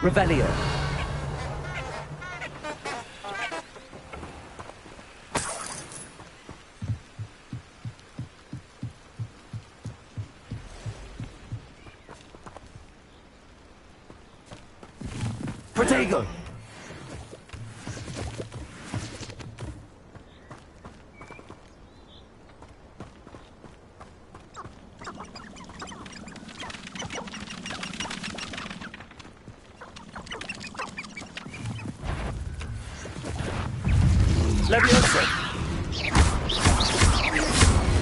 Revelio. Protego! Leviosa.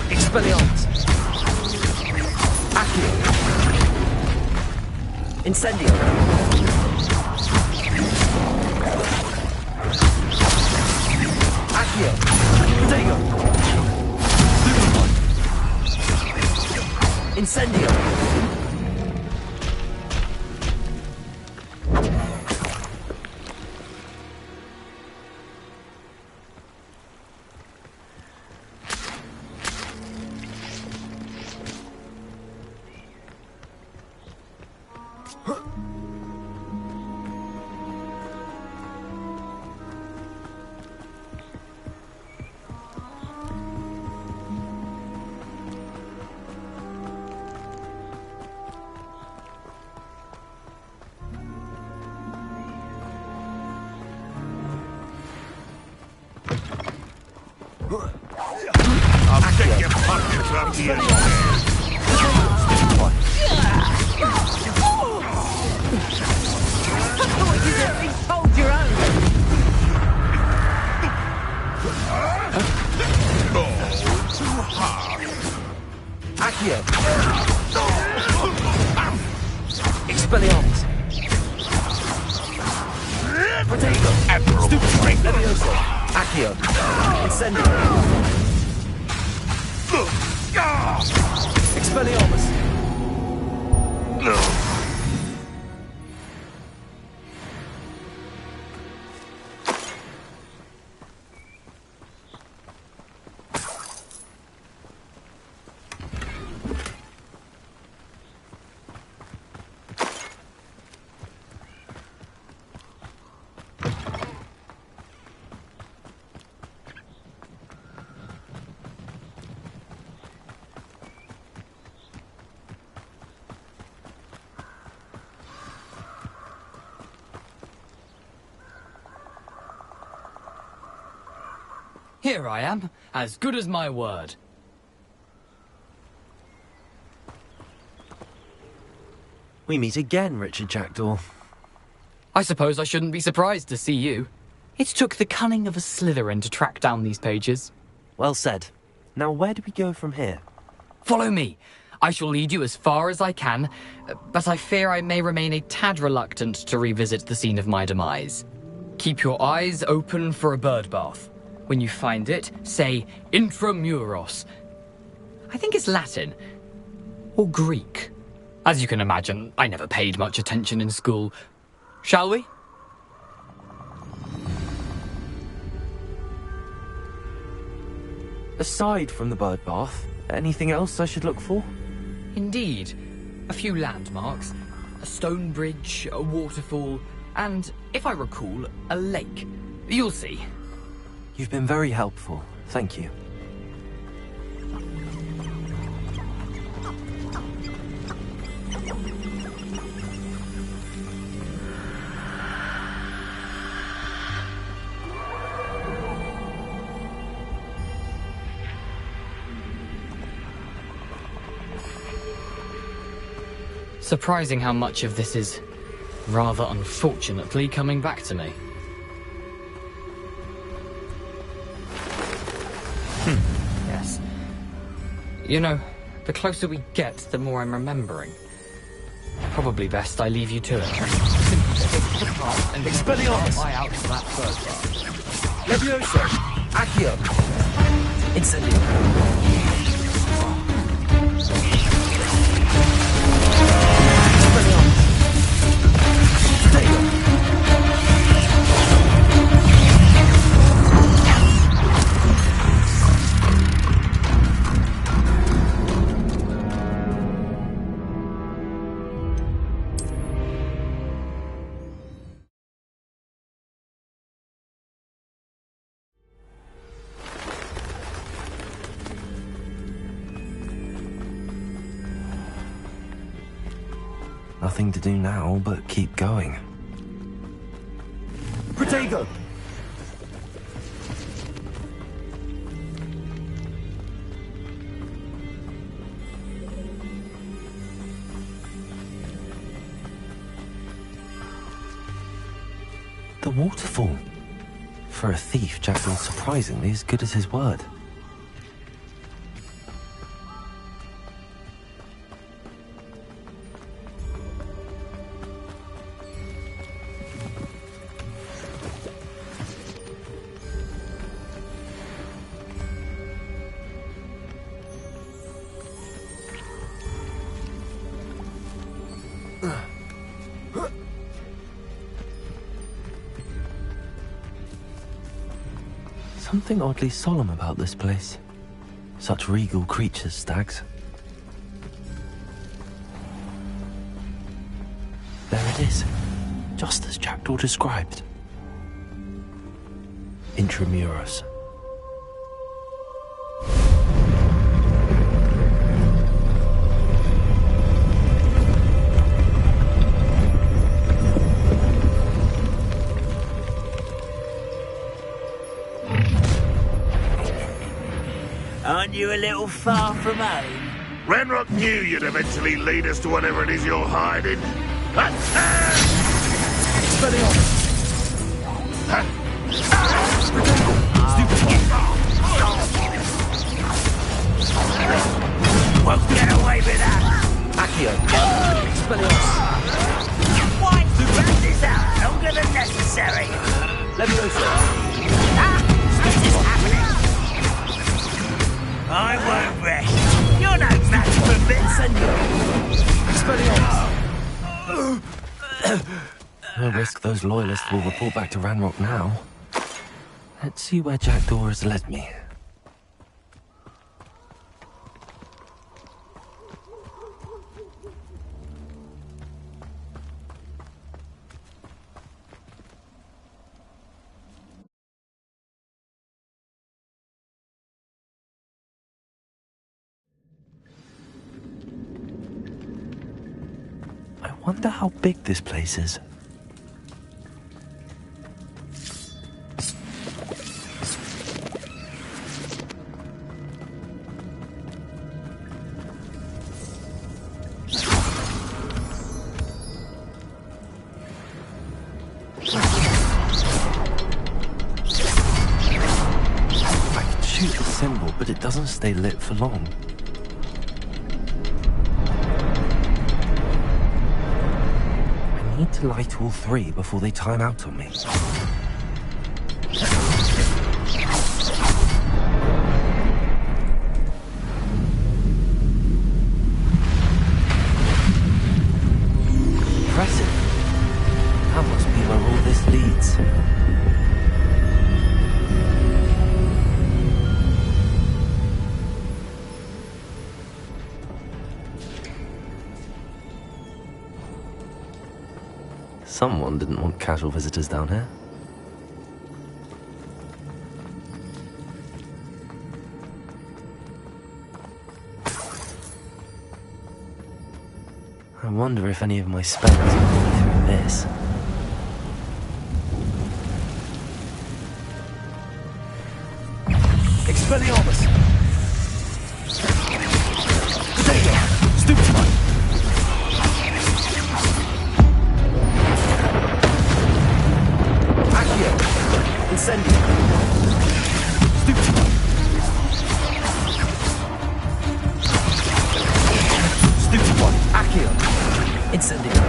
Expelliarmus. Accio. Incendio. Accio. Protego. Incendio. I'll take your pockets up here. Hold your own. Too hard. Accio. Expelliarmus. Protego! Stupid trick! Levioso! Accio! Incendio! Expelliarmus! Here I am, as good as my word. We meet again, Richard Jackdaw. I suppose I shouldn't be surprised to see you. It took the cunning of a Slytherin to track down these pages. Well said. Now where do we go from here? Follow me. I shall lead you as far as I can, but I fear I may remain a tad reluctant to revisit the scene of my demise. Keep your eyes open for a bird bath. When you find it, say Intramuros. I think it's Latin. Or Greek. As you can imagine, I never paid much attention in school. Shall we? Aside from the bird bath, anything else I should look for? Indeed. A few landmarks. A stone bridge, a waterfall, and, if I recall, a lake. You'll see. You've been very helpful. Thank you. Surprising how much of this is, rather unfortunately, coming back to me. Yes. You know, the closer we get, the more I'm remembering. Probably best I leave you to it. And Expelliarmus! Eye out for that first bar. Levioso! Accio! Incendio! Nothing to do now but keep going. Protego! The waterfall. For a thief, Jackdaw's surprisingly as good as his word. Something oddly solemn about this place. Such regal creatures, stags. There it is, just as Jackdaw described. Intramuros. Aren't you a little far from home? Ranrock knew you'd eventually lead us to whatever it is you're hiding. Won't get away with that! Accio! Why? Rat this out longer than necessary! Levioso! This is happening! I won't rest. You're no match for me! Expelliarmus! No risk those loyalists will report back to Ranrock now. Let's see where Jackdaw has led me. I wonder how big this place is. I can shoot the symbol, but it doesn't stay lit for long. I need to light all three before they time out on me. Impressive. That must be where all this leads. Someone didn't want casual visitors down here. I wonder if any of my spells will go through this. Expelliarmus! Potato! Stupefy! Accio! Incendio! Stupefy! Stupefy! Accio! Incendio!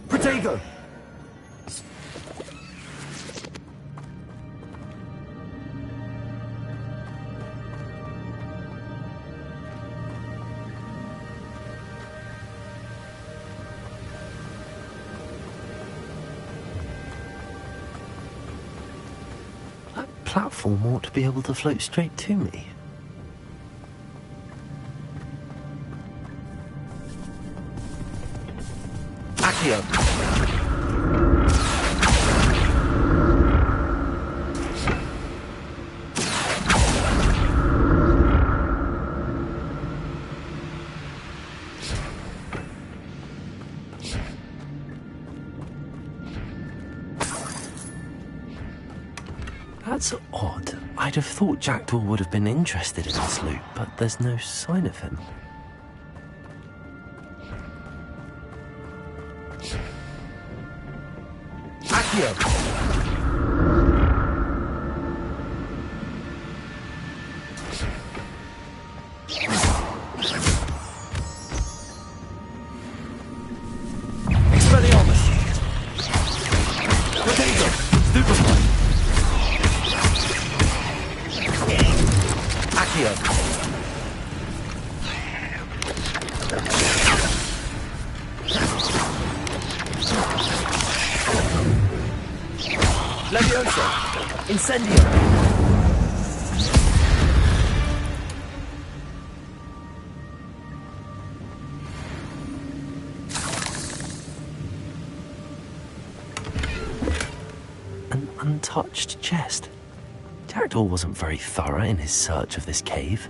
Protego! That platform ought to be able to float straight to me. Accio! That's odd. I'd have thought Jackdaw would have been interested in this loot, but there's no sign of him. Accio! Expelliarmus! Potato! Stupefy! Accio! Levioso! Incendio! An untouched chest. Jackdaw wasn't very thorough in his search of this cave.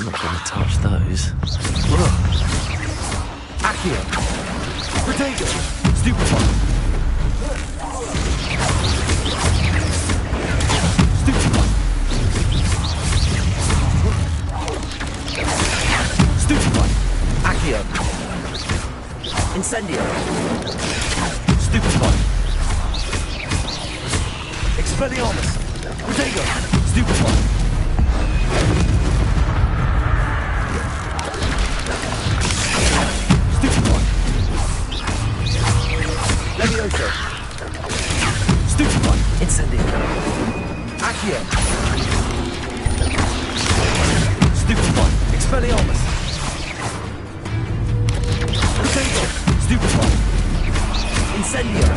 Not gonna touch those. Accio! Protego! Stupefy! Stupefy! Stupefy! Accio! Incendio! Stupefy! Expelliarmus! Protego! Stupefy! Levioso. Stupefy. Incendio. Accio. Stupefy. Expelliarmus. Protego. Stupefy. Incendio.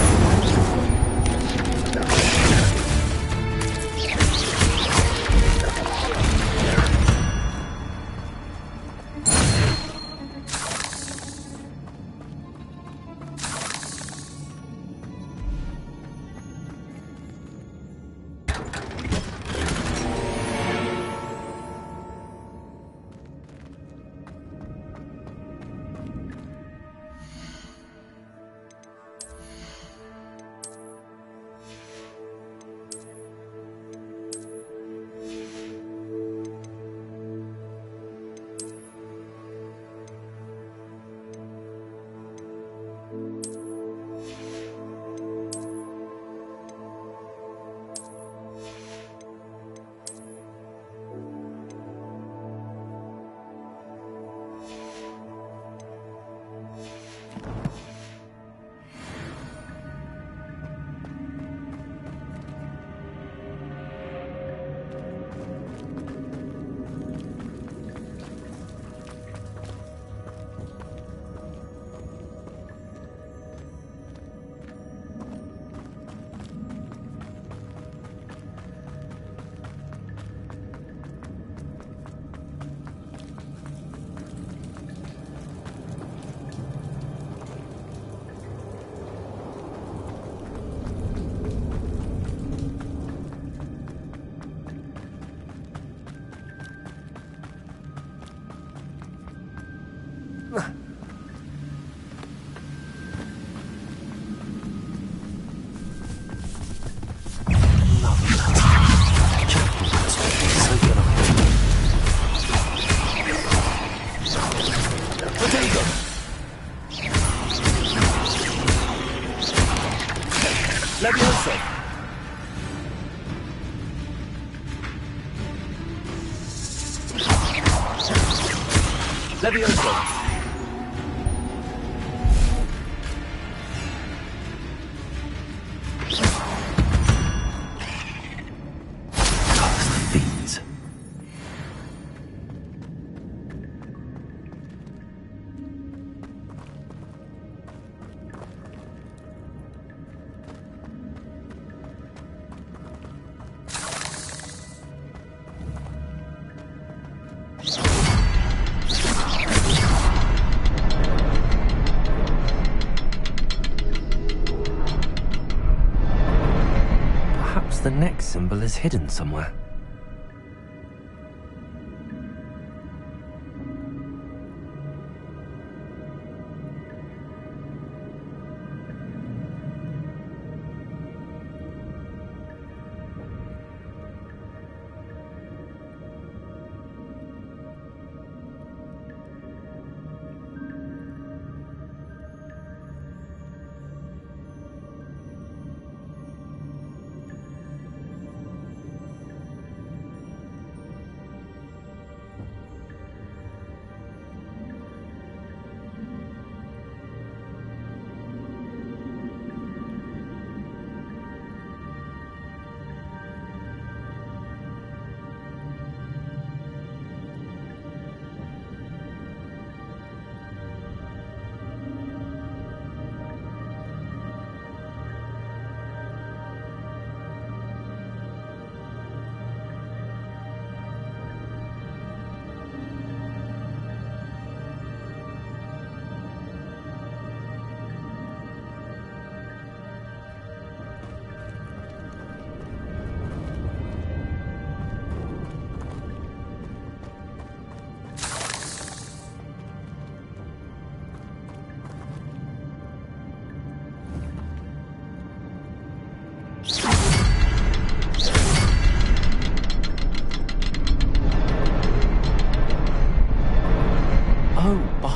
Levioso. Levioso. Fiends. Perhaps the next symbol is hidden somewhere.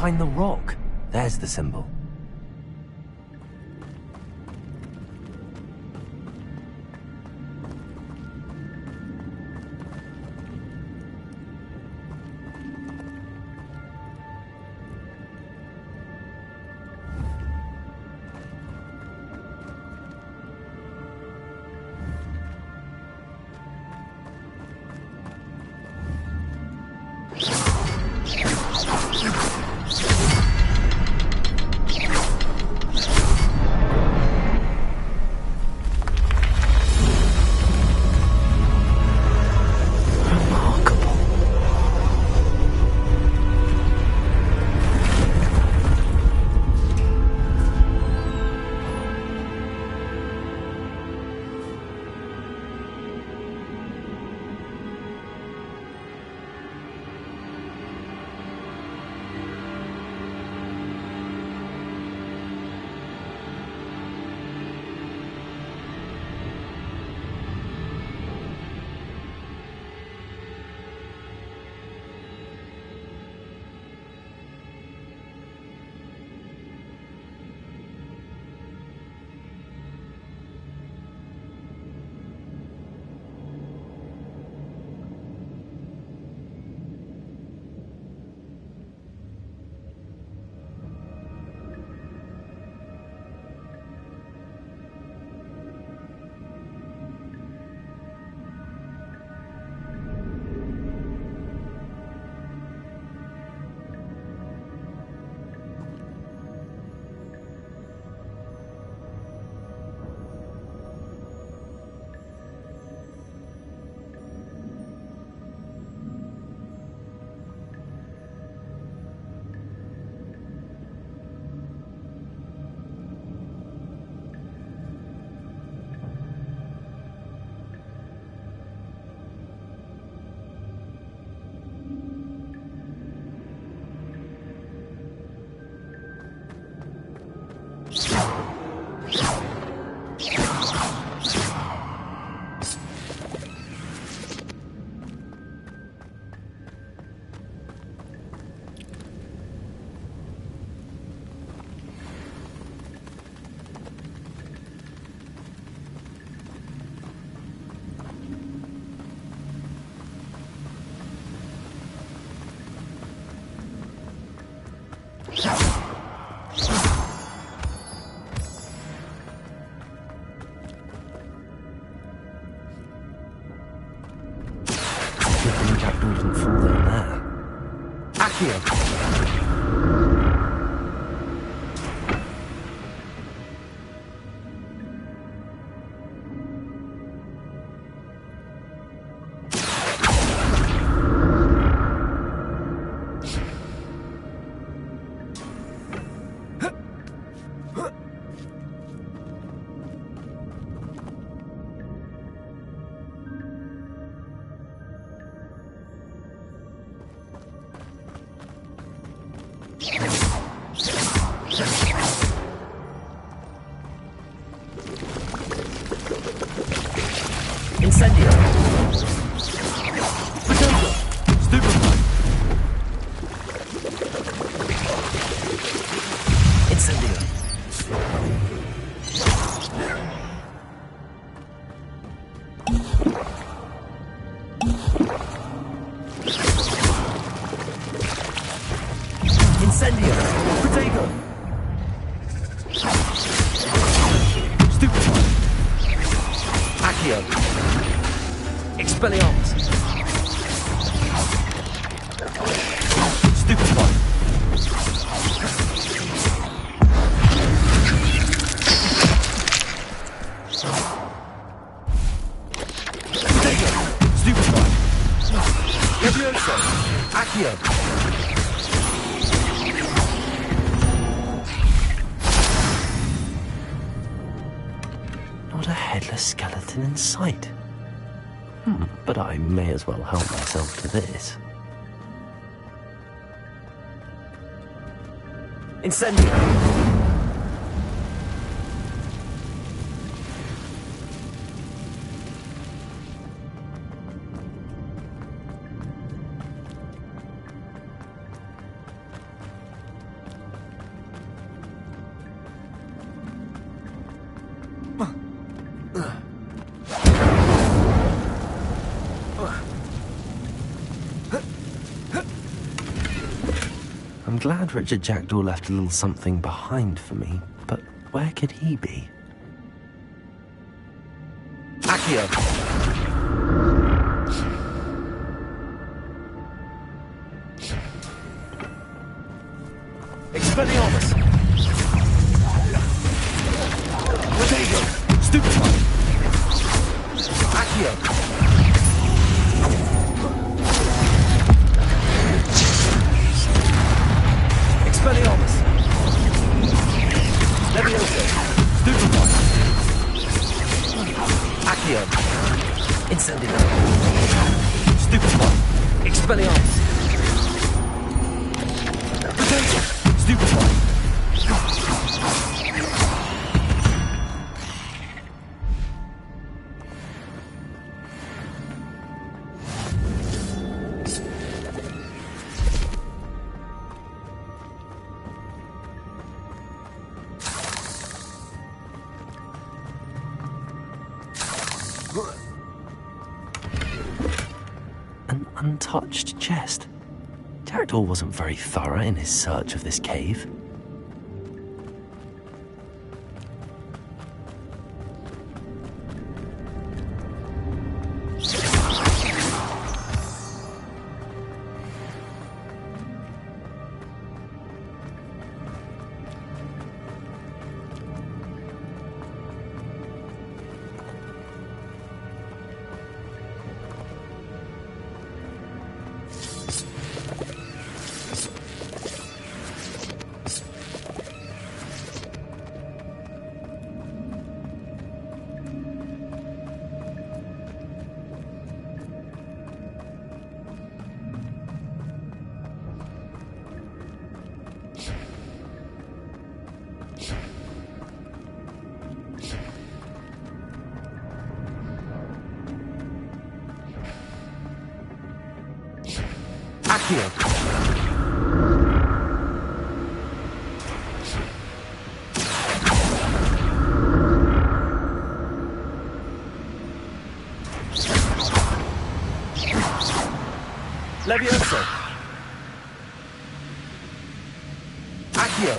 behind the rock. There's the symbol. Not a headless skeleton in sight. But I may as well help myself to this. Incendio! I'm glad Richard Jackdaw left a little something behind for me, but where could he be? Accio! Expelliarmus! Rodego! Stupefy! Accio! Expelliarmus! Levioso! Stupefy! Accio! Incendio! Stupefy! Expelliarmus! Rodego! Stupefy! An untouched chest. Jackdaw wasn't very thorough in his search of this cave. Accio! Levioso! Accio!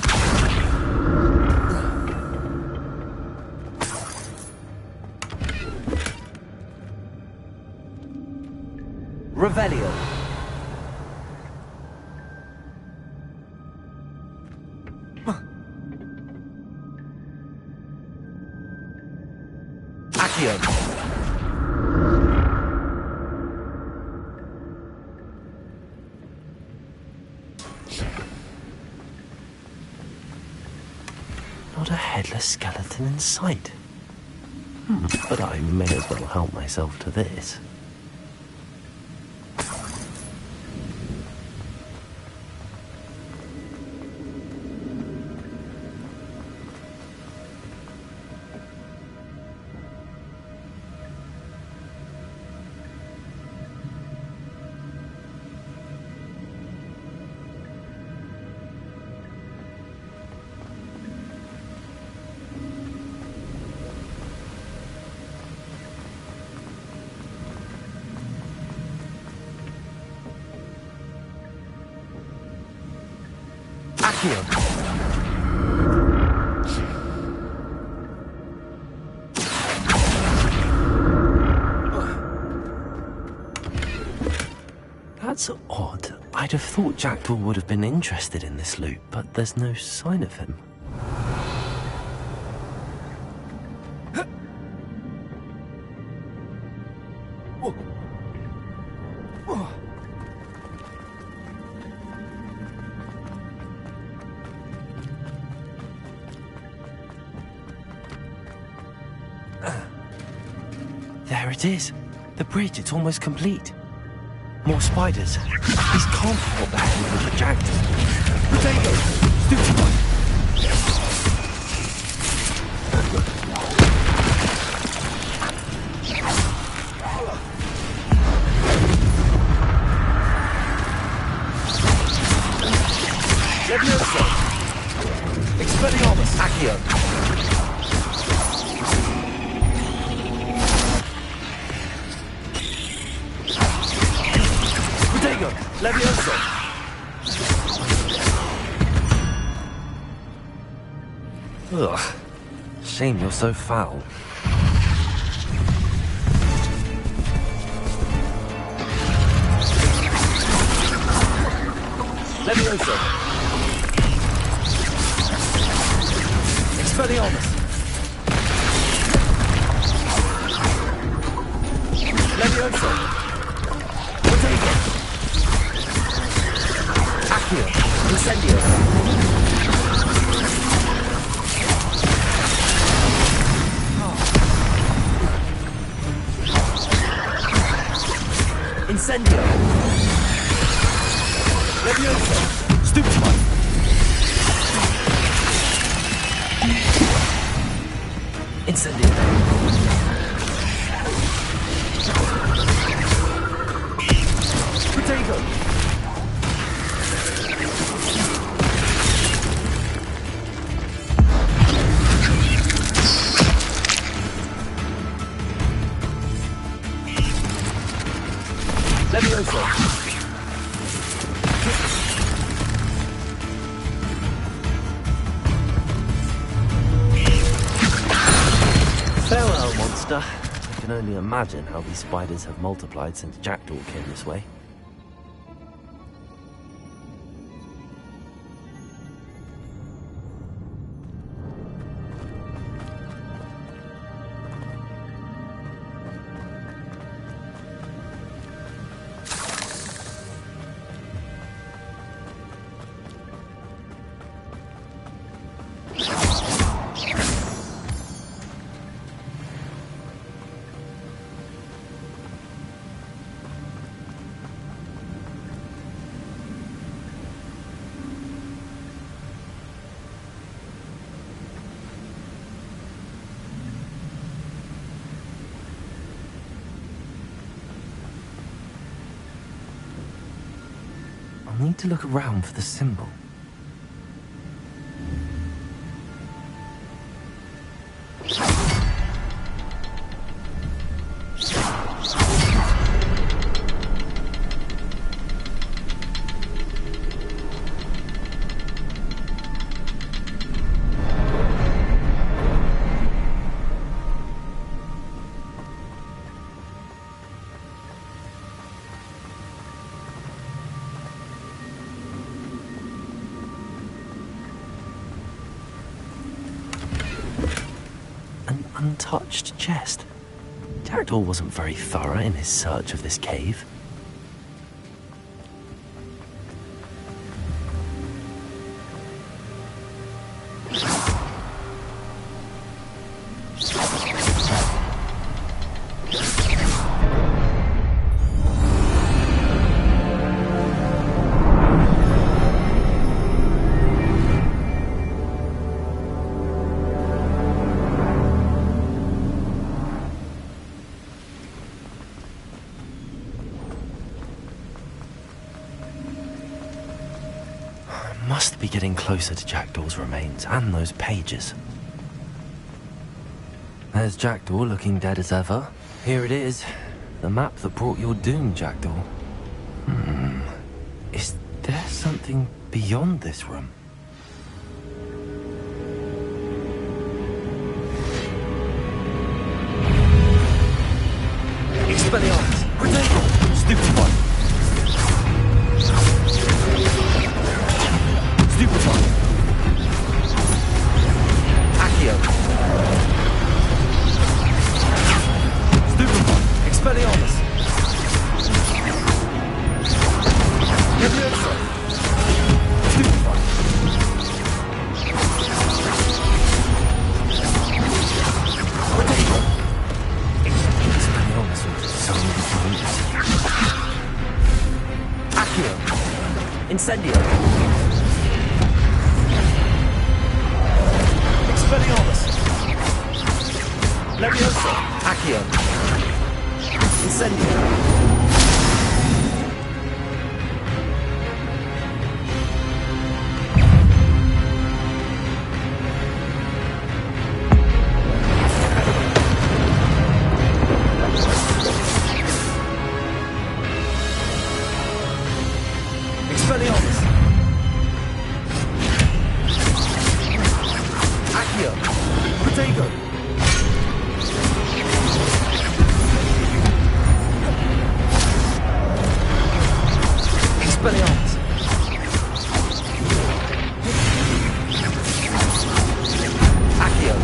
Revelio! Accio! Not a headless skeleton in sight. But I may as well help myself to this. Accio! That's odd. I'd have thought Jackdaw would have been interested in this loot, but there's no sign of him. There it is. The bridge, it's almost complete. More spiders. These can't be what the hell with the Jackdaw. Potato! Stupefy! Levioso! Expelliarmus! Accio! Levioso! Ugh. Shame you're so foul. Levioso! Expelliarmus! Levioso! Protego! Accio! Incendio! Incendio! Levioso! Stupefy! Incendio! Protego! Levioso! Farewell, monster. I can only imagine how these spiders have multiplied since Jackdaw came this way. I'll need to look around for the symbol. Untouched chest. Jackdaw wasn't very thorough in his search of this cave. Must be getting closer to Jackdaw's remains and those pages. There's Jackdaw looking dead as ever. Here it is. The map that brought your doom, Jackdaw. Is there something beyond this room? Expelliarmus! Protego! Stupefy! Stupefy! Accio! Stupefy! Expelliarmus! Levioso! Stupefy! Protego! Expelliarmus was so dangerous. Accio! Incendio! Expelliarmus! Levioso! Accio! Incendio! Expelliarmus! Accio! Protego! Expelliarmus! Accio!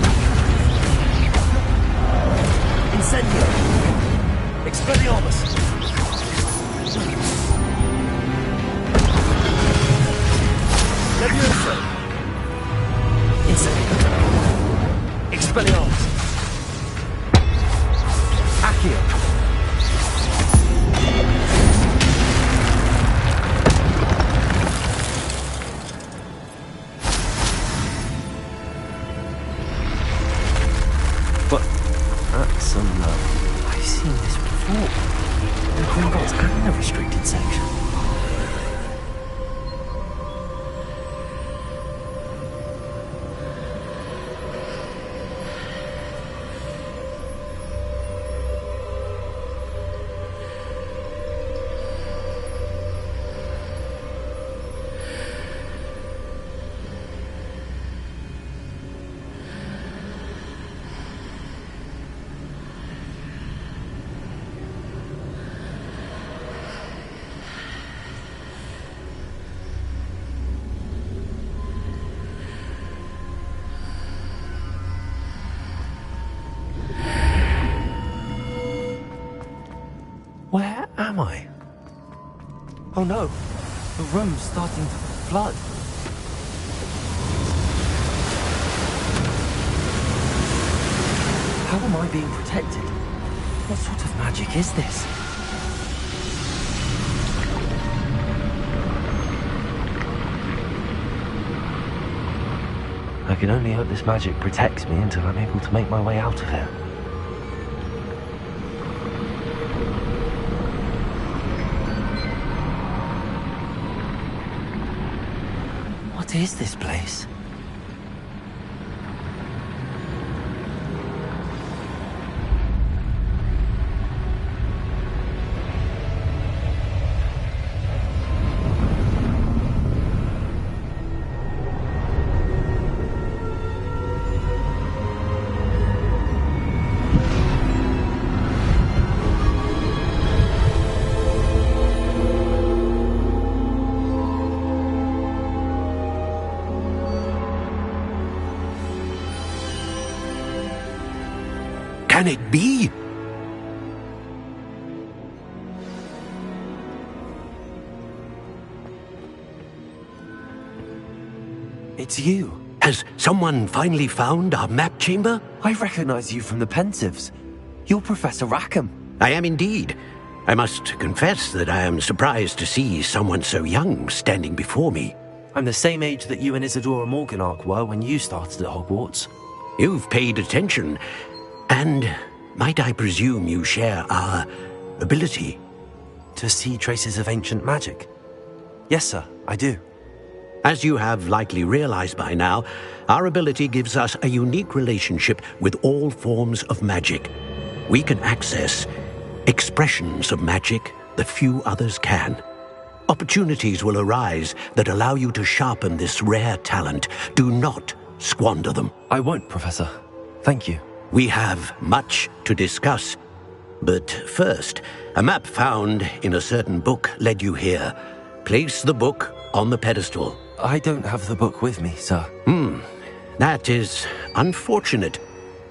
Incendio! Expelliarmus! Levioso! Incendio! Expelliarmus! Accio! But that's some I've seen this before. The Gringotts and the restricted section. Where am I? Oh no, the room's starting to flood. How am I being protected? What sort of magic is this? I can only hope this magic protects me until I'm able to make my way out of here. What is this place? Can it be? It's you. Has someone finally found our map chamber? I recognize you from the Pensieves. You're Professor Rackham. I am indeed. I must confess that I am surprised to see someone so young standing before me. I'm the same age that you and Isadora Morganach were when you started at Hogwarts. You've paid attention. And might I presume you share our ability? To see traces of ancient magic? Yes, sir, I do. As you have likely realized by now, our ability gives us a unique relationship with all forms of magic. We can access expressions of magic that few others can. Opportunities will arise that allow you to sharpen this rare talent. Do not squander them. I won't, Professor. Thank you. We have much to discuss. But first, a map found in a certain book led you here. Place the book on the pedestal. I don't have the book with me, sir. That is unfortunate.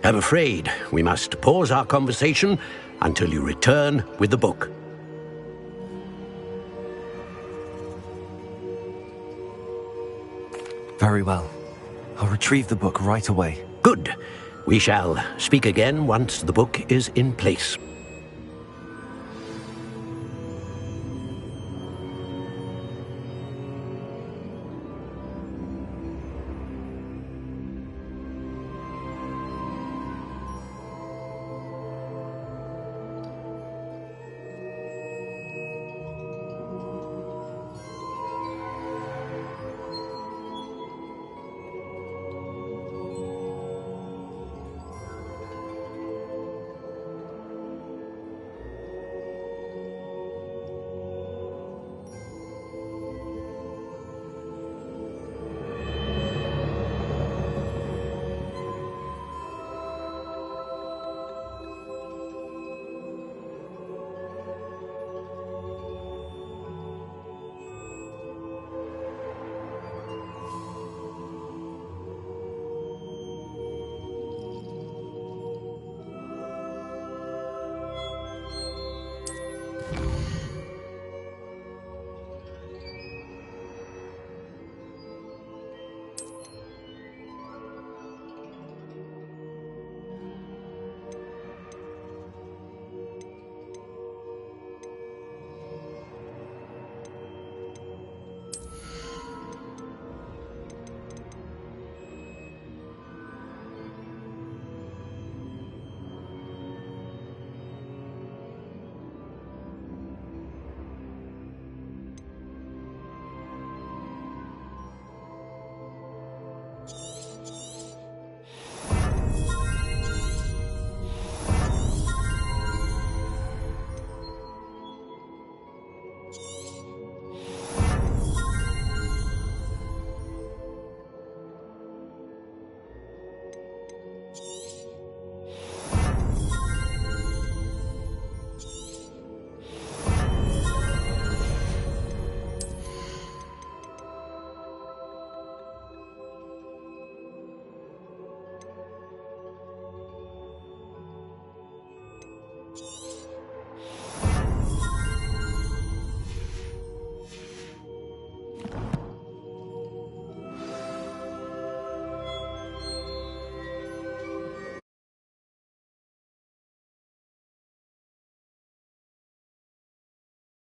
I'm afraid we must pause our conversation until you return with the book. Very well. I'll retrieve the book right away. Good. We shall speak again once the book is in place.